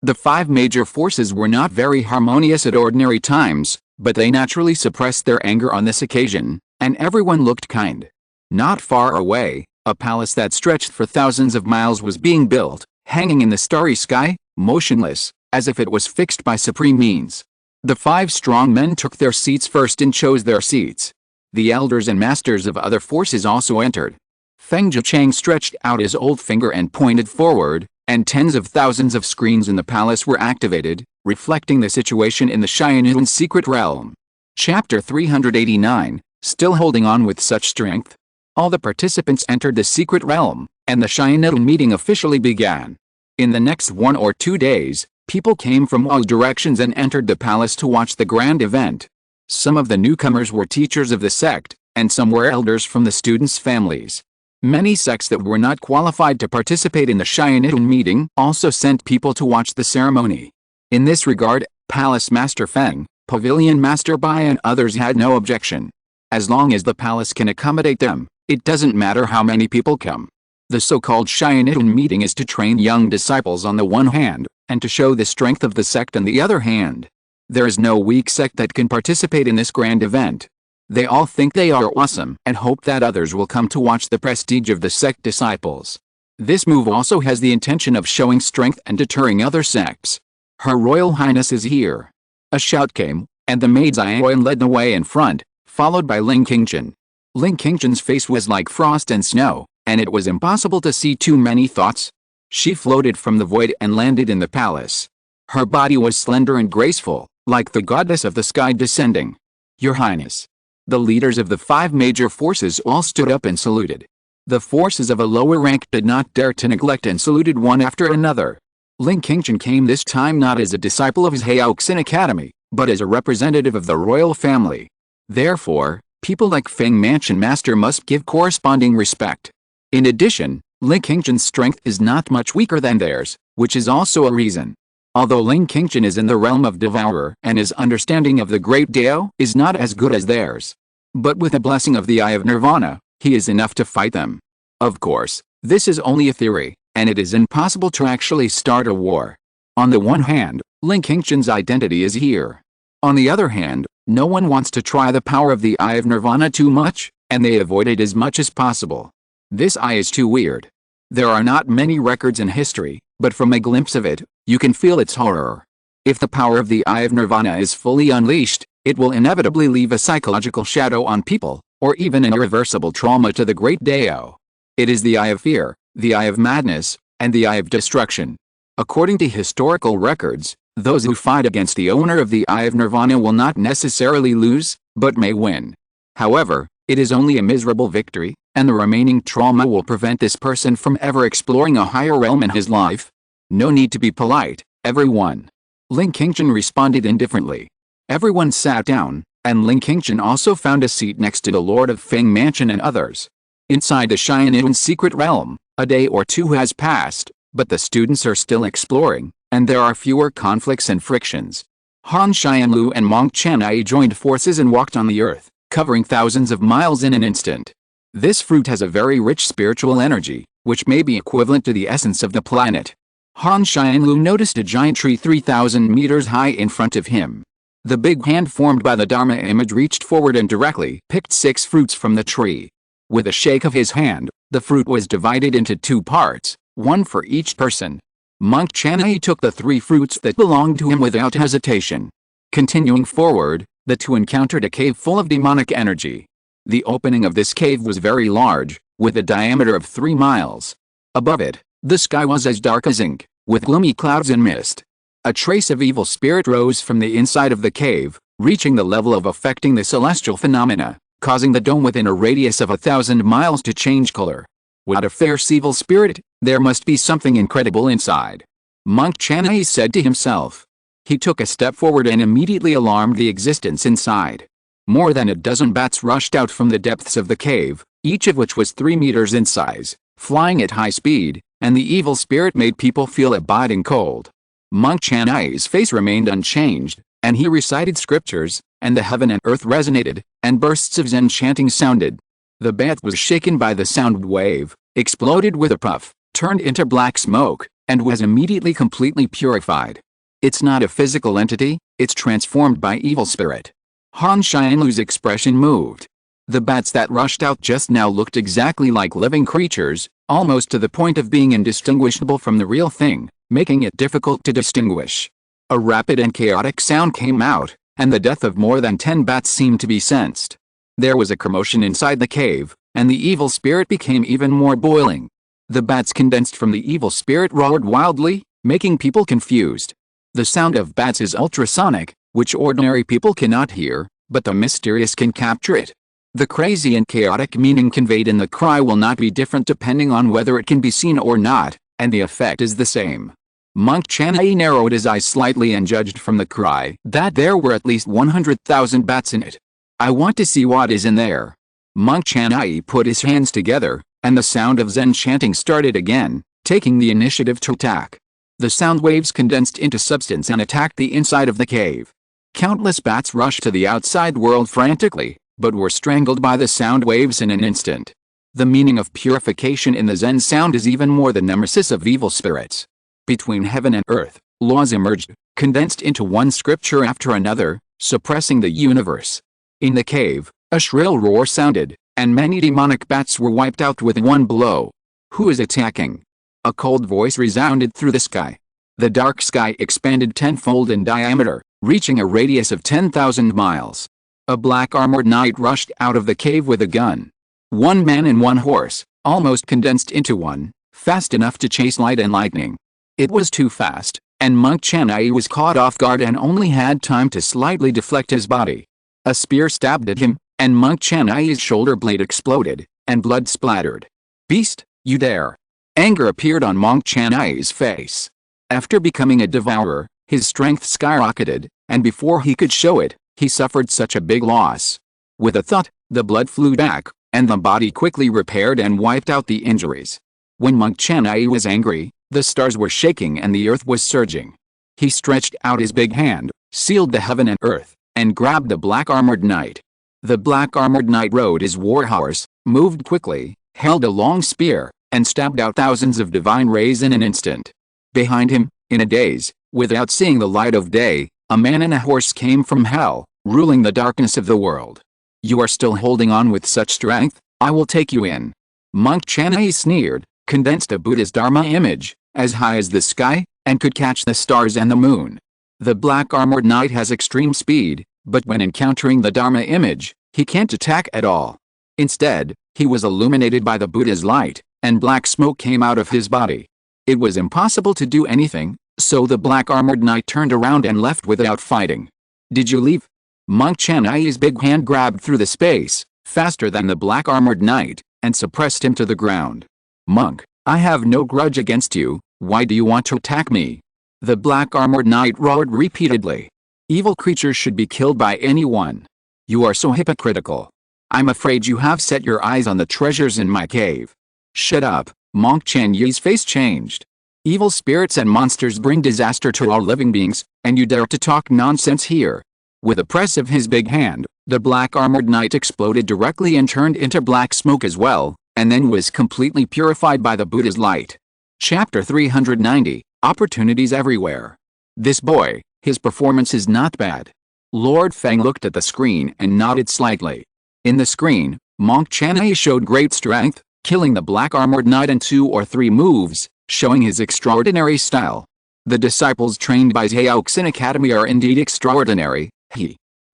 The 5 major forces were not very harmonious at ordinary times, but they naturally suppressed their anger on this occasion, and everyone looked kind. Not far away, a palace that stretched for thousands of miles was being built, hanging in the starry sky, motionless, as if it was fixed by supreme means. The 5 strong men took their seats first and chose their seats. The elders and masters of other forces also entered. Feng Zhichang stretched out his old finger and pointed forward, and tens of thousands of screens in the palace were activated, reflecting the situation in the Haiyan secret realm. Chapter 389, Still holding on with such strength? All the participants entered the secret realm, and the Haiyan meeting officially began. In the next 1 or 2 days, people came from all directions and entered the palace to watch the grand event. Some of the newcomers were teachers of the sect, and some were elders from the students' families. Many sects that were not qualified to participate in the Haiyan meeting also sent people to watch the ceremony. In this regard, Palace Master Feng, Pavilion Master Bai and others had no objection. As long as the palace can accommodate them, it doesn't matter how many people come. The so-called Haiyan meeting is to train young disciples on the one hand, and to show the strength of the sect on the other hand. There is no weak sect that can participate in this grand event. They all think they are awesome and hope that others will come to watch the prestige of the sect disciples. This move also has the intention of showing strength and deterring other sects. Her Royal Highness is here. A shout came, and the maid Xiaoyan led the way in front, followed by Ling Qingchen. Ling Qingchen's face was like frost and snow, and it was impossible to see too many thoughts. She floated from the void and landed in the palace. Her body was slender and graceful, like the goddess of the sky descending. Your Highness. The leaders of the 5 major forces all stood up and saluted. The forces of a lower rank did not dare to neglect and saluted one after another. Ling Qingchen came this time not as a disciple of Xiaoxin Academy, but as a representative of the royal family. Therefore, people like Feng Mansion Master must give corresponding respect. In addition, Ling Qingchen's strength is not much weaker than theirs, which is also a reason. Although Ling Qingchen is in the realm of devourer and his understanding of the great Dao is not as good as theirs. But with the blessing of the Eye of Nirvana, he is enough to fight them. Of course, this is only a theory, and it is impossible to actually start a war. On the one hand, Ling Qingchen's identity is here. On the other hand, no one wants to try the power of the Eye of Nirvana too much, and they avoid it as much as possible. This eye is too weird. There are not many records in history, but from a glimpse of it, you can feel its horror. If the power of the Eye of Nirvana is fully unleashed, it will inevitably leave a psychological shadow on people, or even an irreversible trauma to the great Dao. It is the Eye of Fear, the Eye of Madness, and the Eye of Destruction. According to historical records, those who fight against the owner of the Eye of Nirvana will not necessarily lose, but may win. However, it is only a miserable victory, and the remaining trauma will prevent this person from ever exploring a higher realm in his life. No need to be polite, everyone. Ling Qingchen responded indifferently. Everyone sat down, and Ling Qingchen also found a seat next to the Lord of Feng Mansion and others. Inside the Haiyan secret realm, a day or two has passed, but the students are still exploring, and there are fewer conflicts and frictions. Han Xianlu and Monk Chanai joined forces and walked on the earth, covering thousands of miles in an instant. This fruit has a very rich spiritual energy, which may be equivalent to the essence of the planet. Han Xianlu noticed a giant tree 3,000 meters high in front of him. The big hand formed by the Dharma image reached forward and directly picked 6 fruits from the tree. With a shake of his hand, the fruit was divided into 2 parts, one for each person. Monk Chanai took the 3 fruits that belonged to him without hesitation. Continuing forward, the 2 encountered a cave full of demonic energy. The opening of this cave was very large, with a diameter of 3 miles. Above it, the sky was as dark as ink, with gloomy clouds and mist. A trace of evil spirit rose from the inside of the cave, reaching the level of affecting the celestial phenomena, causing the dome within a radius of 1,000 miles to change color. What a fierce evil spirit, there must be something incredible inside. Monk Chanai said to himself. He took a step forward and immediately alarmed the existence inside. More than a dozen bats rushed out from the depths of the cave, each of which was 3 meters in size, flying at high speed, and the evil spirit made people feel a biting cold. Monk Chanai's face remained unchanged, and he recited scriptures, and the heaven and earth resonated, and bursts of Zen chanting sounded. The bat was shaken by the sound wave, exploded with a puff, turned into black smoke, and was immediately completely purified. It's not a physical entity, it's transformed by evil spirit. Han Xianlu's expression moved. The bats that rushed out just now looked exactly like living creatures, almost to the point of being indistinguishable from the real thing, making it difficult to distinguish. A rapid and chaotic sound came out, and the death of more than 10 bats seemed to be sensed. There was a commotion inside the cave, and the evil spirit became even more boiling. The bats condensed from the evil spirit roared wildly, making people confused. The sound of bats is ultrasonic, which ordinary people cannot hear, but the mysterious can capture it. The crazy and chaotic meaning conveyed in the cry will not be different depending on whether it can be seen or not, and the effect is the same. Monk Chanai narrowed his eyes slightly and judged from the cry that there were at least 100,000 bats in it. I want to see what is in there. Monk Chanai put his hands together, and the sound of Zen chanting started again, taking the initiative to attack. The sound waves condensed into substance and attacked the inside of the cave. Countless bats rushed to the outside world frantically, but were strangled by the sound waves in an instant. The meaning of purification in the Zen sound is even more the nemesis of evil spirits. Between heaven and earth, laws emerged, condensed into one scripture after another, suppressing the universe. In the cave, a shrill roar sounded, and many demonic bats were wiped out with one blow. Who is attacking? A cold voice resounded through the sky. The dark sky expanded tenfold in diameter, reaching a radius of 10,000 miles. A black armored knight rushed out of the cave with a gun. 1 man and 1 horse, almost condensed into one, fast enough to chase light and lightning. It was too fast, and Monk Chanai was caught off guard and only had time to slightly deflect his body. A spear stabbed at him, and Monk Chanai's shoulder blade exploded, and blood splattered. Beast, you dare! Anger appeared on Monk Chanai's face. After becoming a devourer, his strength skyrocketed, and before he could show it, he suffered such a big loss. With a thud, the blood flew back, and the body quickly repaired and wiped out the injuries. When Monk Chanai was angry, the stars were shaking and the earth was surging. He stretched out his big hand, sealed the heaven and earth, and grabbed the black-armored knight. The black-armored knight rode his warhorse, moved quickly, held a long spear, and stabbed out thousands of divine rays in an instant. Behind him, in a daze, without seeing the light of day, a man and a horse came from hell, ruling the darkness of the world. You are still holding on with such strength? I will take you in. Monk Chen Mou sneered, condensed a Buddha's Dharma image, as high as the sky, and could catch the stars and the moon. The black-armored knight has extreme speed, but when encountering the Dharma image, he can't attack at all. Instead, he was illuminated by the Buddha's light, and black smoke came out of his body. It was impossible to do anything, so the black-armored knight turned around and left without fighting. Did you leave? Monk Chen Mou's big hand grabbed through the space, faster than the black-armored knight, and suppressed him to the ground. Monk, I have no grudge against you, why do you want to attack me? The black-armored knight roared repeatedly. Evil creatures should be killed by anyone. You are so hypocritical. I'm afraid you have set your eyes on the treasures in my cave. Shut up, Monk Chen Mou's face changed. Evil spirits and monsters bring disaster to all living beings, and you dare to talk nonsense here. With a press of his big hand, the black-armored knight exploded directly and turned into black smoke as well, and then was completely purified by the Buddha's light. Chapter 390, Opportunities Everywhere. This boy, his performance is not bad. Lord Feng looked at the screen and nodded slightly. In the screen, Monk Chen Mou showed great strength, killing the black-armored knight in 2 or 3 moves, showing his extraordinary style. The disciples trained by Zhaoxin Academy are indeed extraordinary.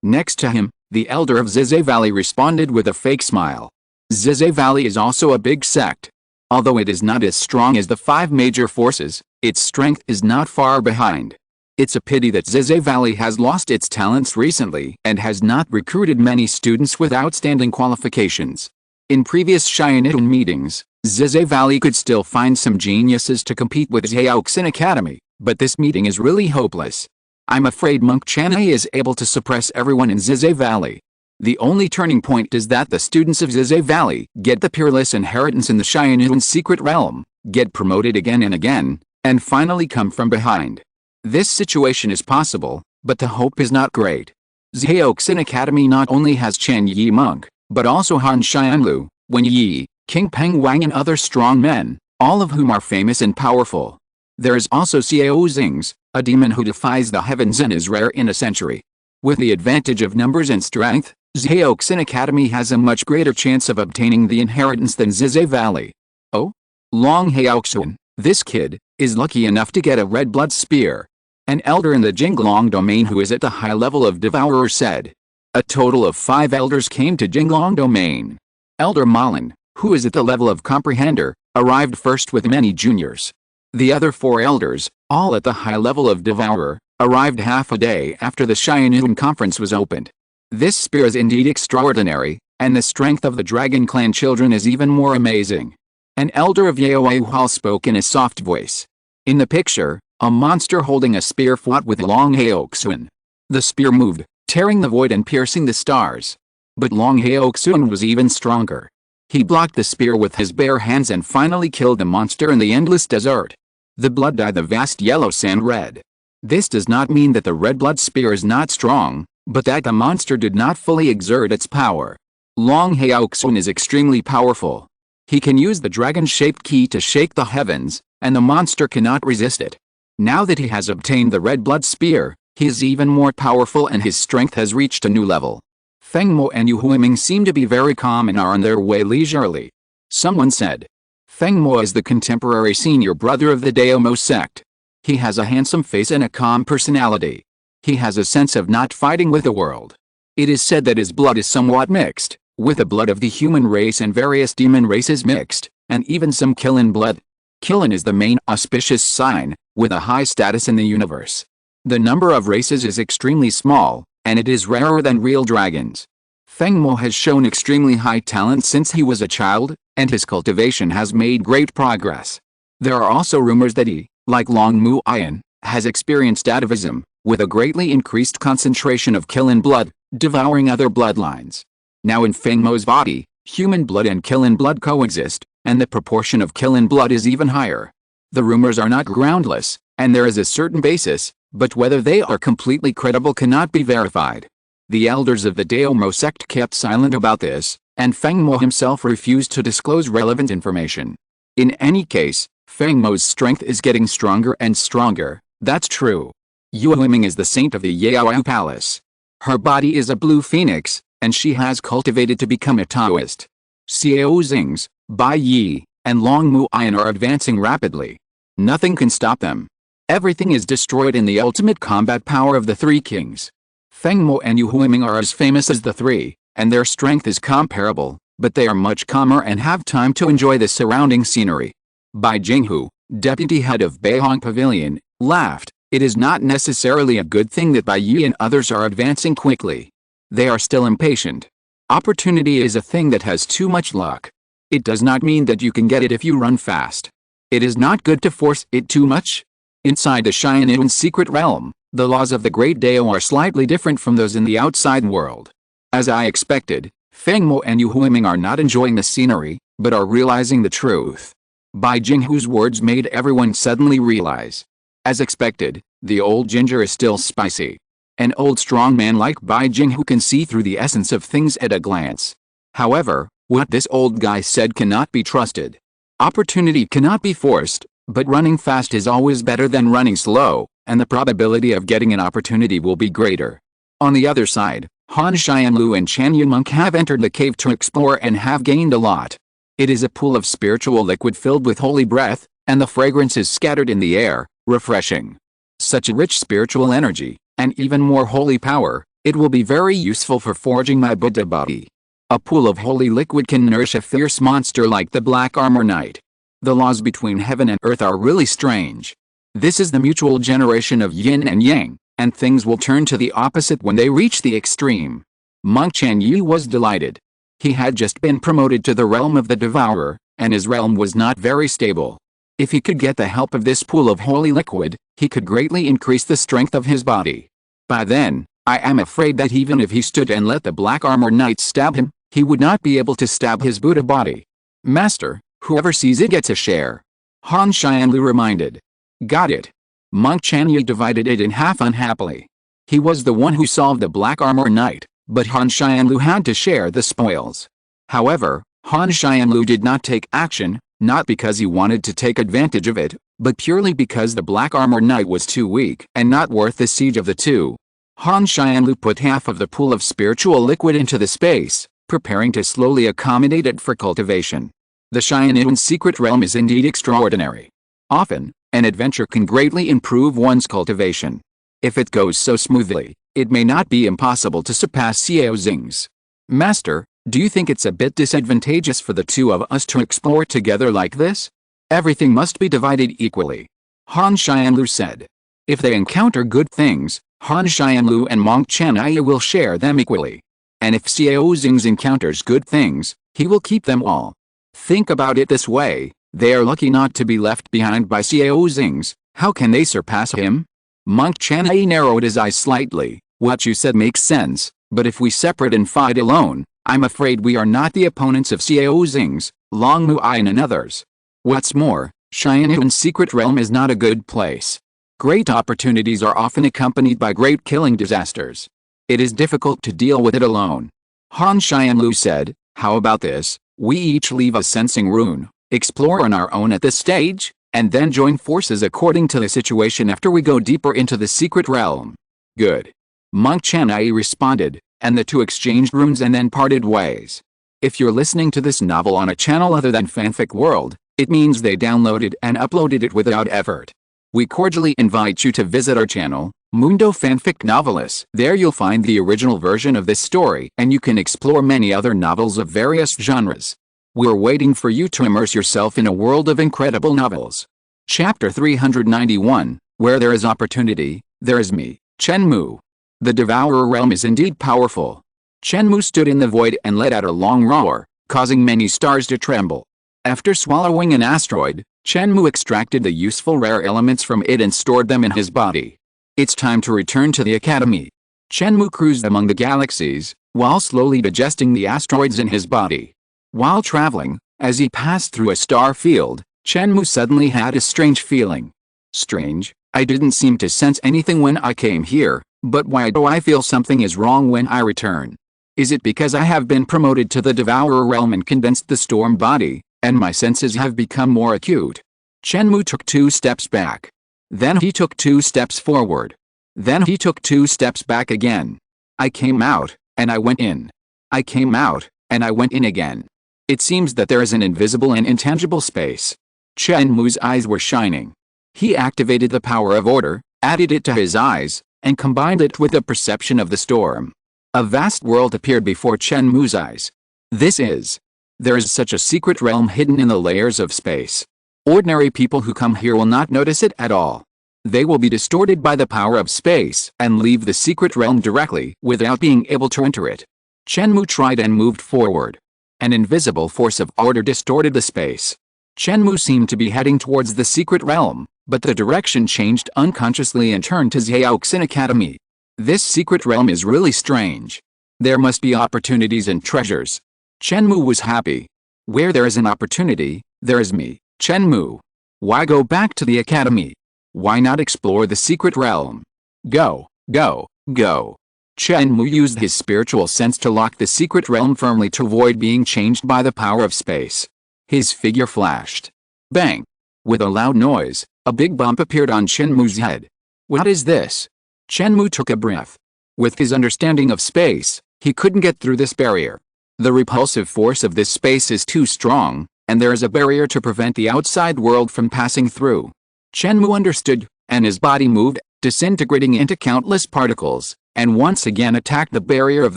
Next to him, the elder of Zizé Valley responded with a fake smile. Zizé Valley is also a big sect. Although it is not as strong as the 5 major forces, its strength is not far behind. It's a pity that Zizé Valley has lost its talents recently and has not recruited many students with outstanding qualifications. In previous Xianitun meetings, Zizé Valley could still find some geniuses to compete with Zhaoxin Academy, but this meeting is really hopeless. I'm afraid Monk Chen Mou is able to suppress everyone in Zizé Valley. The only turning point is that the students of Zizé Valley get the peerless inheritance in the Xianitun secret realm, get promoted again and again, and finally come from behind. This situation is possible, but the hope is not great. Zhaoxin Academy not only has Chen Yi Monk, but also Han Xianlu, Wen Yi, King Peng Wang and other strong men, all of whom are famous and powerful. There is also Xiao Xings, a demon who defies the heavens and is rare in a century. With the advantage of numbers and strength, Zhaoxin Academy has a much greater chance of obtaining the inheritance than Zizé Valley. Oh? Long Haoxun, this kid, is lucky enough to get a red blood spear. An elder in the Jinglong domain who is at the high level of Devourer said. A total of 5 elders came to Jinglong domain. Elder Malin, who is at the level of Comprehender, arrived first with many juniors. The other 4 elders, all at the high level of Devourer, arrived half a day after the Xianitun conference was opened. This spear is indeed extraordinary, and the strength of the Dragon Clan children is even more amazing. An elder of Yaoai Hall spoke in a soft voice. In the picture, a monster holding a spear fought with Long Haoxun. The spear moved, tearing the void and piercing the stars. But Long Haoxun was even stronger. He blocked the spear with his bare hands and finally killed the monster in the endless desert. The blood dyed the vast yellow sand red. This does not mean that the red blood spear is not strong, but that the monster did not fully exert its power. Long Haoxun is extremely powerful. He can use the dragon-shaped key to shake the heavens, and the monster cannot resist it. Now that he has obtained the red blood spear, he is even more powerful and his strength has reached a new level. Feng Mou and Yu Huiming seem to be very calm and are on their way leisurely. Someone said. Feng Mou is the contemporary senior brother of the Daomo sect. He has a handsome face and a calm personality. He has a sense of not fighting with the world. It is said that his blood is somewhat mixed, with the blood of the human race and various demon races mixed, and even some Kilin blood. Kilin is the main auspicious sign, with a high status in the universe. The number of races is extremely small, and it is rarer than real dragons. Feng Mou has shown extremely high talent since he was a child, and his cultivation has made great progress. There are also rumors that he, like Long Mu Ian, has experienced atavism, with a greatly increased concentration of Kilin blood, devouring other bloodlines. Now in Feng Mou's body, human blood and Kilin blood coexist, and the proportion of Kilin blood is even higher. The rumors are not groundless, and there is a certain basis, but whether they are completely credible cannot be verified. The elders of the Devours sect kept silent about this, and Feng Mou himself refused to disclose relevant information. In any case, Feng Mou's strength is getting stronger and stronger, that's true. Yu Huiming is the saint of the Yaoyu Palace. Her body is a blue phoenix, and she has cultivated to become a Taoist. Xiao Xing's, Bai Yi, and Long Mu Ayan are advancing rapidly. Nothing can stop them. Everything is destroyed in the ultimate combat power of the three kings. Feng Mou and Yu Huiming are as famous as the three, and their strength is comparable, but they are much calmer and have time to enjoy the surrounding scenery. Bai Jinghu, deputy head of Beihong Pavilion, laughed. It is not necessarily a good thing that Bai Yi and others are advancing quickly. They are still impatient. Opportunity is a thing that has too much luck. It does not mean that you can get it if you run fast. It is not good to force it too much. Inside the Haiyan secret realm, the laws of the Great Dao are slightly different from those in the outside world. As I expected, Feng Mou and Yu Huiming are not enjoying the scenery, but are realizing the truth. Bai Jinghu's words made everyone suddenly realize. As expected, the old ginger is still spicy. An old strong man like Bai Jinghu can see through the essence of things at a glance. However, what this old guy said cannot be trusted. Opportunity cannot be forced, but running fast is always better than running slow, and the probability of getting an opportunity will be greater. On the other side, Han Xianlu and Chen Mou have entered the cave to explore and have gained a lot. It is a pool of spiritual liquid filled with holy breath, and the fragrance is scattered in the air, refreshing. Such a rich spiritual energy, and even more holy power, it will be very useful for forging my Buddha body. A pool of holy liquid can nourish a fierce monster like the Black Armor Knight. The laws between heaven and earth are really strange. This is the mutual generation of yin and yang, and things will turn to the opposite when they reach the extreme. Monk Chen Yi was delighted. He had just been promoted to the realm of the Devourer, and his realm was not very stable. If he could get the help of this pool of holy liquid, he could greatly increase the strength of his body. By then, I am afraid that even if he stood and let the Black Armor Knight stab him, he would not be able to stab his Buddha body. Master, whoever sees it gets a share. Han Xianlu reminded. Got it. Monk Chen Yi divided it in half unhappily. He was the one who solved the Black Armor Knight, but Han Xianlu had to share the spoils. However, Han Xianlu did not take action, not because he wanted to take advantage of it, but purely because the Black Armor Knight was too weak and not worth the siege of the two. Han Xianlu put half of the pool of spiritual liquid into the space, preparing to slowly accommodate it for cultivation. The Haiyan secret realm is indeed extraordinary. Often, an adventure can greatly improve one's cultivation. If it goes so smoothly, it may not be impossible to surpass Xiao Xing's. Master, do you think it's a bit disadvantageous for the two of us to explore together like this? Everything must be divided equally. Han Xianlu said. If they encounter good things, Han Xianlu and Monk Chen Yi will share them equally. And if Xiao Xing encounters good things, he will keep them all. Think about it this way, they are lucky not to be left behind by Xiao Xing. How can they surpass him? Monk Chen Yi narrowed his eyes slightly. What you said makes sense, but if we separate and fight alone, I'm afraid we are not the opponents of Xiao Xing, Long Mu Ayan and others. What's more, Haiyan secret realm is not a good place. Great opportunities are often accompanied by great killing disasters. It is difficult to deal with it alone. Han Xianlu said, how about this, we each leave a sensing rune, explore on our own at this stage, and then join forces according to the situation after we go deeper into the secret realm. Good. Monk Chen Yi responded, and the two exchanged runes and then parted ways. If you're listening to this novel on a channel other than Fanfic World, it means they downloaded and uploaded it without effort. We cordially invite you to visit our channel, Mundo Fanfic Novelis. There you'll find the original version of this story and you can explore many other novels of various genres. We're waiting for you to immerse yourself in a world of incredible novels. Chapter 391, Where there is opportunity, there is me, Chen Mou. The Devourer realm is indeed powerful. Chen Mou stood in the void and let out a long roar, causing many stars to tremble. After swallowing an asteroid, Chen Mou extracted the useful rare elements from it and stored them in his body. It's time to return to the academy. Chen Mou cruised among the galaxies, while slowly digesting the asteroids in his body. While traveling, as he passed through a star field, Chen Mou suddenly had a strange feeling. Strange, I didn't seem to sense anything when I came here, but why do I feel something is wrong when I return? Is it because I have been promoted to the Devourer realm and condensed the storm body, and my senses have become more acute? Chen Mou took 2 steps back. Then he took 2 steps forward. Then he took 2 steps back again. I came out, and I went in. I came out, and I went in again. It seems that there is an invisible and intangible space. Chen Mou's eyes were shining. He activated the power of order, added it to his eyes, and combined it with the perception of the storm. A vast world appeared before Chen Mou's eyes. There is such a secret realm hidden in the layers of space. Ordinary people who come here will not notice it at all. They will be distorted by the power of space and leave the secret realm directly without being able to enter it. Chen Mou tried and moved forward. An invisible force of order distorted the space. Chen Mou seemed to be heading towards the secret realm, but the direction changed unconsciously and turned to Xiaoxin Academy. This secret realm is really strange. There must be opportunities and treasures. Chen Mou was happy. Where there is an opportunity, there is me, Chen Mou. Why go back to the academy? Why not explore the secret realm? Go, go, go. Chen Mou used his spiritual sense to lock the secret realm firmly to avoid being changed by the power of space. His figure flashed. Bang! With a loud noise, a big bump appeared on Chen Mou's head. What is this? Chen Mou took a breath. With his understanding of space, he couldn't get through this barrier. The repulsive force of this space is too strong, and there is a barrier to prevent the outside world from passing through. Chen Mou understood, and his body moved, disintegrating into countless particles, and once again attacked the barrier of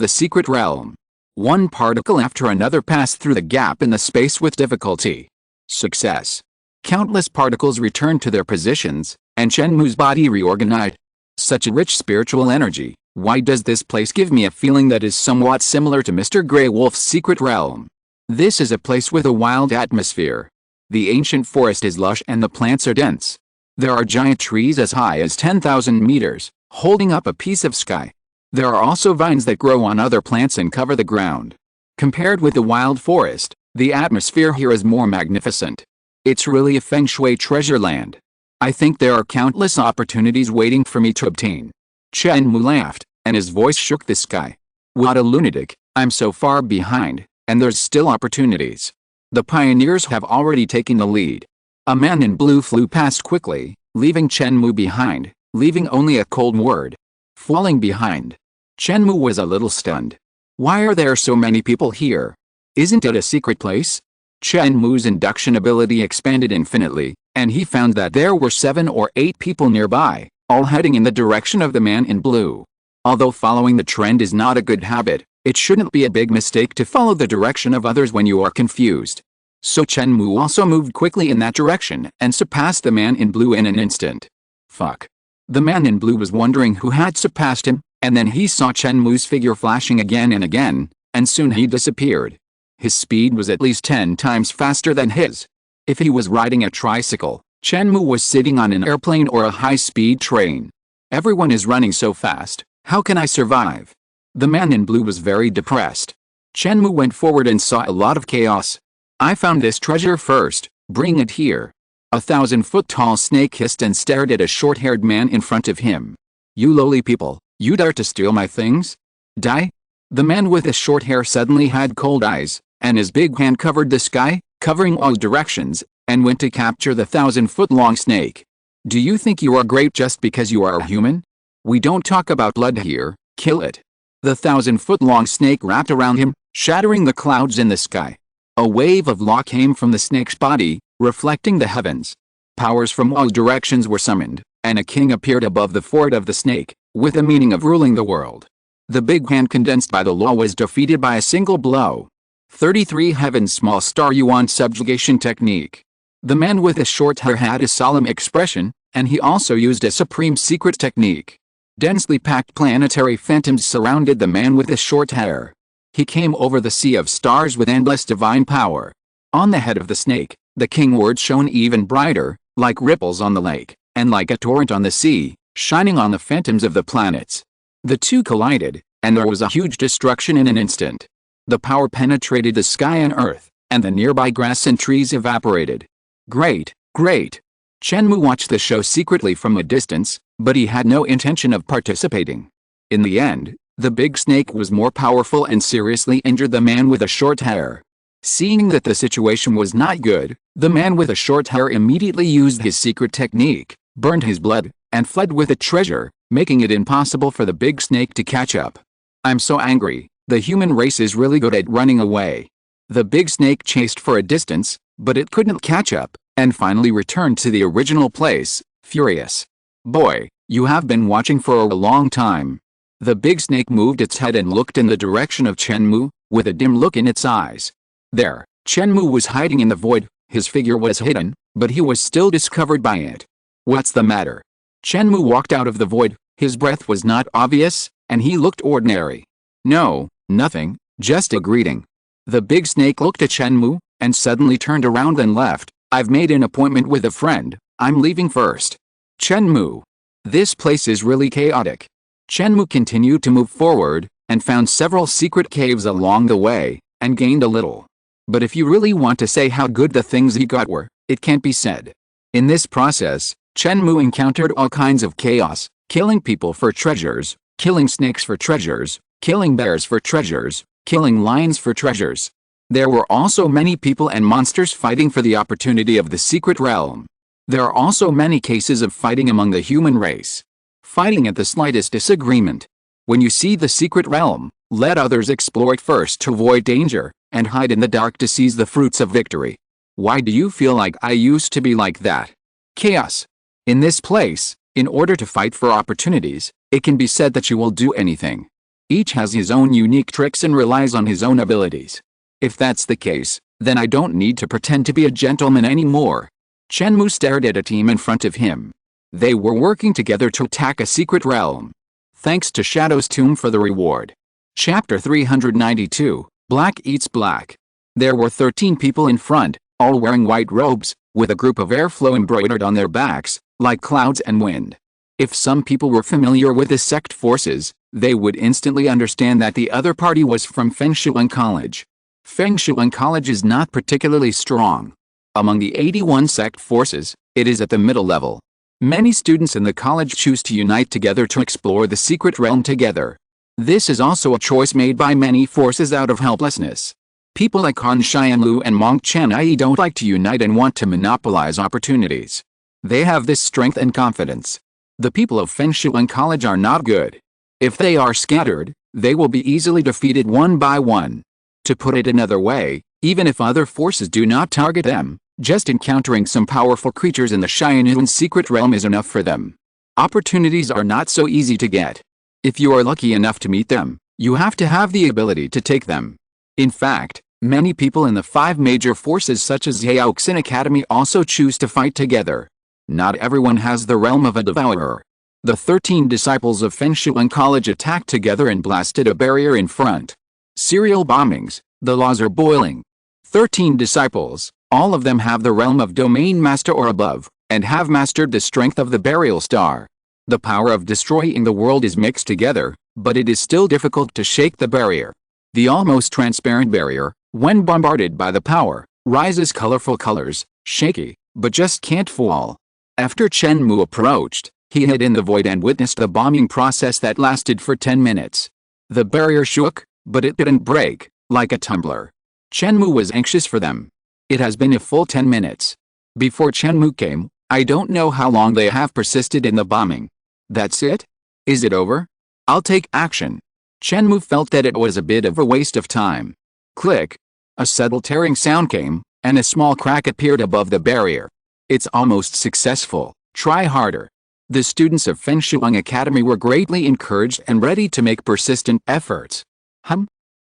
the secret realm. One particle after another passed through the gap in the space with difficulty. Success. Countless particles returned to their positions, and Chen Mou's body reorganized. Such a rich spiritual energy. Why does this place give me a feeling that is somewhat similar to Mr. Grey Wolf's secret realm? This is a place with a wild atmosphere. The ancient forest is lush and the plants are dense. There are giant trees as high as 10,000 meters, holding up a piece of sky. There are also vines that grow on other plants and cover the ground. Compared with the wild forest, the atmosphere here is more magnificent. It's really a feng shui treasure land. I think there are countless opportunities waiting for me to obtain. Chen Mou laughed, and his voice shook the sky. What a lunatic, I'm so far behind, and there's still opportunities. The pioneers have already taken the lead. A man in blue flew past quickly, leaving Chen Mou behind, leaving only a cold word. Falling behind. Chen Mou was a little stunned. Why are there so many people here? Isn't it a secret place? Chen Mou's induction ability expanded infinitely, and he found that there were 7 or 8 people nearby, all heading in the direction of the man in blue. Although following the trend is not a good habit, it shouldn't be a big mistake to follow the direction of others when you are confused. So Chen Mou also moved quickly in that direction and surpassed the man in blue in an instant. Fuck. The man in blue was wondering who had surpassed him, and then he saw Chen Mou's figure flashing again and again, and soon he disappeared. His speed was at least 10 times faster than his. If he was riding a tricycle, Chen Mou was sitting on an airplane or a high-speed train. Everyone is running so fast, how can I survive? The man in blue was very depressed. Chen Mou went forward and saw a lot of chaos. I found this treasure first, bring it here. A 1,000-foot-tall snake hissed and stared at a short-haired man in front of him. You lowly people, you dare to steal my things? Die? The man with the short hair suddenly had cold eyes, and his big hand covered the sky, covering all directions, and went to capture the 1,000-foot-long snake. Do you think you are great just because you are a human? We don't talk about blood here, kill it. The 1,000-foot-long snake wrapped around him, shattering the clouds in the sky. A wave of law came from the snake's body, reflecting the heavens. Powers from all directions were summoned, and a king appeared above the fort of the snake, with the meaning of ruling the world. The big hand condensed by the law was defeated by a single blow. 33 Heaven's Small Star Yuan Subjugation Technique. The man with the short hair had a solemn expression, and he also used a supreme secret technique. Densely packed planetary phantoms surrounded the man with the short hair. He came over the sea of stars with endless divine power. On the head of the snake, the king word shone even brighter, like ripples on the lake, and like a torrent on the sea, shining on the phantoms of the planets. The two collided, and there was a huge destruction in an instant. The power penetrated the sky and earth, and the nearby grass and trees evaporated. Great, great! Chen Mou watched the show secretly from a distance, but he had no intention of participating. In the end, the big snake was more powerful and seriously injured the man with the short hair. Seeing that the situation was not good, the man with the short hair immediately used his secret technique, burned his blood, and fled with the treasure, making it impossible for the big snake to catch up. I'm so angry. The human race is really good at running away. The big snake chased for a distance, but it couldn't catch up, and finally returned to the original place, furious. Boy, you have been watching for a long time. The big snake moved its head and looked in the direction of Chen Mou, with a dim look in its eyes. There, Chen Mou was hiding in the void. His figure was hidden, but he was still discovered by it. What's the matter? Chen Mou walked out of the void. His breath was not obvious, and he looked ordinary. No, nothing, just a greeting. The big snake looked at Chen Mou, and suddenly turned around and left. I've made an appointment with a friend. I'm leaving first. Chen Mou. This place is really chaotic. Chen Mou continued to move forward, and found several secret caves along the way, and gained a little. But if you really want to say how good the things he got were, it can't be said. In this process, Chen Mou encountered all kinds of chaos, killing people for treasures, killing snakes for treasures, killing bears for treasures, killing lions for treasures. There were also many people and monsters fighting for the opportunity of the secret realm. There are also many cases of fighting among the human race. Fighting at the slightest disagreement. When you see the secret realm, let others explore it first to avoid danger, and hide in the dark to seize the fruits of victory. Why do you feel like I used to be like that? Chaos. In this place, in order to fight for opportunities, it can be said that you will do anything. Each has his own unique tricks and relies on his own abilities. If that's the case, then I don't need to pretend to be a gentleman anymore. Chen Mou stared at a team in front of him. They were working together to attack a secret realm. Thanks to Shadow's tomb for the reward. Chapter 392, Black Eats Black. There were 13 people in front, all wearing white robes, with a group of airflow embroidered on their backs, like clouds and wind. If some people were familiar with the sect forces, they would instantly understand that the other party was from Fengshuan College. Fengshuan College is not particularly strong. Among the 81 sect forces, it is at the middle level. Many students in the college choose to unite together to explore the secret realm together. This is also a choice made by many forces out of helplessness. People like Han Xianlu and Monk Chen Ai don't like to unite and want to monopolize opportunities. They have this strength and confidence. The people of Fengshuan College are not good. If they are scattered, they will be easily defeated one by one. To put it another way, even if other forces do not target them, just encountering some powerful creatures in the Haiyan secret realm is enough for them. Opportunities are not so easy to get. If you are lucky enough to meet them, you have to have the ability to take them. In fact, many people in the 5 major forces such as Yaoxin Academy also choose to fight together. Not everyone has the realm of a devourer. The 13 disciples of Fengshuan College attacked together and blasted a barrier in front. Serial bombings, the laws are boiling. 13 disciples, all of them have the realm of Domain Master or above, and have mastered the strength of the Burial Star. The power of destroying the world is mixed together, but it is still difficult to shake the barrier. The almost transparent barrier, when bombarded by the power, rises colorful colors, shaky, but just can't fall. After Chen Mou approached, he hid in the void and witnessed the bombing process that lasted for 10 minutes. The barrier shook, but it didn't break, like a tumbler. Chen Mou was anxious for them. It has been a full 10 minutes. Before Chen Mou came, I don't know how long they have persisted in the bombing. That's it? Is it over? I'll take action. Chen Mou felt that it was a bit of a waste of time. Click. A subtle tearing sound came, and a small crack appeared above the barrier. It's almost successful. Try harder. The students of Fengshuan Academy were greatly encouraged and ready to make persistent efforts.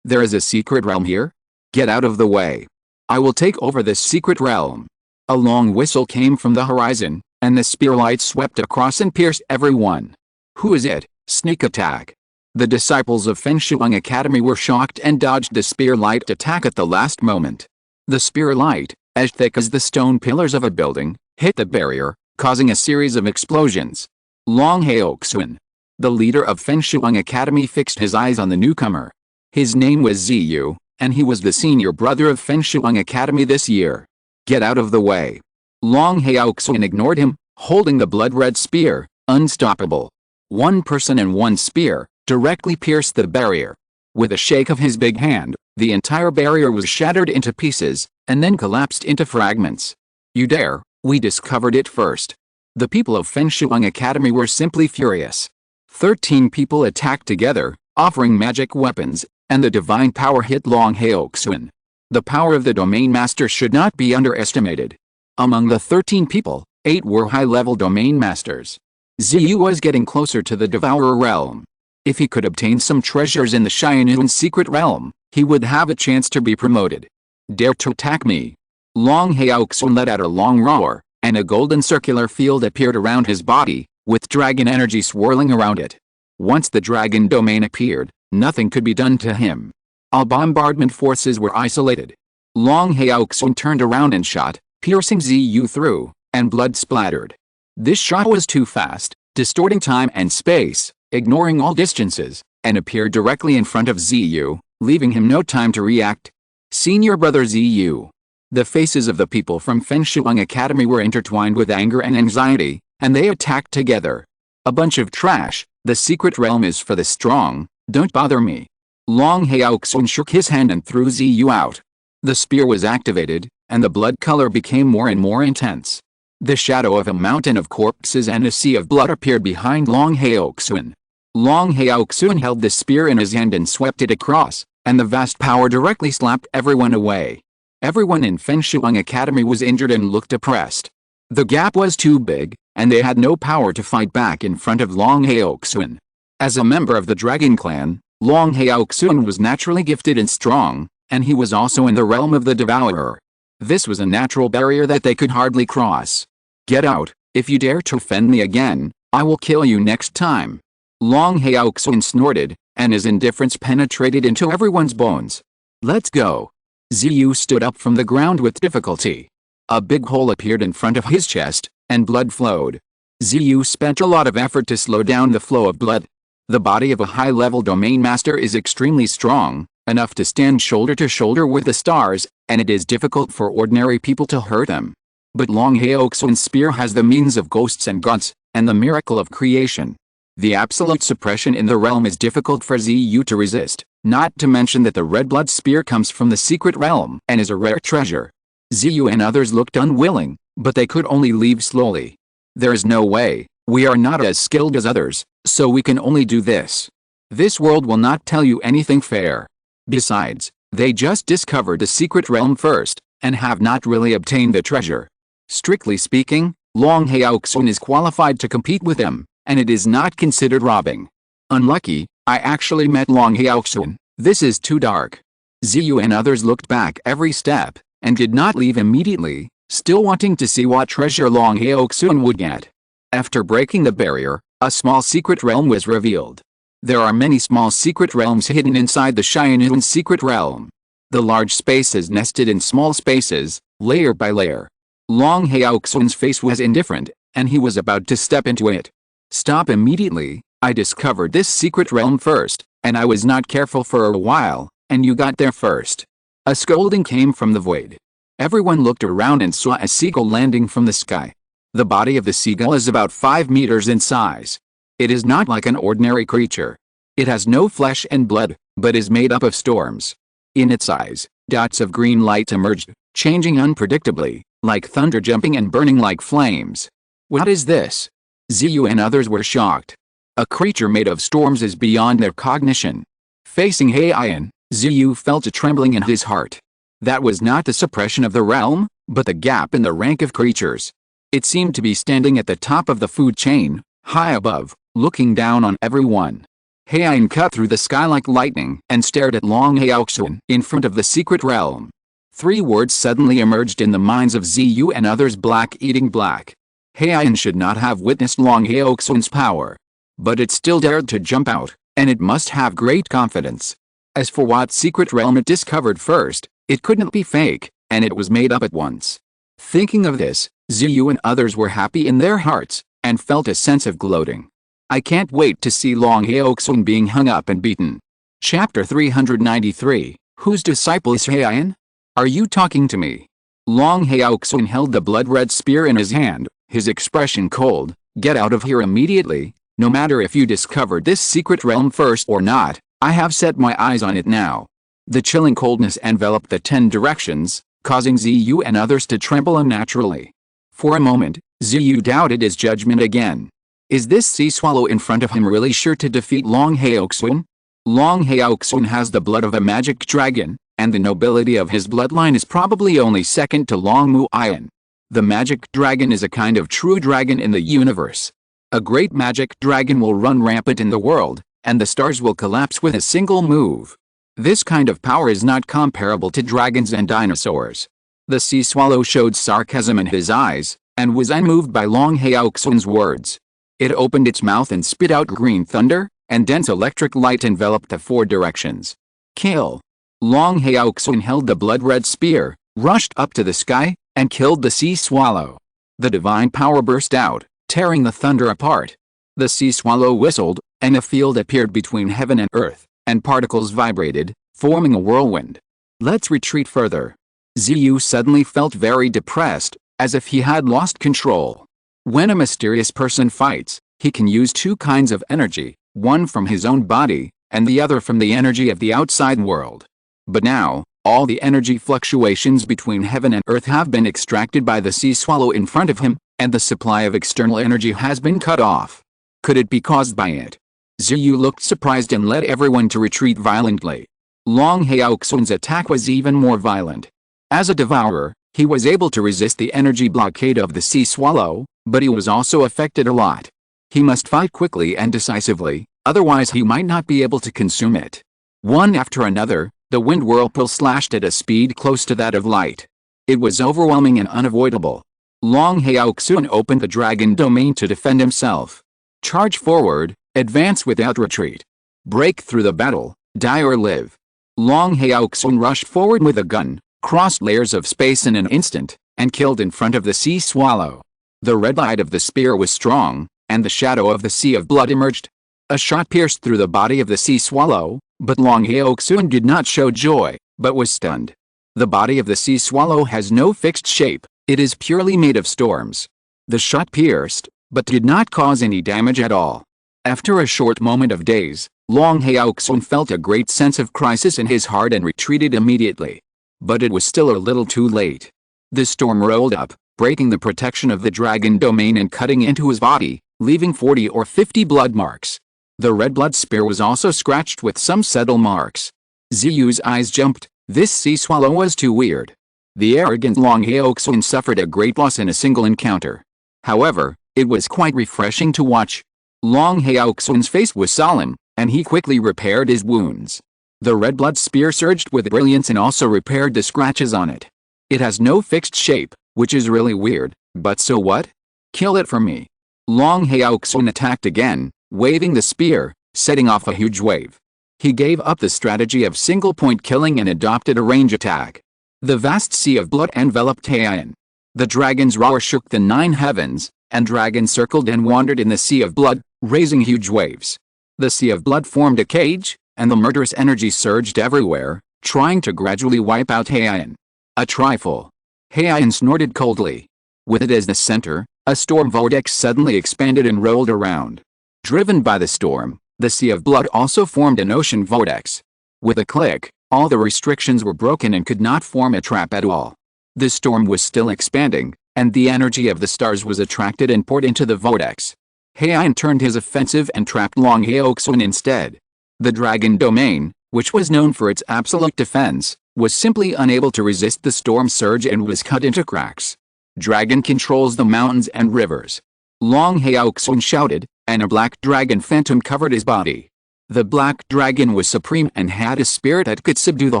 There is a secret realm here? Get out of the way. I will take over this secret realm. A long whistle came from the horizon, and the spear light swept across and pierced everyone. Who is it? Sneak attack. The disciples of Fengshuan Academy were shocked and dodged the spear light attack at the last moment. The spear light, as thick as the stone pillars of a building, hit the barrier, causing a series of explosions. Long Haoxuan. The leader of Fengshuan Academy fixed his eyes on the newcomer. His name was Ziyu, and he was the senior brother of Fengshuan Academy this year. Get out of the way. Long Haoxun ignored him, holding the blood-red spear, unstoppable. One person and one spear directly pierced the barrier. With a shake of his big hand, the entire barrier was shattered into pieces, and then collapsed into fragments. You dare, we discovered it first. The people of Fenshuang Academy were simply furious. 13 people attacked together, offering magic weapons, and the divine power hit Long Haoxun. The power of the domain master should not be underestimated. Among the 13 people, 8 were high-level domain masters. Ziyu was getting closer to the Devourer realm. If he could obtain some treasures in the Haiyan secret realm, he would have a chance to be promoted. Dare to attack me? Long Haoxun let out a long roar, and a golden circular field appeared around his body, with dragon energy swirling around it. Once the dragon domain appeared, nothing could be done to him. All bombardment forces were isolated. Long Haoxun turned around and shot, piercing Ziyu through, and blood splattered. This shot was too fast, distorting time and space, ignoring all distances, and appeared directly in front of Ziyu, leaving him no time to react. Senior brother Ziyu. The faces of the people from Fenshuang Academy were intertwined with anger and anxiety, and they attacked together. A bunch of trash, the secret realm is for the strong, don't bother me. Long Haoxun shook his hand and threw Ziyu out. The spear was activated, and the blood color became more and more intense. The shadow of a mountain of corpses and a sea of blood appeared behind Long Haoxun. Long Haoxun held the spear in his hand and swept it across, and the vast power directly slapped everyone away. Everyone in Fenshuang Academy was injured and looked oppressed. The gap was too big, and they had no power to fight back in front of Long Haoxun. As a member of the Dragon Clan, Long Haoxun was naturally gifted and strong, and he was also in the realm of the Devourer. This was a natural barrier that they could hardly cross. Get out, if you dare to offend me again, I will kill you next time. Long Haoxun snorted, and his indifference penetrated into everyone's bones. Let's go. Ziyu stood up from the ground with difficulty. A big hole appeared in front of his chest, and blood flowed. Ziyu spent a lot of effort to slow down the flow of blood. The body of a high-level domain master is extremely strong, enough to stand shoulder to shoulder with the stars, and it is difficult for ordinary people to hurt them. But Long Haoxun's spear has the means of ghosts and gods, and the miracle of creation. The absolute suppression in the realm is difficult for Ziyu to resist, not to mention that the red blood spear comes from the secret realm and is a rare treasure. Ziyu and others looked unwilling, but they could only leave slowly. There is no way, we are not as skilled as others, so we can only do this. This world will not tell you anything fair. Besides, they just discovered the secret realm first, and have not really obtained the treasure. Strictly speaking, Long Haoxun is qualified to compete with them, and it is not considered robbing. Unlucky, I actually met Long Haoxun, this is too dark. Ziyu and others looked back every step, and did not leave immediately, still wanting to see what treasure Long Haoxun would get. After breaking the barrier, a small secret realm was revealed. There are many small secret realms hidden inside the Haiyan secret realm. The large space is nested in small spaces, layer by layer. Long Haoxun's face was indifferent, and he was about to step into it. Stop immediately, I discovered this secret realm first, and I was not careful for a while, and you got there first. A scolding came from the void. Everyone looked around and saw a seagull landing from the sky. The body of the seagull is about 5 meters in size. It is not like an ordinary creature. It has no flesh and blood, but is made up of storms. In its eyes, dots of green light emerged, changing unpredictably, like thunder jumping and burning like flames. What is this? Ziyu and others were shocked. A creature made of storms is beyond their cognition. Facing Haiyan, Ziyu felt a trembling in his heart. That was not the suppression of the realm, but the gap in the rank of creatures. It seemed to be standing at the top of the food chain, high above, looking down on everyone. Haiyan cut through the sky like lightning and stared at Long Haoxun in front of the secret realm. 3 words suddenly emerged in the minds of Ziyu and others: black eating black. Haiyan should not have witnessed Long Haoxun's power. But it still dared to jump out, and it must have great confidence. As for what secret realm it discovered first, it couldn't be fake, and it was made up at once. Thinking of this, Ziyu and others were happy in their hearts, and felt a sense of gloating. I can't wait to see Long Haoxun being hung up and beaten. Chapter 393, Whose disciple is Haiyan? Are you talking to me? Long Haoxun held the blood-red spear in his hand, his expression cold. Get out of here immediately. No matter if you discovered this secret realm first or not, I have set my eyes on it now. The chilling coldness enveloped the 10 directions, causing Ziyu and others to tremble unnaturally. For a moment, Ziyu doubted his judgment again. Is this sea swallow in front of him really sure to defeat Long Haoxun? Long Haoxun has the blood of a magic dragon, and the nobility of his bloodline is probably only second to Long Mu Ian. The magic dragon is a kind of true dragon in the universe. A great magic dragon will run rampant in the world, and the stars will collapse with a single move. This kind of power is not comparable to dragons and dinosaurs. The sea swallow showed sarcasm in his eyes, and was unmoved by Long Haoxun's words. It opened its mouth and spit out green thunder, and dense electric light enveloped the 4 directions. Kill! Long Haoxun held the blood-red spear, rushed up to the sky, and killed the sea swallow. The divine power burst out, tearing the thunder apart. The sea swallow whistled, and a field appeared between heaven and earth, and particles vibrated, forming a whirlwind. Let's retreat further. Ziyu suddenly felt very depressed, as if he had lost control. When a mysterious person fights, he can use 2 kinds of energy, one from his own body, and the other from the energy of the outside world. But now, all the energy fluctuations between heaven and earth have been extracted by the sea swallow in front of him, and the supply of external energy has been cut off. Could it be caused by it? Ziyu looked surprised and led everyone to retreat violently. Long Haoxun's attack was even more violent. As a devourer, he was able to resist the energy blockade of the sea swallow, but he was also affected a lot. He must fight quickly and decisively, otherwise he might not be able to consume it. One after another, the wind whirlpool slashed at a speed close to that of light. It was overwhelming and unavoidable. Long Haoxun opened the dragon domain to defend himself. Charge forward, advance without retreat. Break through the battle, die or live. Long Haoxun rushed forward with a gun, crossed layers of space in an instant, and killed in front of the sea swallow. The red light of the spear was strong, and the shadow of the sea of blood emerged. A shot pierced through the body of the sea swallow, but Long Haoxun did not show joy, but was stunned. The body of the sea swallow has no fixed shape, it is purely made of storms. The shot pierced, but did not cause any damage at all. After a short moment of daze, Long Haoxun felt a great sense of crisis in his heart and retreated immediately. But it was still a little too late. The storm rolled up, breaking the protection of the dragon domain and cutting into his body, leaving 40 or 50 blood marks. The red blood spear was also scratched with some subtle marks. Ziyu's eyes jumped. This sea swallow was too weird. The arrogant Long Haoxun suffered a great loss in a single encounter. However, it was quite refreshing to watch. Long Haoxun's face was solemn, and he quickly repaired his wounds. The red blood spear surged with brilliance and also repaired the scratches on it. It has no fixed shape, which is really weird, but so what? Kill it for me. Long Haoxun attacked again, waving the spear, setting off a huge wave. He gave up the strategy of single-point killing and adopted a range attack. The vast sea of blood enveloped Haiyan. The dragon's roar shook the 9 heavens, and dragons circled and wandered in the sea of blood, raising huge waves. The sea of blood formed a cage, and the murderous energy surged everywhere, trying to gradually wipe out Haiyan. A trifle. Haiyan snorted coldly. With it as the center, a storm vortex suddenly expanded and rolled around. Driven by the storm, the sea of blood also formed an ocean vortex. With a click, all the restrictions were broken and could not form a trap at all. The storm was still expanding, and the energy of the stars was attracted and poured into the vortex. Haiyan turned his offensive and trapped Long Haoxun instead. The dragon domain, which was known for its absolute defense, was simply unable to resist the storm surge and was cut into cracks. Dragon controls the mountains and rivers. Long Haoxun shouted, and a black dragon phantom covered his body. The black dragon was supreme and had a spirit that could subdue the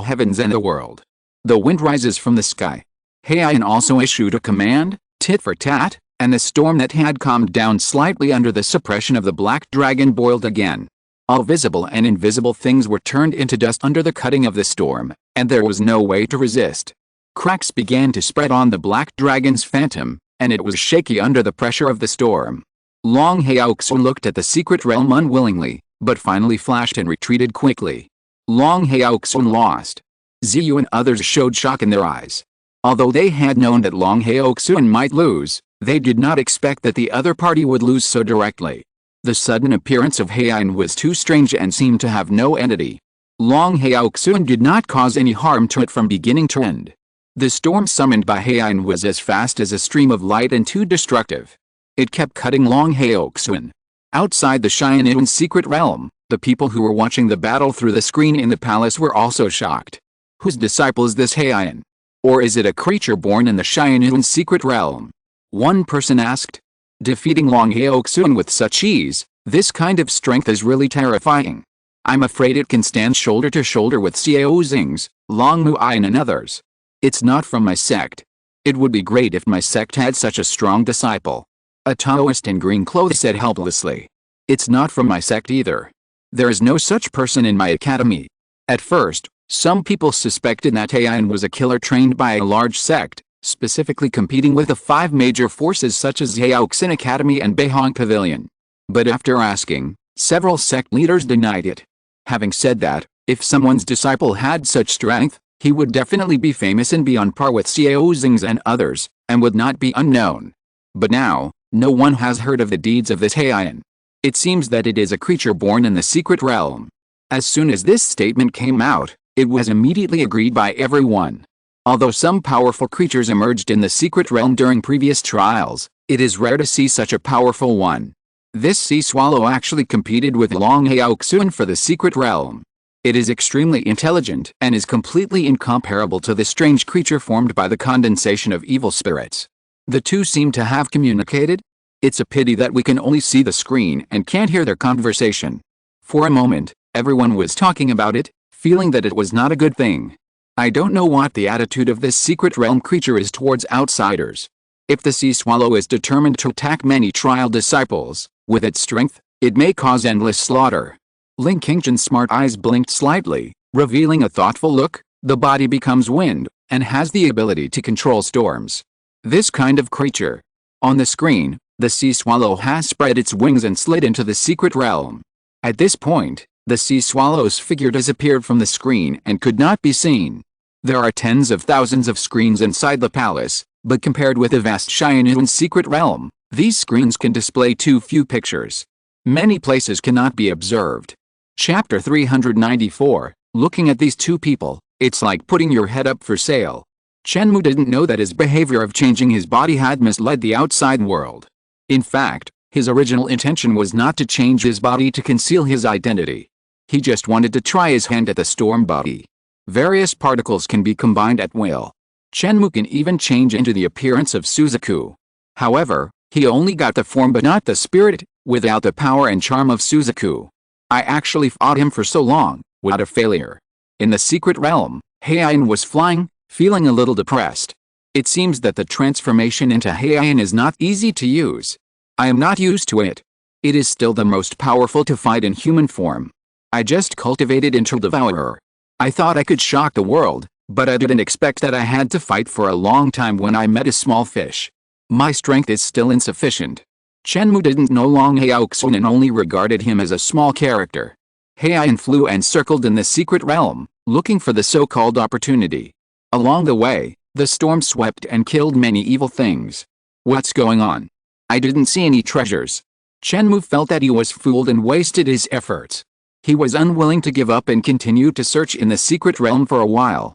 heavens and the world. The wind rises from the sky. Haiyan also issued a command, tit for tat, and the storm that had calmed down slightly under the suppression of the black dragon boiled again. All visible and invisible things were turned into dust under the cutting of the storm, and there was no way to resist. Cracks began to spread on the black dragon's phantom, and it was shaky under the pressure of the storm. Long Haoxun looked at the secret realm unwillingly, but finally flashed and retreated quickly. Long Haoxun lost. Ziyu and others showed shock in their eyes. Although they had known that Long Heoxuan might lose, they did not expect that the other party would lose so directly. The sudden appearance of Haiyan was too strange and seemed to have no entity. Long Heoxuan did not cause any harm to it from beginning to end. The storm summoned by Haiyan was as fast as a stream of light and too destructive. It kept cutting Long Heoxuan. Outside the Xianyuan's secret realm, the people who were watching the battle through the screen in the palace were also shocked. Whose disciple is this Haiyan? Or is it a creature born in the Xianyuan's secret realm? One person asked. Defeating Long Heoxuan with such ease, this kind of strength is really terrifying. I'm afraid it can stand shoulder to shoulder with Xiao Xing's, Long Mu'ayan and others. It's not from my sect. It would be great if my sect had such a strong disciple. A Taoist in green clothes said helplessly. It's not from my sect either. There is no such person in my academy. At first, some people suspected that Haiyan was a killer trained by a large sect, specifically competing with the 5 major forces such as Yaoxin Academy and Beihong Pavilion. But after asking, several sect leaders denied it. Having said that, if someone's disciple had such strength, he would definitely be famous and be on par with Xiao Xing's and others, and would not be unknown. But now, no one has heard of the deeds of this Haiyan. It seems that it is a creature born in the secret realm. As soon as this statement came out, it was immediately agreed by everyone. Although some powerful creatures emerged in the secret realm during previous trials, it is rare to see such a powerful one. This sea swallow actually competed with Long Heoxuan for the secret realm. It is extremely intelligent and is completely incomparable to the strange creature formed by the condensation of evil spirits. The two seem to have communicated. It's a pity that we can only see the screen and can't hear their conversation. For a moment, everyone was talking about it, feeling that it was not a good thing. I don't know what the attitude of this secret realm creature is towards outsiders. If the sea swallow is determined to attack many trial disciples, with its strength, it may cause endless slaughter. Ling Qingzhen's smart eyes blinked slightly, revealing a thoughtful look. The body becomes wind, and has the ability to control storms. This kind of creature. On the screen, the sea swallow has spread its wings and slid into the secret realm. At this point, the sea swallow's figure disappeared from the screen and could not be seen. There are tens of thousands of screens inside the palace, but compared with the vast Xianyuan secret realm, these screens can display too few pictures. Many places cannot be observed. Chapter 394, Looking at these two people, it's like putting your head up for sale. Chen Mou didn't know that his behavior of changing his body had misled the outside world. In fact, his original intention was not to change his body to conceal his identity. He just wanted to try his hand at the storm body. Various particles can be combined at will. Chen Mou can even change into the appearance of Suzaku. However, he only got the form but not the spirit, without the power and charm of Suzaku. I actually fought him for so long, what a failure. In the secret realm, Haiyan was flying, feeling a little depressed. It seems that the transformation into Haiyan is not easy to use. I am not used to it. It is still the most powerful to fight in human form. I just cultivated into Devourer. I thought I could shock the world, but I didn't expect that I had to fight for a long time when I met a small fish. My strength is still insufficient. Chen Mou didn't know Long Heoxuan and only regarded him as a small character. Haiyan flew and circled in the secret realm, looking for the so-called opportunity. Along the way, the storm swept and killed many evil things. What's going on? I didn't see any treasures. Chen Mou felt that he was fooled and wasted his efforts. He was unwilling to give up and continued to search in the secret realm for a while.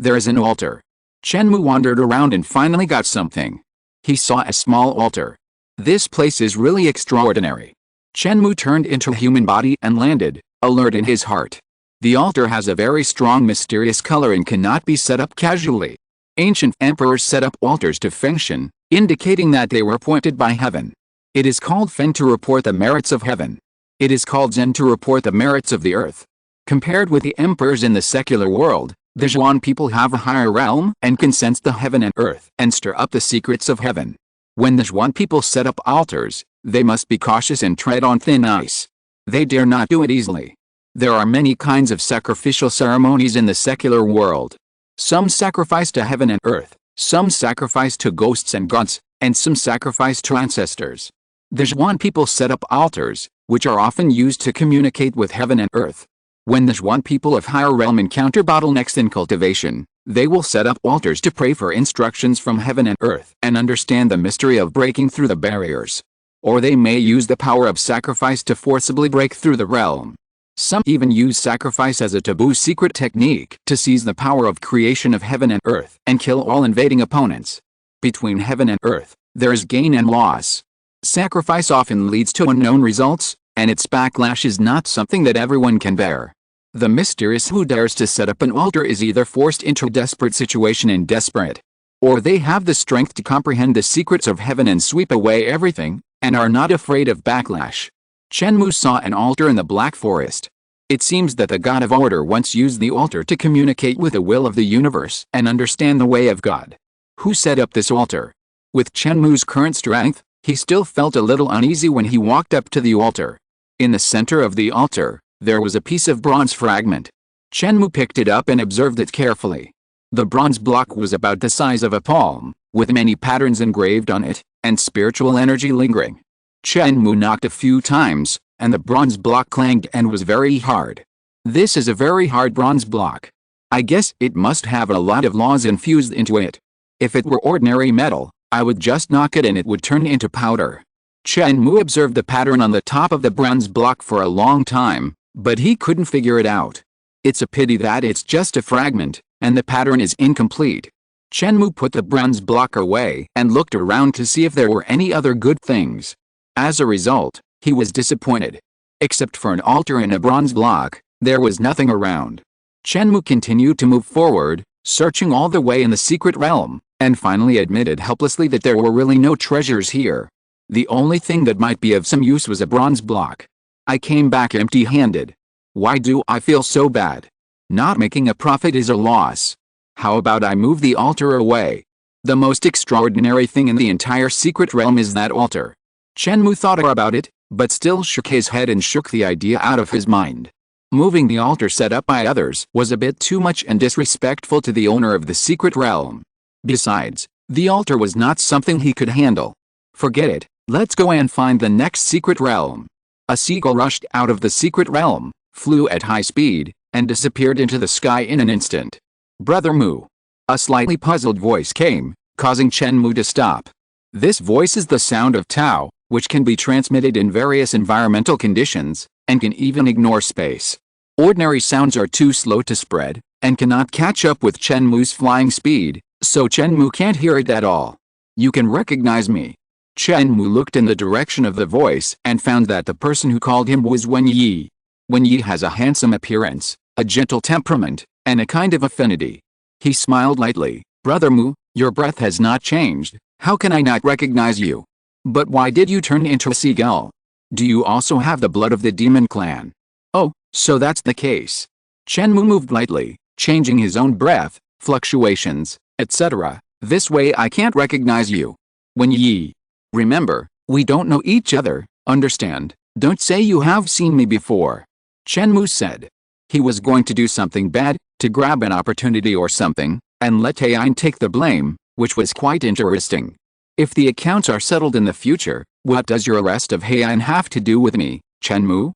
There is an altar. Chen Mou wandered around and finally got something. He saw a small altar. This place is really extraordinary. Chen Mou turned into a human body and landed, alert in his heart. The altar has a very strong mysterious color and cannot be set up casually. Ancient emperors set up altars to function, indicating that they were appointed by heaven. It is called Fen to report the merits of heaven. It is called Zhen to report the merits of the earth. Compared with the emperors in the secular world, the Zhuan people have a higher realm and can sense the heaven and earth and stir up the secrets of heaven. When the Zhuan people set up altars, they must be cautious and tread on thin ice. They dare not do it easily. There are many kinds of sacrificial ceremonies in the secular world. Some sacrifice to heaven and earth, some sacrifice to ghosts and gods, and some sacrifice to ancestors. The Zhuan people set up altars, which are often used to communicate with heaven and earth. When the Zhuan people of higher realm encounter bottlenecks in cultivation, They will set up altars to pray for instructions from heaven and earth and understand the mystery of breaking through the barriers. Or they may use the power of sacrifice to forcibly break through the realm. Some even use sacrifice as a taboo secret technique to seize the power of creation of heaven and earth and kill all invading opponents. Between heaven and earth, there is gain and loss. Sacrifice often leads to unknown results, and its backlash is not something that everyone can bear. The mysterious who dares to set up an altar is either forced into a desperate situation and desperate, or they have the strength to comprehend the secrets of heaven and sweep away everything, and are not afraid of backlash. Chen Mou saw an altar in the Black Forest. It seems that the God of Order once used the altar to communicate with the will of the universe and understand the way of God. Who set up this altar? With Chen Mou's current strength, he still felt a little uneasy when he walked up to the altar. In the center of the altar, there was a piece of bronze fragment. Chen Mou picked it up and observed it carefully. The bronze block was about the size of a palm, with many patterns engraved on it, and spiritual energy lingering. Chen Mou knocked a few times, and the bronze block clanged and was very hard. This is a very hard bronze block. I guess it must have a lot of laws infused into it. If it were ordinary metal, I would just knock it and it would turn into powder. Chen Mou observed the pattern on the top of the bronze block for a long time, but he couldn't figure it out. It's a pity that it's just a fragment, and the pattern is incomplete. Chen Mou put the bronze block away and looked around to see if there were any other good things. As a result, he was disappointed. Except for an altar and a bronze block, there was nothing around. Chen Mou continued to move forward, searching all the way in the secret realm, and finally admitted helplessly that there were really no treasures here. The only thing that might be of some use was a bronze block. I came back empty-handed. Why do I feel so bad? Not making a profit is a loss. How about I move the altar away? The most extraordinary thing in the entire secret realm is that altar. Chen Mou thought about it, but still shook his head and shook the idea out of his mind. Moving the altar set up by others was a bit too much and disrespectful to the owner of the secret realm. Besides, the altar was not something he could handle. Forget it, let's go and find the next secret realm. A seagull rushed out of the secret realm, flew at high speed, and disappeared into the sky in an instant. Brother Mou. A slightly puzzled voice came, causing Chen Mou to stop. This voice is the sound of Tao, which can be transmitted in various environmental conditions, and can even ignore space. Ordinary sounds are too slow to spread, and cannot catch up with Chen Mou's flying speed, so Chen Mou can't hear it at all. You can recognize me. Chen Mou looked in the direction of the voice and found that the person who called him was Wen Yi. Wen Yi has a handsome appearance, a gentle temperament, and a kind of affinity. He smiled lightly. Brother Mou, your breath has not changed, how can I not recognize you? But why did you turn into a seagull? Do you also have the blood of the demon clan? Oh, so that's the case. Chen Mou moved lightly, changing his own breath, fluctuations, etc. This way I can't recognize you. Wen Yi. Remember, we don't know each other, understand? Don't say you have seen me before. Chen Mou said. He was going to do something bad, to grab an opportunity or something, and let Haiyan take the blame, which was quite interesting. If the accounts are settled in the future, what does your arrest of Haiyan have to do with me, Chen Mou?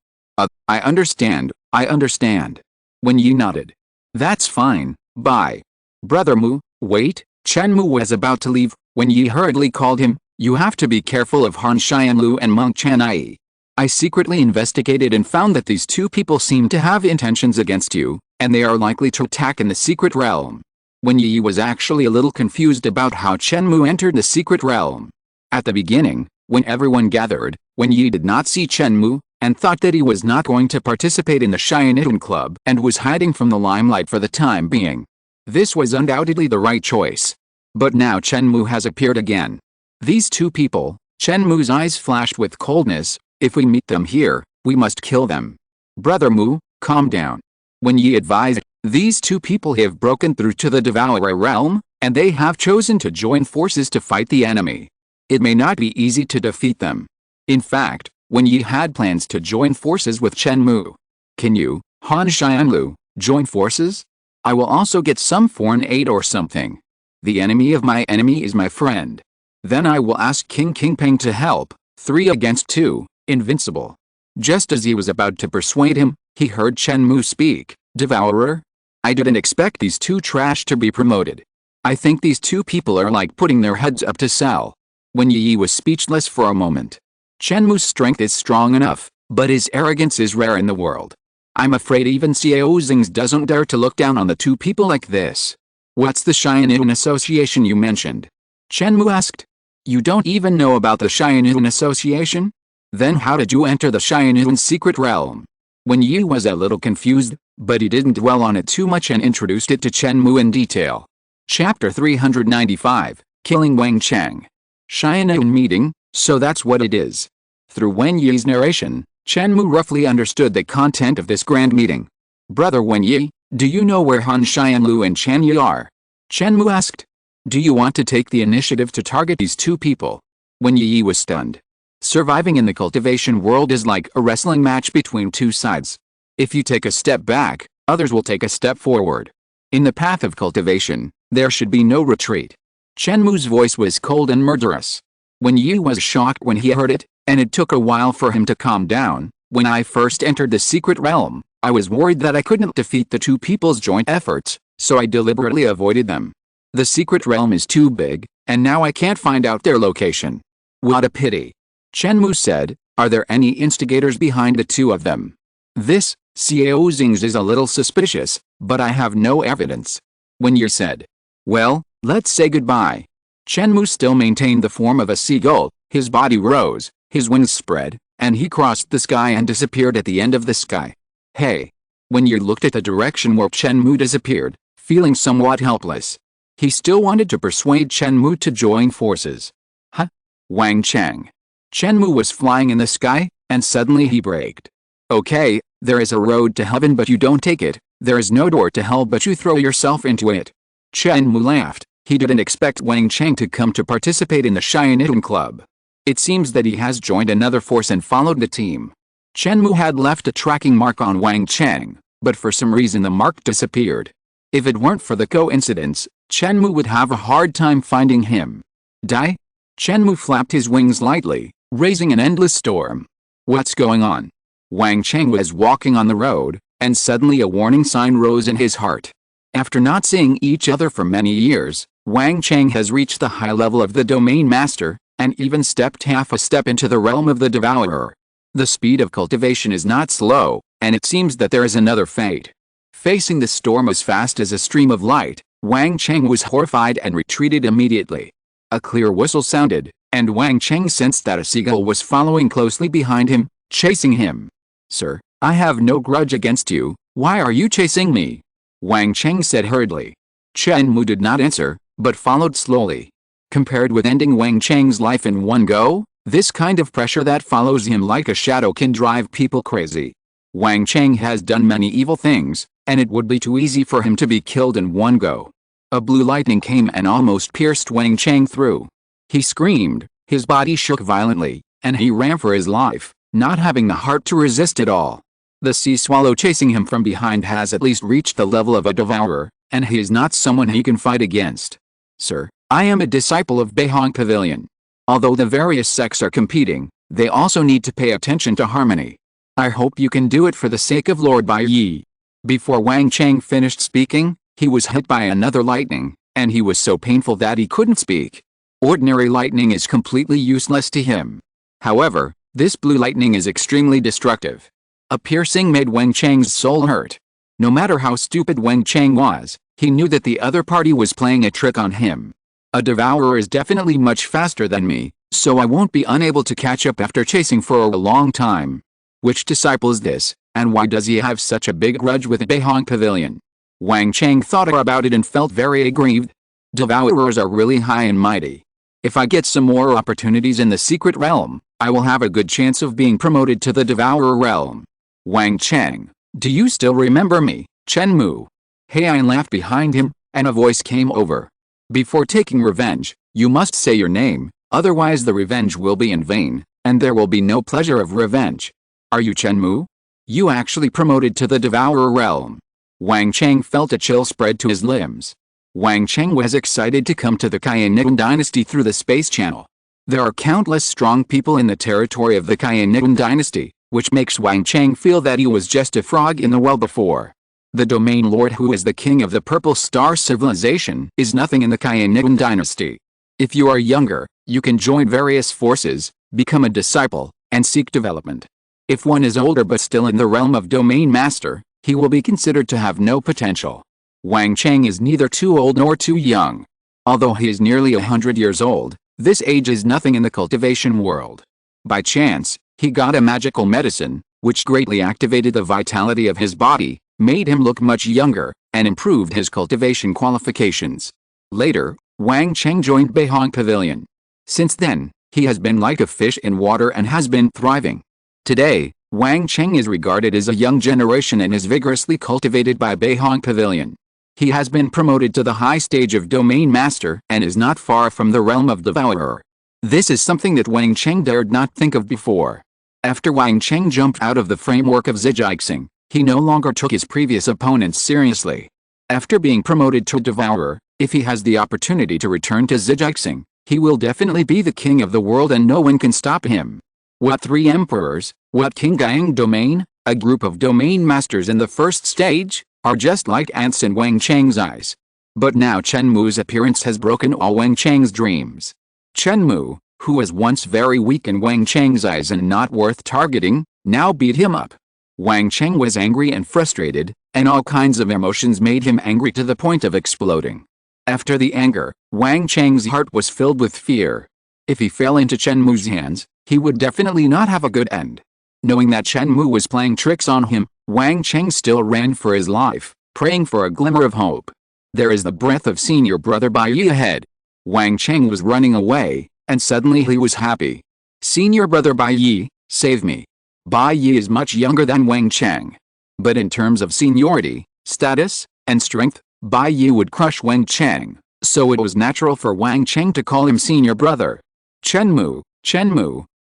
I understand, I understand. Wen Yi nodded. That's fine, bye. Brother Mou, wait, Chen Mou was about to leave, when Yi hurriedly called him, you have to be careful of Han Xianlu and Monk Chanai. I secretly investigated and found that these two people seem to have intentions against you, and they are likely to attack in the secret realm. Wen Yi was actually a little confused about how Chen Mou entered the secret realm. At the beginning, when everyone gathered, Wen Yi did not see Chen Mou, and thought that he was not going to participate in the Xianlu Club and was hiding from the limelight for the time being. This was undoubtedly the right choice. But now Chen Mou has appeared again. These two people, Chen Mou's eyes flashed with coldness, if we meet them here, we must kill them. Brother Mou, calm down. Wen Yi advised, these two people have broken through to the devourer realm, and they have chosen to join forces to fight the enemy. It may not be easy to defeat them. In fact, Wen Yi had plans to join forces with Chen Mou. Can you, Han Xianlu, join forces? I will also get some foreign aid or something. The enemy of my enemy is my friend. Then I will ask King Peng to help, 3 against 2, invincible. Just as he was about to persuade him, he heard Chen Mou speak, Devourer? I didn't expect these two trash to be promoted. I think these two people are like putting their heads up to sell. Wen Yi was speechless for a moment. Chen Mou's strength is strong enough, but his arrogance is rare in the world. I'm afraid even Xiao Xing's doesn't dare to look down on the two people like this. What's the Haiyan Association you mentioned? Chen Mou asked. You don't even know about the Haiyan Association? Then how did you enter the Haiyan secret realm? Wen Yi was a little confused, but he didn't dwell on it too much and introduced it to Chen Mou in detail. Chapter 395, Killing Wang Cheng. Haiyan meeting, so that's what it is. Through Wen Yi's narration, Chen Mou roughly understood the content of this grand meeting. Brother Wen Yi, do you know where Han Xianlu and Chen Yi are? Chen Mou asked. Do you want to take the initiative to target these two people? Wen Yi was stunned. Surviving in the cultivation world is like a wrestling match between two sides. If you take a step back, others will take a step forward. In the path of cultivation, there should be no retreat. Chen Mou's voice was cold and murderous. Wen Yi was shocked when he heard it, and it took a while for him to calm down. When I first entered the secret realm, I was worried that I couldn't defeat the two people's joint efforts, so I deliberately avoided them. The secret realm is too big, and now I can't find out their location. What a pity. Chen Mou said, are there any instigators behind the two of them? This, Xiao Xing's is a little suspicious, but I have no evidence. Wen Yi said. Well, let's say goodbye. Chen Mou still maintained the form of a seagull, his body rose, his wings spread, and he crossed the sky and disappeared at the end of the sky. Hey. Wen Yi looked at the direction where Chen Mou disappeared, feeling somewhat helpless. He still wanted to persuade Chen Mou to join forces. Huh? Wang Cheng. Chen Mou was flying in the sky, and suddenly he braked. Okay, there is a road to heaven but you don't take it, there is no door to hell but you throw yourself into it. Chen Mou laughed. He didn't expect Wang Cheng to come to participate in the Haiyan Club. It seems that he has joined another force and followed the team. Chen Mou had left a tracking mark on Wang Cheng, but for some reason the mark disappeared. If it weren't for the coincidence, Chen Mou would have a hard time finding him. Die? Chen Mou flapped his wings lightly, raising an endless storm. What's going on? Wang Cheng was walking on the road, and suddenly a warning sign rose in his heart. After not seeing each other for many years, Wang Cheng has reached the high level of the domain master, and even stepped half a step into the realm of the devourer. The speed of cultivation is not slow, and it seems that there is another fate. Facing the storm as fast as a stream of light, Wang Cheng was horrified and retreated immediately. A clear whistle sounded, and Wang Cheng sensed that a seagull was following closely behind him, chasing him. Sir, I have no grudge against you, why are you chasing me? Wang Cheng said hurriedly. Chen Mou did not answer, but followed slowly. Compared with ending Wang Cheng's life in one go, this kind of pressure that follows him like a shadow can drive people crazy. Wang Cheng has done many evil things, and it would be too easy for him to be killed in one go. A blue lightning came and almost pierced Wang Cheng through. He screamed, his body shook violently, and he ran for his life, not having the heart to resist at all. The sea swallow chasing him from behind has at least reached the level of a devourer, and he is not someone he can fight against. Sir, I am a disciple of Beihong Pavilion. Although the various sects are competing, they also need to pay attention to harmony. I hope you can do it for the sake of Lord Bai Yi. Before Wang Cheng finished speaking, he was hit by another lightning, and he was so painful that he couldn't speak. Ordinary lightning is completely useless to him. However, this blue lightning is extremely destructive. A piercing made Wang Cheng's soul hurt. No matter how stupid Wang Cheng was, he knew that the other party was playing a trick on him. A devourer is definitely much faster than me, so I won't be unable to catch up after chasing for a long time. Which disciple is this, and why does he have such a big grudge with Beihong Pavilion? Wang Cheng thought about it and felt very aggrieved. Devourers are really high and mighty. If I get some more opportunities in the secret realm, I will have a good chance of being promoted to the devourer realm. Wang Cheng, do you still remember me, Chen Mou? Haiyan laughed behind him, and a voice came over. Before taking revenge, you must say your name, otherwise the revenge will be in vain, and there will be no pleasure of revenge. Are you Chen Mou? You actually promoted to the devourer realm. Wang Cheng felt a chill spread to his limbs. Wang Cheng was excited to come to the Haiyan dynasty through the space channel. There are countless strong people in the territory of the Haiyan dynasty, which makes Wang Cheng feel that he was just a frog in the well before. The domain lord, who is the king of the Purple Star civilization, is nothing in the Haiyan dynasty. If you are younger, you can join various forces, become a disciple, and seek development. If one is older but still in the realm of domain master, he will be considered to have no potential. Wang Cheng is neither too old nor too young. Although he is nearly 100 years old, this age is nothing in the cultivation world. By chance, he got a magical medicine, which greatly activated the vitality of his body, made him look much younger, and improved his cultivation qualifications. Later, Wang Cheng joined Beihang Pavilion. Since then, he has been like a fish in water and has been thriving. Today, Wang Cheng is regarded as a young generation and is vigorously cultivated by Beihang Pavilion. He has been promoted to the high stage of domain master and is not far from the realm of devourer. This is something that Wang Cheng dared not think of before. After Wang Cheng jumped out of the framework of Zijixing, he no longer took his previous opponents seriously. After being promoted to devourer, if he has the opportunity to return to Zijixing, he will definitely be the king of the world and no one can stop him. What 3 emperors, what King Gang domain, a group of domain masters in the first stage, are just like ants in Wang Cheng's eyes. But now Chen Mou's appearance has broken all Wang Cheng's dreams. Chen Mou, who was once very weak in Wang Cheng's eyes and not worth targeting, now beat him up. Wang Cheng was angry and frustrated, and all kinds of emotions made him angry to the point of exploding. After the anger, Wang Cheng's heart was filled with fear. If he fell into Chen Mou's hands, he would definitely not have a good end. Knowing that Chen Mou was playing tricks on him, Wang Cheng still ran for his life, praying for a glimmer of hope. There is the breath of senior brother Bai Yi ahead. Wang Cheng was running away, and suddenly he was happy. Senior brother Bai Yi, save me. Bai Yi is much younger than Wang Cheng. But in terms of seniority, status, and strength, Bai Yi would crush Wang Cheng, so it was natural for Wang Cheng to call him senior brother. Chen Mou,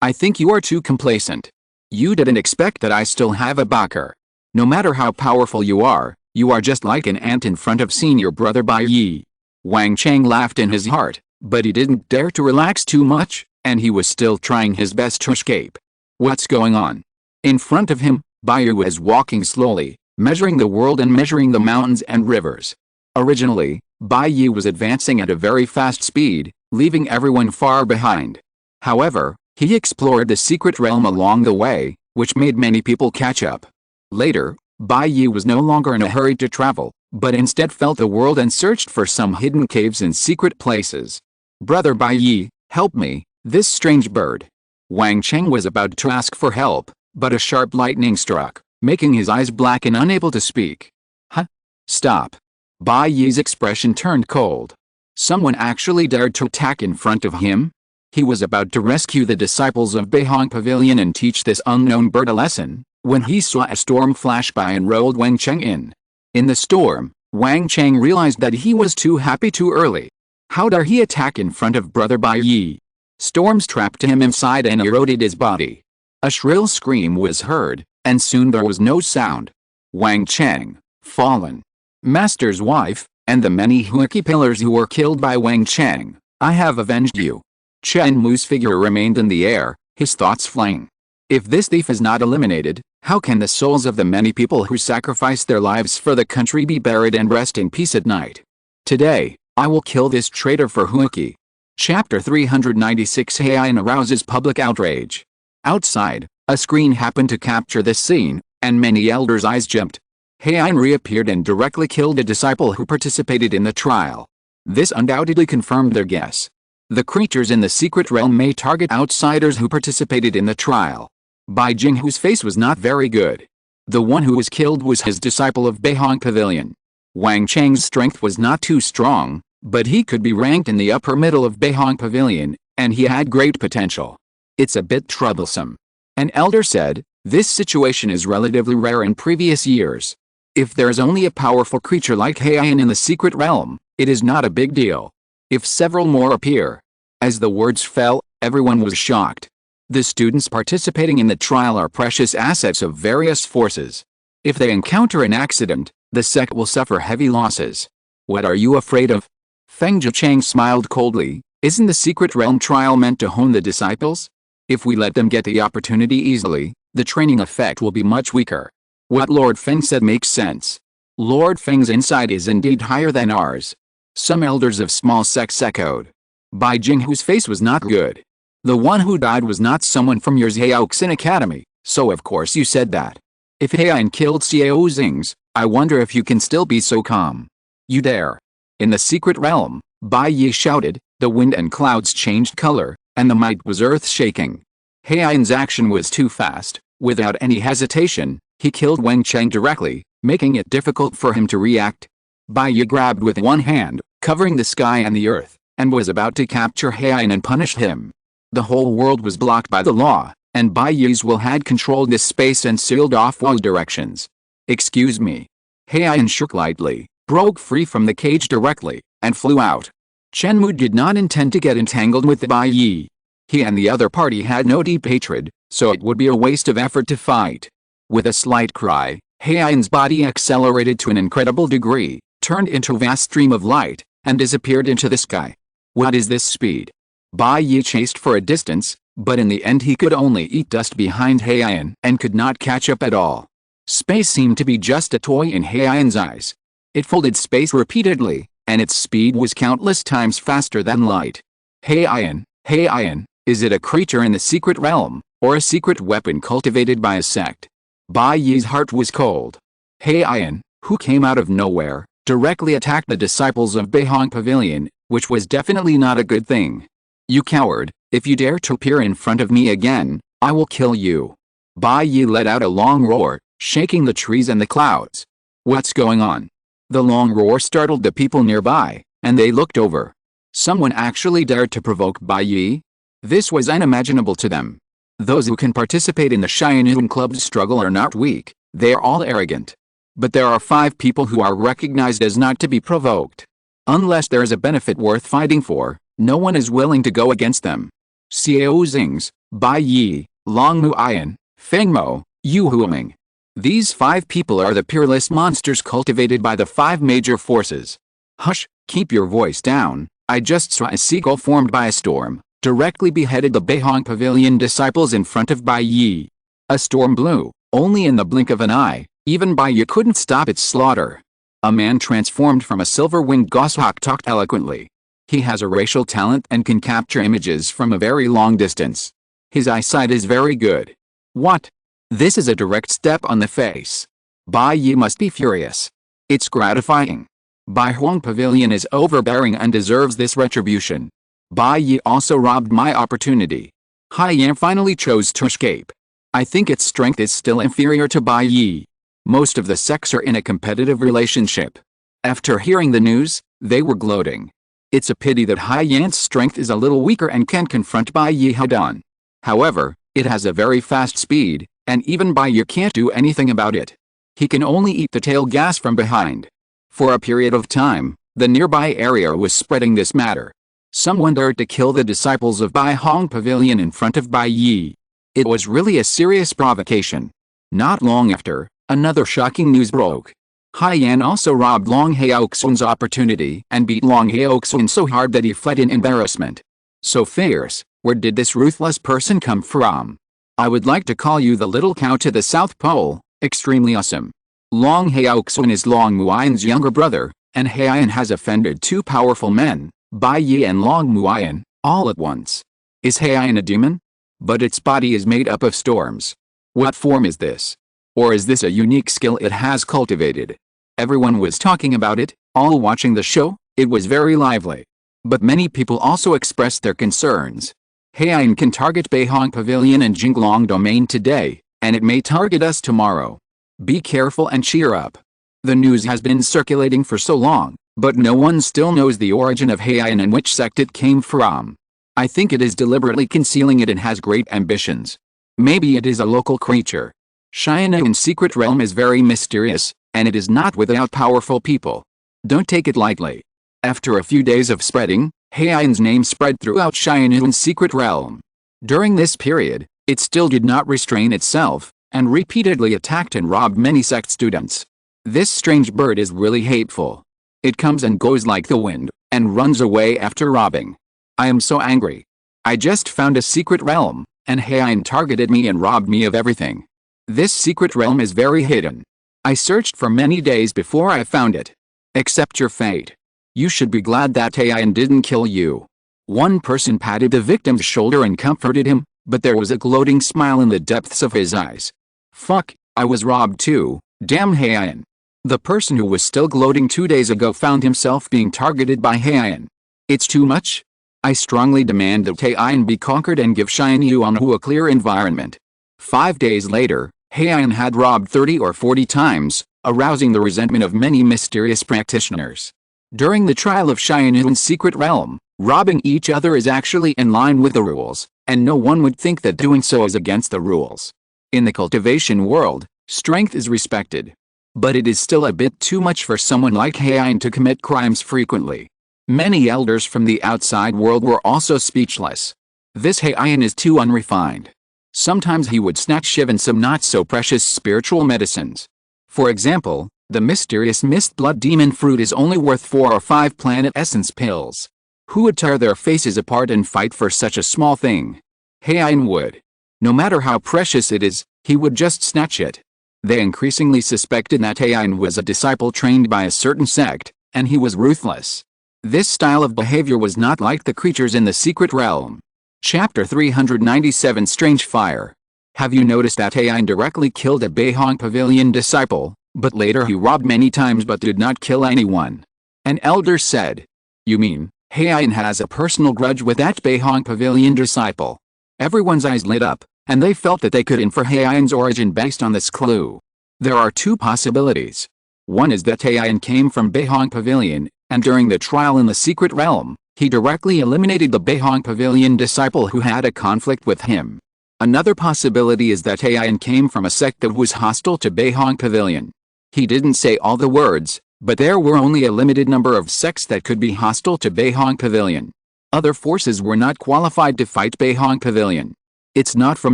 I think you are too complacent. You didn't expect that I still have a backer. No matter how powerful you are just like an ant in front of senior brother Bai Yi. Wang Cheng laughed in his heart, but he didn't dare to relax too much, and he was still trying his best to escape. What's going on? In front of him, Bai Yi was walking slowly, measuring the world and measuring the mountains and rivers. Originally, Bai Yi was advancing at a very fast speed, leaving everyone far behind. However, he explored the secret realm along the way, which made many people catch up. Later, Bai Yi was no longer in a hurry to travel, but instead felt the world and searched for some hidden caves and secret places. Brother Bai Yi, help me, this strange bird. Wang Cheng was about to ask for help, but a sharp lightning struck, making his eyes black and unable to speak. Huh? Stop. Bai Yi's expression turned cold. Someone actually dared to attack in front of him? He was about to rescue the disciples of Beihang Pavilion and teach this unknown bird a lesson, when he saw a storm flash by and rolled Wang Cheng in. In the storm, Wang Cheng realized that he was too happy too early. How dare he attack in front of brother Bai Yi? Storms trapped him inside and eroded his body. A shrill scream was heard, and soon there was no sound. Wang Cheng, fallen. Master's wife, and the many Huoqi pillars who were killed by Wang Cheng, I have avenged you. Chen Mou's figure remained in the air, his thoughts flying. If this thief is not eliminated, how can the souls of the many people who sacrificed their lives for the country be buried and rest in peace at night? Today, I will kill this traitor for Huoqi. Chapter 396 Haiyan arouses public outrage. Outside, a screen happened to capture this scene, and many elders' eyes jumped. Haiyan reappeared and directly killed a disciple who participated in the trial. This undoubtedly confirmed their guess. The creatures in the secret realm may target outsiders who participated in the trial. Bai Jing, whose face was not very good. The one who was killed was his disciple of Beihang Pavilion. Wang Cheng's strength was not too strong, but he could be ranked in the upper middle of Beihang Pavilion, and he had great potential. It's a bit troublesome. An elder said, this situation is relatively rare in previous years. If there's only a powerful creature like Haiyan in the secret realm, it is not a big deal. If several more appear. As the words fell, everyone was shocked. The students participating in the trial are precious assets of various forces. If they encounter an accident, the sect will suffer heavy losses. What are you afraid of? Feng Zhichang smiled coldly. Isn't the secret realm trial meant to hone the disciples? If we let them get the opportunity easily, the training effect will be much weaker. What Lord Feng said makes sense. Lord Feng's insight is indeed higher than ours. Some elders of small sects echoed. Bai Jinghu's face was not good. The one who died was not someone from your Xiaoxin Academy, so of course you said that. If Haiyan killed Xiao Xing's, I wonder if you can still be so calm. You dare. In the secret realm, Bai Yi shouted, the wind and clouds changed color, and the might was earth-shaking. Haiyan's action was too fast. Without any hesitation, he killed Wang Cheng directly, making it difficult for him to react. Bai Yi grabbed with one hand, covering the sky and the earth, and was about to capture Haiyan and punish him. The whole world was blocked by the law, and Bai Yi's will had controlled this space and sealed off all directions. Excuse me. Haiyan shook lightly, broke free from the cage directly, and flew out. Chen Mou did not intend to get entangled with Bai Yi. He and the other party had no deep hatred, so it would be a waste of effort to fight. With a slight cry, Haiyan's body accelerated to an incredible degree, turned into a vast stream of light, and disappeared into the sky. What is this speed? Bai Yi chased for a distance, but in the end he could only eat dust behind Haiyan and could not catch up at all. Space seemed to be just a toy in Haiyan's eyes. It folded space repeatedly, and its speed was countless times faster than light. Haiyan, is it a creature in the secret realm, or a secret weapon cultivated by a sect? Bai Yi's heart was cold. Haiyan, who came out of nowhere, directly attacked the disciples of Beihong Pavilion, which was definitely not a good thing. You coward, if you dare to appear in front of me again, I will kill you. Bai Yi let out a long roar, shaking the trees and the clouds. What's going on? The long roar startled the people nearby, and they looked over. Someone actually dared to provoke Bai Yi? This was unimaginable to them. Those who can participate in the Haiyan Club's struggle are not weak, they are all arrogant. But there are 5 people who are recognized as not to be provoked. Unless there is a benefit worth fighting for, no one is willing to go against them. Xiao Xing's, Bai Yi, Long Muiyan, Feng Mo, Yu Huaming. These 5 people are the peerless monsters cultivated by the 5 major forces. Hush, keep your voice down. I just saw a seagull formed by a storm, directly beheaded the Beihong Pavilion disciples in front of Bai Yi. A storm blew, only in the blink of an eye, even Bai Yi couldn't stop its slaughter. A man transformed from a silver-winged goshawk talked eloquently. He has a racial talent and can capture images from a very long distance. His eyesight is very good. What? This is a direct step on the face. Bai Yi must be furious. It's gratifying. Beihong Pavilion is overbearing and deserves this retribution. Bai Yi also robbed my opportunity. Haiyan finally chose to escape. I think its strength is still inferior to Bai Yi. Most of the sects are in a competitive relationship. After hearing the news, they were gloating. It's a pity that Haiyan's strength is a little weaker and can't confront Bai Yi head-on. However, it has a very fast speed, and even Bai Yi can't do anything about it. He can only eat the tail gas from behind. For a period of time, the nearby area was spreading this matter. Someone dared to kill the disciples of Beihong Pavilion in front of Bai Yi. It was really a serious provocation. Not long after, another shocking news broke. Haiyan also robbed Long Haoxun's opportunity and beat Long Haoxun so hard that he fled in embarrassment. So fierce, where did this ruthless person come from? I would like to call you the little cow to the South Pole, extremely awesome. Long Haoxun is Long Muiyan's younger brother, and Haiyan has offended 2 powerful men, Bai Yi and Long Muiyan, all at once. Is Haiyan a demon? But its body is made up of storms. What form is this? Or is this a unique skill it has cultivated? Everyone was talking about it, all watching the show. It was very lively. But many people also expressed their concerns. Haiyan can target Beihong Pavilion and Jinglong Domain today, and it may target us tomorrow. Be careful and cheer up. The news has been circulating for so long, but no one still knows the origin of Haiyan and which sect it came from. I think it is deliberately concealing it and has great ambitions. Maybe it is a local creature. Haiyan's secret realm is very mysterious, and it is not without powerful people. Don't take it lightly. After a few days of spreading, Haiyan's name spread throughout Haiyan's secret realm. During this period, it still did not restrain itself, and repeatedly attacked and robbed many sect students. This strange bird is really hateful. It comes and goes like the wind, and runs away after robbing. I am so angry. I just found a secret realm, and Haiyan targeted me and robbed me of everything. This secret realm is very hidden. I searched for many days before I found it. Accept your fate. You should be glad that Haiyan didn't kill you. One person patted the victim's shoulder and comforted him, but there was a gloating smile in the depths of his eyes. Fuck, I was robbed too, damn Haiyan. The person who was still gloating 2 days ago found himself being targeted by Haiyan. It's too much? I strongly demand that Haiyan be conquered and give Haiyan Jue a clear environment. 5 days later, Haiyan had robbed 30 or 40 times, arousing the resentment of many mysterious practitioners. During the trial of Haiyan Jue's secret realm, robbing each other is actually in line with the rules, and no one would think that doing so is against the rules. In the cultivation world, strength is respected. But it is still a bit too much for someone like Haiyan to commit crimes frequently. Many elders from the outside world were also speechless. This Haiyan is too unrefined. Sometimes he would snatch Shiv and some not-so-precious spiritual medicines. For example, the mysterious mist blood demon fruit is only worth 4 or 5 planet essence pills. Who would tear their faces apart and fight for such a small thing? Haiyan would. No matter how precious it is, he would just snatch it. They increasingly suspected that Haiyan was a disciple trained by a certain sect, and he was ruthless. This style of behavior was not like the creatures in the secret realm. Chapter 397 Strange Fire. Have you noticed that Haiyan directly killed a Beihong Pavilion disciple, but later he robbed many times but did not kill anyone? An elder said. You mean, Haiyan has a personal grudge with that Beihong Pavilion disciple? Everyone's eyes lit up, and they felt that they could infer Haiyan's origin based on this clue. There are 2 possibilities. One is that Haiyan came from Beihong Pavilion, and during the trial in the secret realm, he directly eliminated the Beihong Pavilion disciple who had a conflict with him. Another possibility is that Haiyan came from a sect that was hostile to Beihong Pavilion. He didn't say all the words, but there were only a limited number of sects that could be hostile to Beihong Pavilion. Other forces were not qualified to fight Beihong Pavilion. It's not from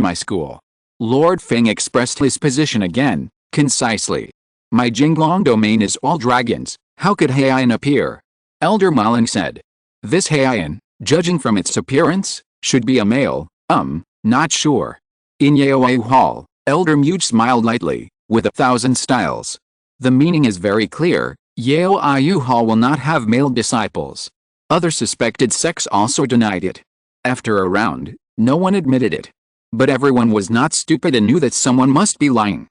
my school. Lord Feng expressed his position again, concisely. My Jinglong domain is all dragons, how could Haiyan appear? Elder Maling said. This Haiyan, judging from its appearance, should be a male, not sure. In Yaoyu Hall, Elder Muge smiled lightly, with 1,000 styles. The meaning is very clear, Yaoyu Hall will not have male disciples. Other suspected sects also denied it. After a round, no one admitted it. But everyone was not stupid and knew that someone must be lying.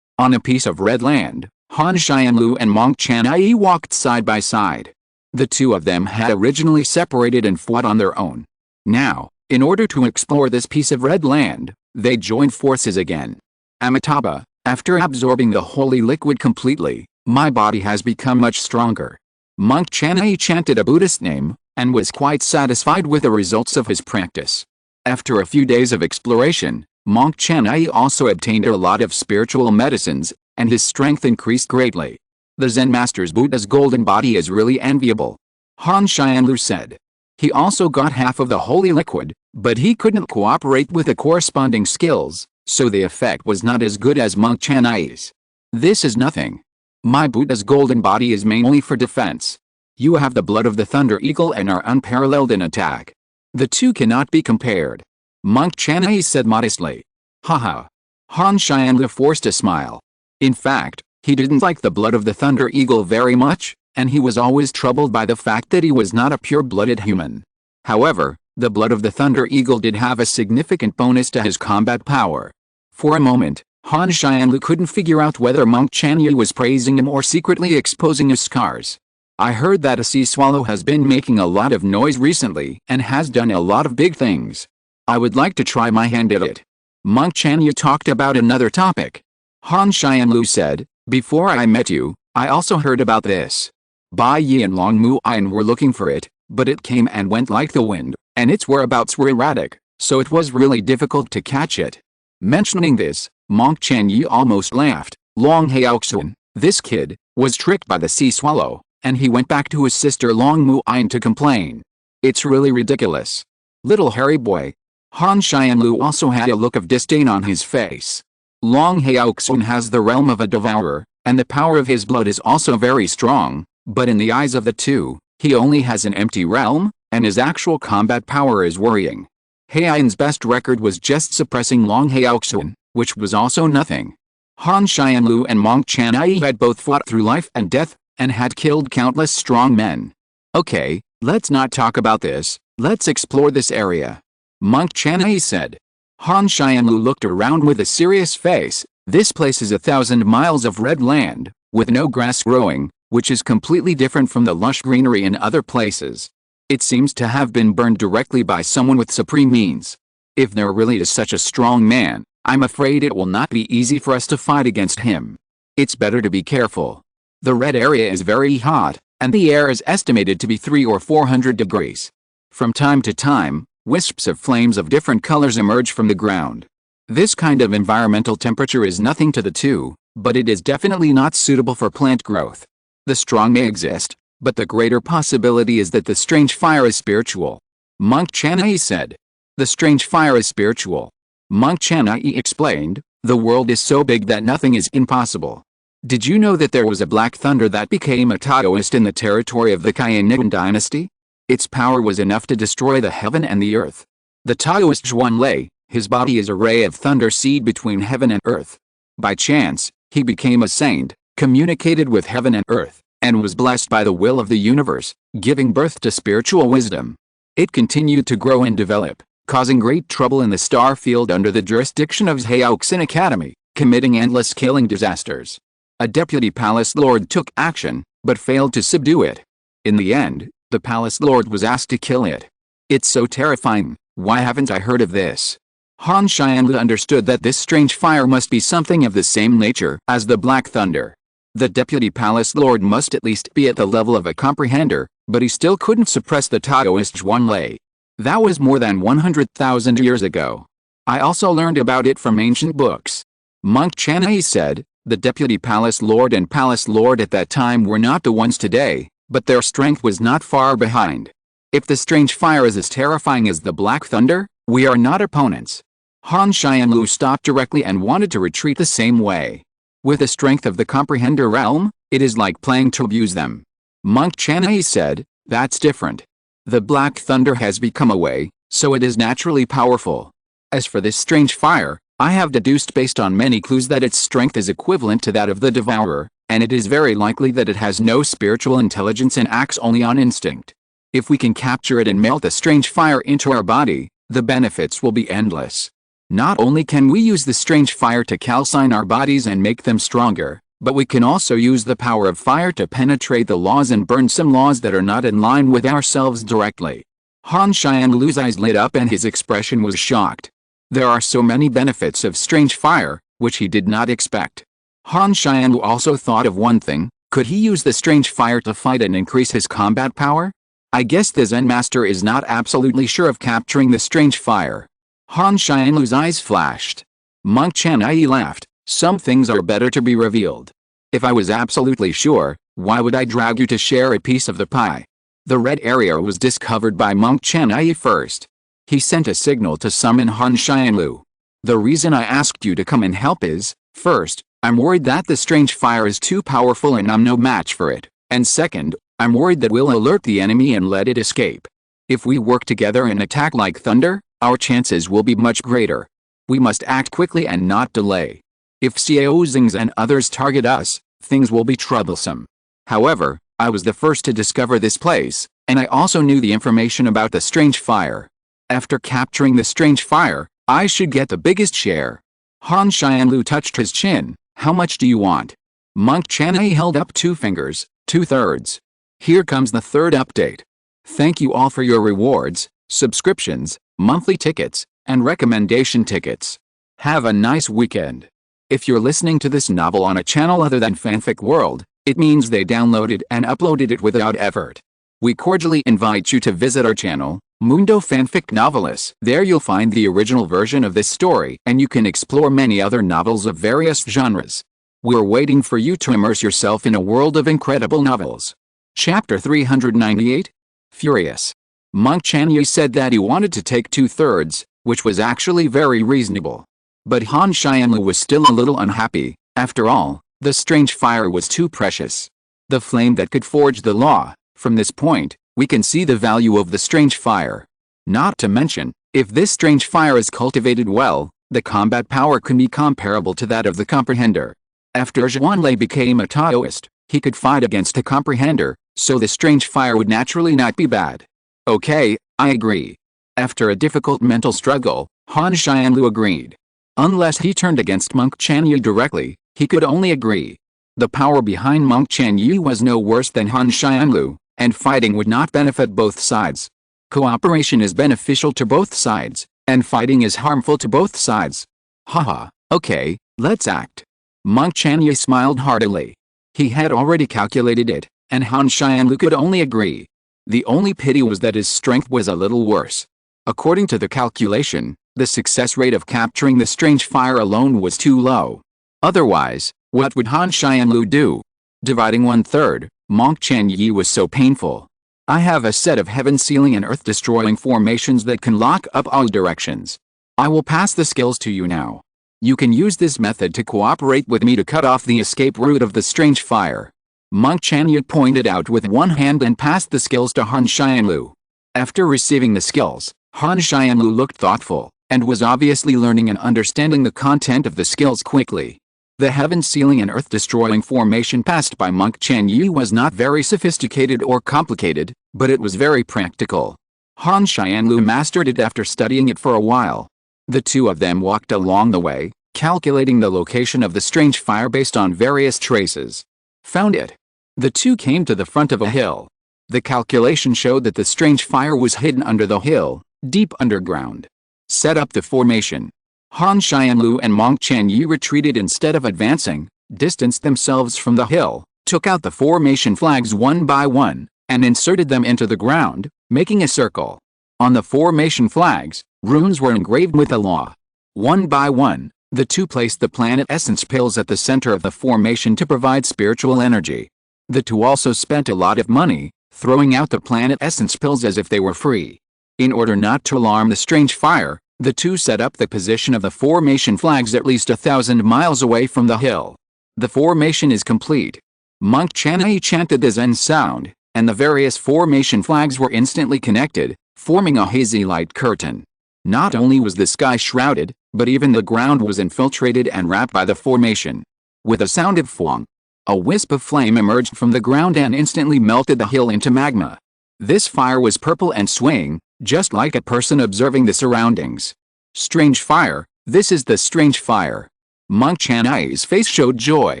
On a piece of red land, Han Xianlu and Monk Chanai walked side by side. The 2 of them had originally separated and fought on their own. Now, in order to explore this piece of red land, they joined forces again. Amitabha, after absorbing the holy liquid completely, my body has become much stronger. Monk Chanai chanted a Buddhist name, and was quite satisfied with the results of his practice. After a few days of exploration, Monk Chanai also obtained a lot of spiritual medicines, and his strength increased greatly. The Zen Master's Buddha's golden body is really enviable. Han Xianlu said. He also got half of the holy liquid, but he couldn't cooperate with the corresponding skills, so the effect was not as good as Monk Chanai's. This is nothing. My Buddha's golden body is mainly for defense. You have the blood of the Thunder Eagle and are unparalleled in attack. The 2 cannot be compared. Monk Chanai said modestly. Haha. Han Xianlu forced a smile. In fact, he didn't like the blood of the Thunder Eagle very much, and he was always troubled by the fact that he was not a pure-blooded human. However, the blood of the Thunder Eagle did have a significant bonus to his combat power. For a moment, Han Xianlu couldn't figure out whether Monk Chanai was praising him or secretly exposing his scars. I heard that a sea swallow has been making a lot of noise recently and has done a lot of big things. I would like to try my hand at it. Monk Chanai talked about another topic. Han Xianlu said, before I met you, I also heard about this. Bai Yi and Long Mu Ayan were looking for it, but it came and went like the wind, and its whereabouts were erratic, so it was really difficult to catch it. Mentioning this, Monk Chanai almost laughed. Long Haoxun, this kid, was tricked by the sea swallow, and he went back to his sister Long Mu Ayan to complain. It's really ridiculous. Little hairy boy. Han Xianlu also had a look of disdain on his face. Long Haoxun has the realm of a devourer, and the power of his blood is also very strong, but in the eyes of the 2, he only has an empty realm, and his actual combat power is worrying. Haiyan's best record was just suppressing Long Haoxun, which was also nothing. Han Xianlu and Monk Chanai had both fought through life and death, and had killed countless strong men. Okay, let's not talk about this, let's explore this area. Monk Chanai said. Han Xianlu looked around with a serious face. This place is 1,000 miles of red land, with no grass growing, which is completely different from the lush greenery in other places. It seems to have been burned directly by someone with supreme means. If there really is such a strong man, I'm afraid it will not be easy for us to fight against him. It's better to be careful. The red area is very hot, and the air is estimated to be 300 or 400 degrees. From time to time, wisps of flames of different colors emerge from the ground. This kind of environmental temperature is nothing to the two, but it is definitely not suitable for plant growth. The strong may exist, but the greater possibility is that the strange fire is spiritual. Monk Chanai said. The strange fire is spiritual. Monk Chanai explained, the world is so big that nothing is impossible. Did you know that there was a black thunder that became a Taoist in the territory of the Haiyan dynasty? Its power was enough to destroy the heaven and the earth. The Taoist Zhuan Lei, his body is a ray of thunder seed between heaven and earth. By chance, he became a saint, communicated with heaven and earth, and was blessed by the will of the universe, giving birth to spiritual wisdom. It continued to grow and develop, causing great trouble in the star field under the jurisdiction of Zhaoxin Academy, committing endless killing disasters. A deputy palace lord took action, but failed to subdue it. In the end, the palace lord was asked to kill it. It's so terrifying, why haven't I heard of this? Han Xianlu understood that this strange fire must be something of the same nature as the Black Thunder. The deputy palace lord must at least be at the level of a comprehender, but he still couldn't suppress the Taoist Zhuan Lei. That was more than 100,000 years ago. I also learned about it from ancient books. Monk Chanai said, the deputy palace lord and palace lord at that time were not the ones today, but their strength was not far behind. If the strange fire is as terrifying as the Black Thunder, we are not opponents. Han Xianlu stopped directly and wanted to retreat the same way. With the strength of the comprehender realm, it is like playing to abuse them. Monk Chanai said, that's different. The Black Thunder has become a way, so it is naturally powerful. As for this strange fire, I have deduced based on many clues that its strength is equivalent to that of the Devourer, and it is very likely that it has no spiritual intelligence and acts only on instinct. If we can capture it and melt the strange fire into our body, the benefits will be endless. Not only can we use the strange fire to calcine our bodies and make them stronger, but we can also use the power of fire to penetrate the laws and burn some laws that are not in line with ourselves directly. Han Xianlu's eyes lit up and his expression was shocked. There are so many benefits of strange fire, which he did not expect. Han Xianlu also thought of one thing, could he use the strange fire to fight and increase his combat power? I guess the Zen master is not absolutely sure of capturing the strange fire. Han Xianlu's eyes flashed. Monk Chanai laughed, some things are better to be revealed. If I was absolutely sure, why would I drag you to share a piece of the pie? The red area was discovered by Monk Chanai first. He sent a signal to summon Han Xianlu. The reason I asked you to come and help is, first, I'm worried that the strange fire is too powerful and I'm no match for it, and second, I'm worried that we'll alert the enemy and let it escape. If we work together and attack like thunder, our chances will be much greater. We must act quickly and not delay. If Xiao Xings and others target us, things will be troublesome. However, I was the first to discover this place, and I also knew the information about the strange fire. After capturing the strange fire, I should get the biggest share. Han Xianlu touched his chin. How much do you want? Monk Chanai held up 2 fingers, 2/3. Here comes the 3rd update. Thank you all for your rewards, subscriptions, monthly tickets, and recommendation tickets. Have a nice weekend. If you're listening to this novel on a channel other than Fanfic World, it means they downloaded and uploaded it without effort. We cordially invite you to visit our channel, Mundo Fanfic Novelis. There you'll find the original version of this story and you can explore many other novels of various genres. We're waiting for you to immerse yourself in a world of incredible novels. Chapter 398. Furious. Monk Chanai said that he wanted to take 2/3, which was actually very reasonable. But Han Xianlu was still a little unhappy. After all, the strange fire was too precious. The flame that could forge the law. From this point, we can see the value of the strange fire. Not to mention, if this strange fire is cultivated well, The combat power can be comparable to that of the comprehender. After Zhuanlei became a Taoist, he could fight against a comprehender, so the strange fire would naturally not be bad. Okay, I agree. After a difficult mental struggle, Han Xianlu agreed. Unless he turned against Monk Chanyu directly, he could only agree. The power behind Monk Chanyu was no worse than Han Xianlu, and fighting would not benefit both sides. Cooperation is beneficial to both sides, and fighting is harmful to both sides. Haha, okay, let's act. Monk Chanyu smiled heartily. He had already calculated it, and Han Xianlu could only agree. The only pity was that his strength was a little worse. According to the calculation, the success rate of capturing the strange fire alone was too low. Otherwise, what would Han Xianlu do? Dividing 1/3, Monk Chanyu was so painful. I have a set of heaven-sealing and earth-destroying formations that can lock up all directions. I will pass the skills to you now. You can use this method to cooperate with me to cut off the escape route of the strange fire. Monk Chanyu pointed out with one hand and passed the skills to Han Xianlu. After receiving the skills, Han Xianlu looked thoughtful, and was obviously learning and understanding the content of the skills quickly. The heaven-sealing and earth-destroying formation passed by Monk Chanyu was not very sophisticated or complicated, but it was very practical. Han Xianlu mastered it after studying it for a while. The two of them walked along the way, calculating the location of the strange fire based on various traces. Found it. The two came to the front of a hill. The calculation showed that the strange fire was hidden under the hill, deep underground. Set up the formation. Han Xianlu and Monk Chanyu retreated instead of advancing, distanced themselves from the hill, took out the formation flags one by one, and inserted them into the ground, making a circle. On the formation flags, runes were engraved with a law. One by one, the two placed the planet essence pills at the center of the formation to provide spiritual energy. The two also spent a lot of money, throwing out the planet essence pills as if they were free. In order not to alarm the strange fire, the two set up the position of the formation flags at least 1,000 miles away from the hill. The formation is complete. Monk Chanyu chanted the Zen sound, and the various formation flags were instantly connected, forming a hazy light curtain. Not only was the sky shrouded, but even the ground was infiltrated and wrapped by the formation. With a sound of fwang, a wisp of flame emerged from the ground and instantly melted the hill into magma. This fire was purple and swaying, just like a person observing the surroundings. Strange fire, this is the strange fire. Monk Chanyu's face showed joy.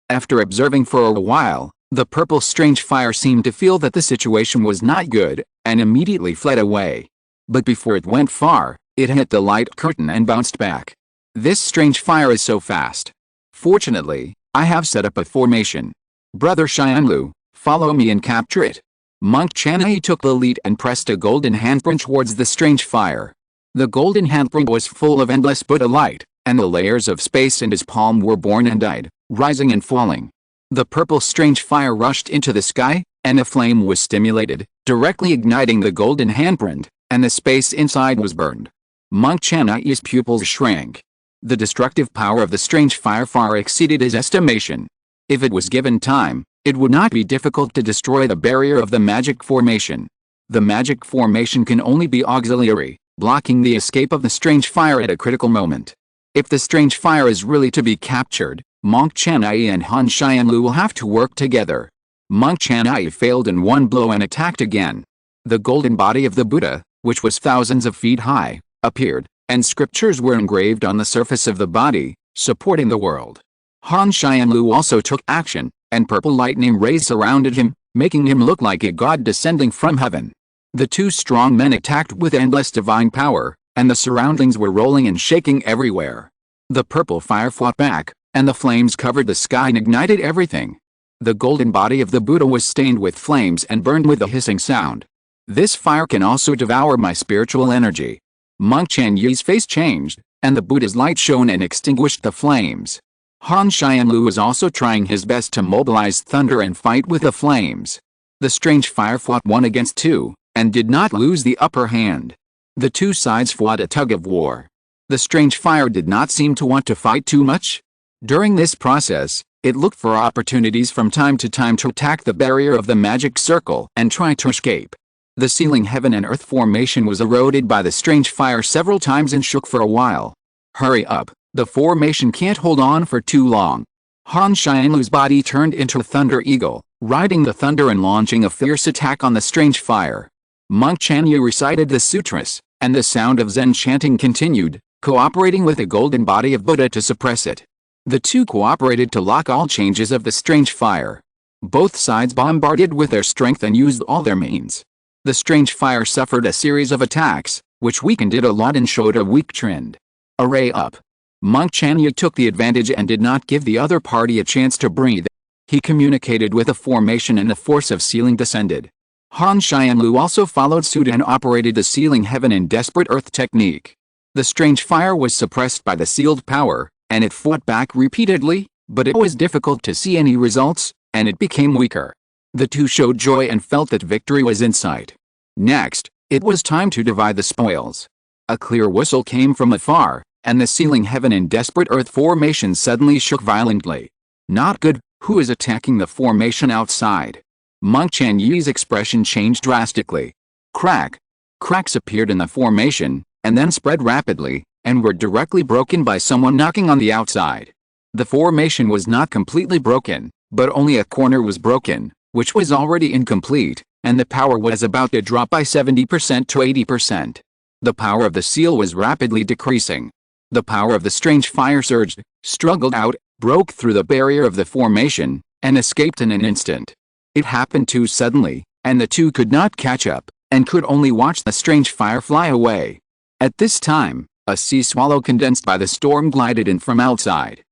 After observing for a while, the purple strange fire seemed to feel that the situation was not good, and immediately fled away. But before it went far, it hit the light curtain and bounced back. This strange fire is so fast. Fortunately, I have set up a formation. Brother Xianlu, follow me and capture it. Monk Chanyu took the lead and pressed a golden handprint towards the strange fire. The golden handprint was full of endless Buddha light, and the layers of space in his palm were born and died, rising and falling. The purple strange fire rushed into the sky, and a flame was stimulated, directly igniting the golden handprint, and the space inside was burned. Monk Chanyu's pupils shrank. The destructive power of the strange fire far exceeded his estimation. If it was given time, it would not be difficult to destroy the barrier of the magic formation. The magic formation can only be auxiliary, blocking the escape of the strange fire at a critical moment. If the strange fire is really to be captured, Monk Chanyu and Han Xianlu will have to work together. Monk Chanyu failed in one blow and attacked again. The golden body of the Buddha, which was thousands of feet high, appeared, and scriptures were engraved on the surface of the body, supporting the world. Han Xianlu also took action, and purple lightning rays surrounded him, making him look like a god descending from heaven. The two strong men attacked with endless divine power, and the surroundings were rolling and shaking everywhere. The purple fire fought back, and the flames covered the sky and ignited everything. The golden body of the Buddha was stained with flames and burned with a hissing sound. This fire can also devour my spiritual energy. Monk Chanyu's face changed, and the Buddha's light shone and extinguished the flames. Han Xianlu was also trying his best to mobilize thunder and fight with the flames. The strange fire fought 1 against 2, and did not lose the upper hand. The two sides fought a tug-of-war. The strange fire did not seem to want to fight too much. During this process, it looked for opportunities from time to time to attack the barrier of the magic circle and try to escape. The ceiling heaven and earth formation was eroded by the strange fire several times and shook for a while. Hurry up, the formation can't hold on for too long. Han Xianlu's body turned into a thunder eagle, riding the thunder and launching a fierce attack on the strange fire. Monk Chanyu recited the sutras, and the sound of Zen chanting continued, cooperating with the golden body of Buddha to suppress it. The two cooperated to lock all changes of the strange fire. Both sides bombarded with their strength and used all their means. The strange fire suffered a series of attacks, which weakened it a lot and showed a weak trend. Array up. Monk Chanyu took the advantage and did not give the other party a chance to breathe. He communicated with the formation and the force of sealing descended. Han Xianlu also followed suit and operated the sealing heaven and desperate earth technique. The strange fire was suppressed by the sealed power, and it fought back repeatedly, but it was difficult to see any results, and it became weaker. The two showed joy and felt that victory was in sight. Next, it was time to divide the spoils. A clear whistle came from afar, and the sealing heaven and desperate earth formation suddenly shook violently. Not good, who is attacking the formation outside? Monk Chanyu's expression changed drastically. Crack. Cracks appeared in the formation, and then spread rapidly, and were directly broken by someone knocking on the outside. The formation was not completely broken, but only a corner was broken, which was already incomplete, and the power was about to drop by 70% to 80%. The power of the seal was rapidly decreasing. The power of the strange fire surged, struggled out, broke through the barrier of the formation, and escaped in an instant. It happened too suddenly, and the two could not catch up, and could only watch the strange fire fly away. At this time, a sea swallow condensed by the storm glided in from outside.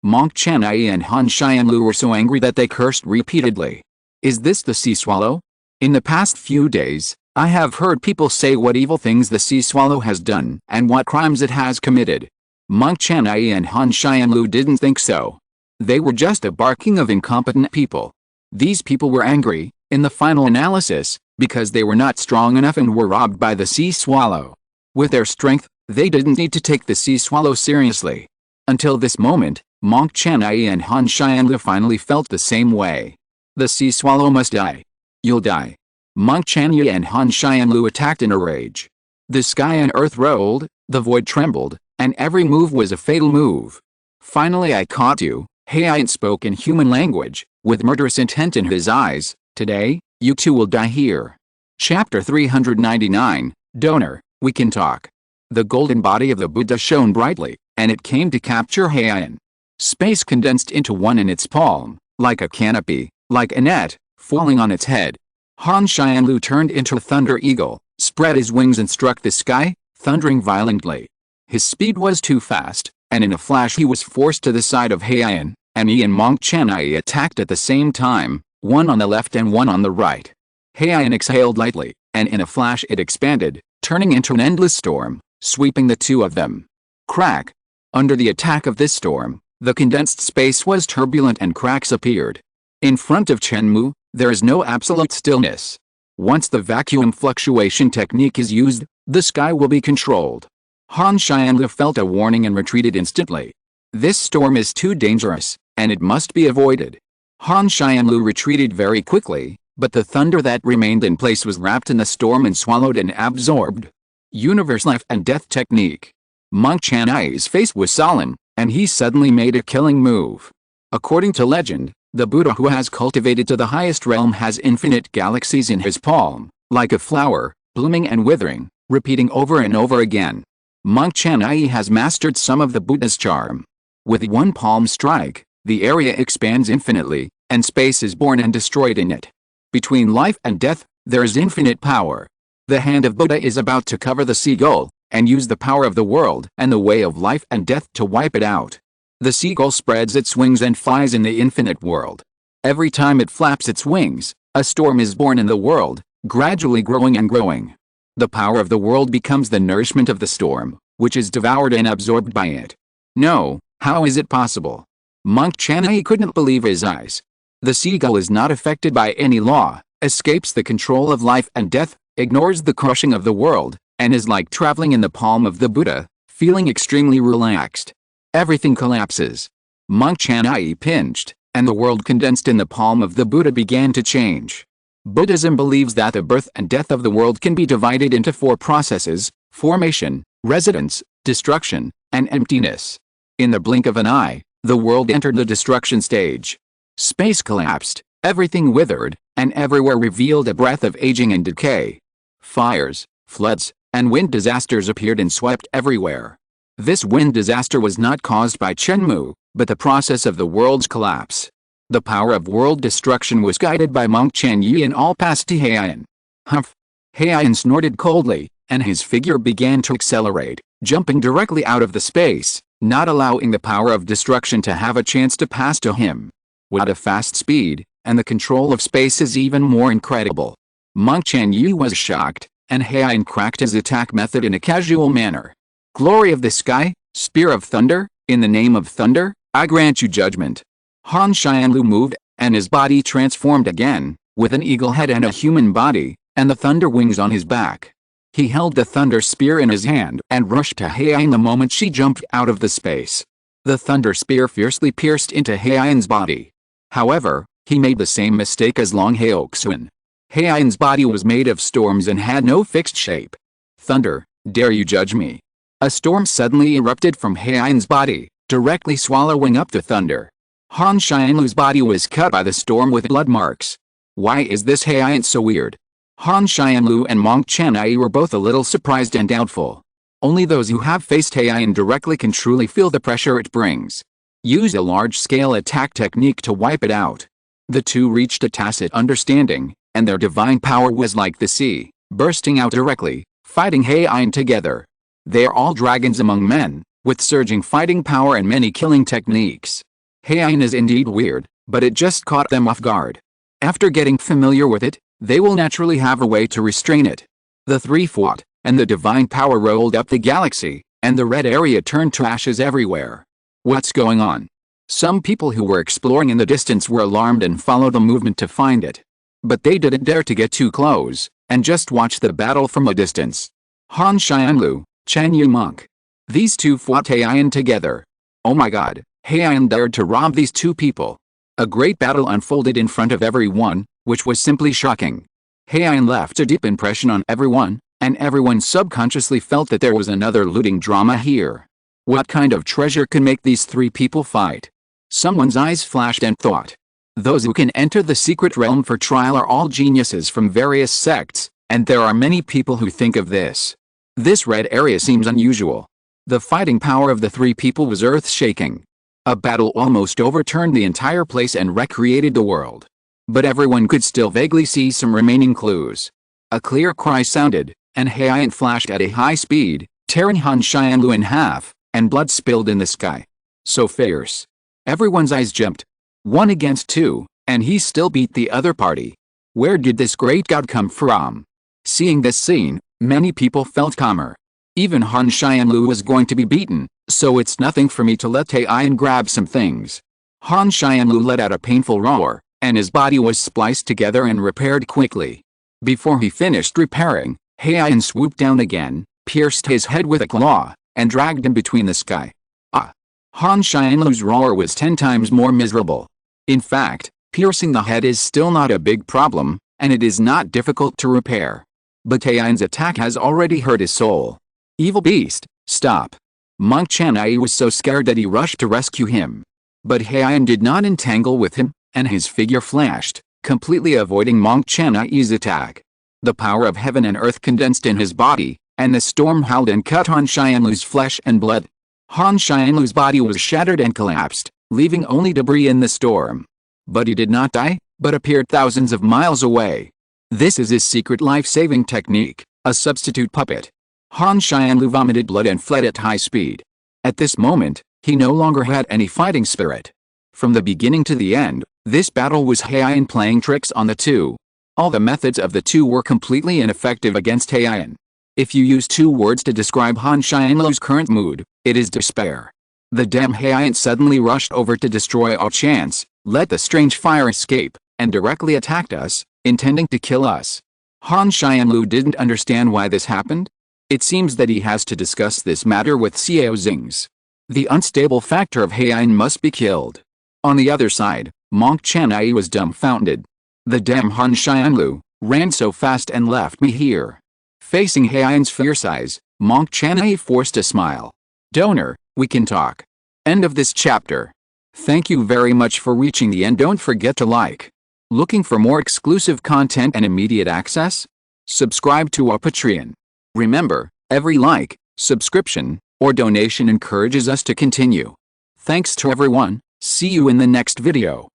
Monk Chanai and Han Xianlu were so angry that they cursed repeatedly. Is this the sea swallow? In the past few days, I have heard people say what evil things the sea swallow has done and what crimes it has committed. Monk Chanai and Han Xianlu didn't think so. They were just a barking of incompetent people. These people were angry, in the final analysis, because they were not strong enough and were robbed by the sea swallow. With their strength, they didn't need to take the sea swallow seriously. Until this moment, Monk Chanai and Han Xianlu finally felt the same way. The sea swallow must die. You'll die. Monk Chanyu and Han Xianlu attacked in a rage. The sky and earth rolled, the void trembled, and every move was a fatal move. Finally I caught you, Haiyan spoke in human language, with murderous intent in his eyes. Today, you two will die here. Chapter 399, Donor, we can talk. The golden body of the Buddha shone brightly, and it came to capture Haiyan. Space condensed into one in its palm, like a canopy, like a net, falling on its head. Han Xianlu turned into a thunder eagle, spread his wings and struck the sky, thundering violently. His speed was too fast, and in a flash he was forced to the side of Haiyan, and he and Monk Chanai attacked at the same time, one on the left and one on the right. Haiyan exhaled lightly, and in a flash it expanded, turning into an endless storm, sweeping the two of them. Crack! Under the attack of this storm, the condensed space was turbulent and cracks appeared. In front of Chen Mou, there is no absolute stillness. Once the vacuum fluctuation technique is used, the sky will be controlled. Han Xianlu felt a warning and retreated instantly. This storm is too dangerous, and it must be avoided. Han Xianlu retreated very quickly, but the thunder that remained in place was wrapped in the storm and swallowed and absorbed. Universe life and death technique. Monk Chanai's face was solemn, and he suddenly made a killing move. According to legend, the Buddha who has cultivated to the highest realm has infinite galaxies in his palm, like a flower, blooming and withering, repeating over and over again. Monk Chanai has mastered some of the Buddha's charm. With one palm strike, the area expands infinitely, and space is born and destroyed in it. Between life and death, there is infinite power. The hand of Buddha is about to cover the seagull, and use the power of the world and the way of life and death to wipe it out. The seagull spreads its wings and flies in the infinite world. Every time it flaps its wings, a storm is born in the world, gradually growing and growing. The power of the world becomes the nourishment of the storm, which is devoured and absorbed by it. No, how is it possible? Monk Chanai couldn't believe his eyes. The seagull is not affected by any law, escapes the control of life and death, ignores the crushing of the world, and is like traveling in the palm of the Buddha, feeling extremely relaxed. Everything collapses. Monk Chanai pinched, and the world condensed in the palm of the Buddha began to change. Buddhism believes that the birth and death of the world can be divided into four processes: formation, residence, destruction, and emptiness. In the blink of an eye, the world entered the destruction stage. Space collapsed, everything withered, and everywhere revealed a breath of aging and decay. Fires, floods, and wind disasters appeared and swept everywhere. This wind disaster was not caused by Chen Mou, but the process of the world's collapse. The power of world destruction was guided by monk Chen Yi and all passed to Haiyan. Humph! Haiyan snorted coldly, and his figure began to accelerate, jumping directly out of the space, not allowing the power of destruction to have a chance to pass to him. What a fast speed, and the control of space is even more incredible. Monk Chen Yi was shocked, and Haiyan cracked his attack method in a casual manner. Glory of the sky, spear of thunder, in the name of thunder, I grant you judgment. Han Xianlu moved, and his body transformed again, with an eagle head and a human body, and the thunder wings on his back. He held the thunder spear in his hand and rushed to Haiyan the moment she jumped out of the space. The thunder spear fiercely pierced into Haiyan's body. However, he made the same mistake as Long Haoxuan. Haiyan's body was made of storms and had no fixed shape. Thunder, dare you judge me? A storm suddenly erupted from Haiyan's body, directly swallowing up the thunder. Han Xianlu's body was cut by the storm with blood marks. Why is this Haiyan so weird? Han Xianlu and Monk Chen Yi were both a little surprised and doubtful. Only those who have faced Haiyan directly can truly feel the pressure it brings. Use a large-scale attack technique to wipe it out. The two reached a tacit understanding, and their divine power was like the sea, bursting out directly, fighting Haiyan together. They are all dragons among men, with surging fighting power and many killing techniques. Haiyan is indeed weird, but it just caught them off guard. After getting familiar with it, they will naturally have a way to restrain it. The three fought, and the divine power rolled up the galaxy, and the red area turned to ashes everywhere. What's going on? Some people who were exploring in the distance were alarmed and followed the movement to find it. But they didn't dare to get too close, and just watched the battle from a distance. Han Xianlu, Chen Yi Monk. These two fought Haiyan together. Oh my god, Haiyan dared to rob these two people. A great battle unfolded in front of everyone, which was simply shocking. Haiyan left a deep impression on everyone, and everyone subconsciously felt that there was another looting drama here. What kind of treasure could make these three people fight? Someone's eyes flashed and thought. Those who can enter the secret realm for trial are all geniuses from various sects, and there are many people who think of this. This red area seems unusual. The fighting power of the three people was earth-shaking. A battle almost overturned the entire place and recreated the world. But everyone could still vaguely see some remaining clues. A clear cry sounded, and Haiyan flashed at a high speed, tearing Han Xianlu in half, and blood spilled in the sky. So fierce. Everyone's eyes jumped. 1 against 2, and he still beat the other party. Where did this great god come from? Seeing this scene, many people felt calmer. Even Han Xianlu was going to be beaten, so it's nothing for me to let Haiyan grab some things. Han Xianlu let out a painful roar, and his body was spliced together and repaired quickly. Before he finished repairing, Haiyan swooped down again, pierced his head with a claw, and dragged him between the sky. Ah! Han Xianlu's roar was 10 times more miserable. In fact, piercing the head is still not a big problem, and it is not difficult to repair. But Haiyan's attack has already hurt his soul. Evil beast, stop! Monk Chen Yi was so scared that he rushed to rescue him. But Haiyan did not entangle with him, and his figure flashed, completely avoiding Monk Chen Yi's attack. The power of heaven and earth condensed in his body, and the storm howled and cut Han Xianlu's flesh and blood. Han Xianlu's body was shattered and collapsed, leaving only debris in the storm. But he did not die, but appeared thousands of miles away. This is his secret life-saving technique, a substitute puppet. Han Xianlu vomited blood and fled at high speed. At this moment, he no longer had any fighting spirit. From the beginning to the end, this battle was Haiyan playing tricks on the two. All the methods of the two were completely ineffective against Haiyan. If you use 2 words to describe Han Xianlu's current mood, it is despair. The damn Haiyan suddenly rushed over to destroy our chance, let the strange fire escape, and directly attacked us, intending to kill us. Han Xianlu didn't understand why this happened. It seems that he has to discuss this matter with Xiao Xing's. The unstable factor of Haiyan must be killed. On the other side, Monk Chen Yi was dumbfounded. The damn Han Xianlu ran so fast and left me here. Facing Haiyan's fierce eyes, Monk Chanai forced a smile. Donor, we can talk. End of this chapter. Thank you very much for reaching the end. Don't forget to like. Looking for more exclusive content and immediate access? Subscribe to our Patreon. Remember, every like, subscription, or donation encourages us to continue. Thanks to everyone. See you in the next video.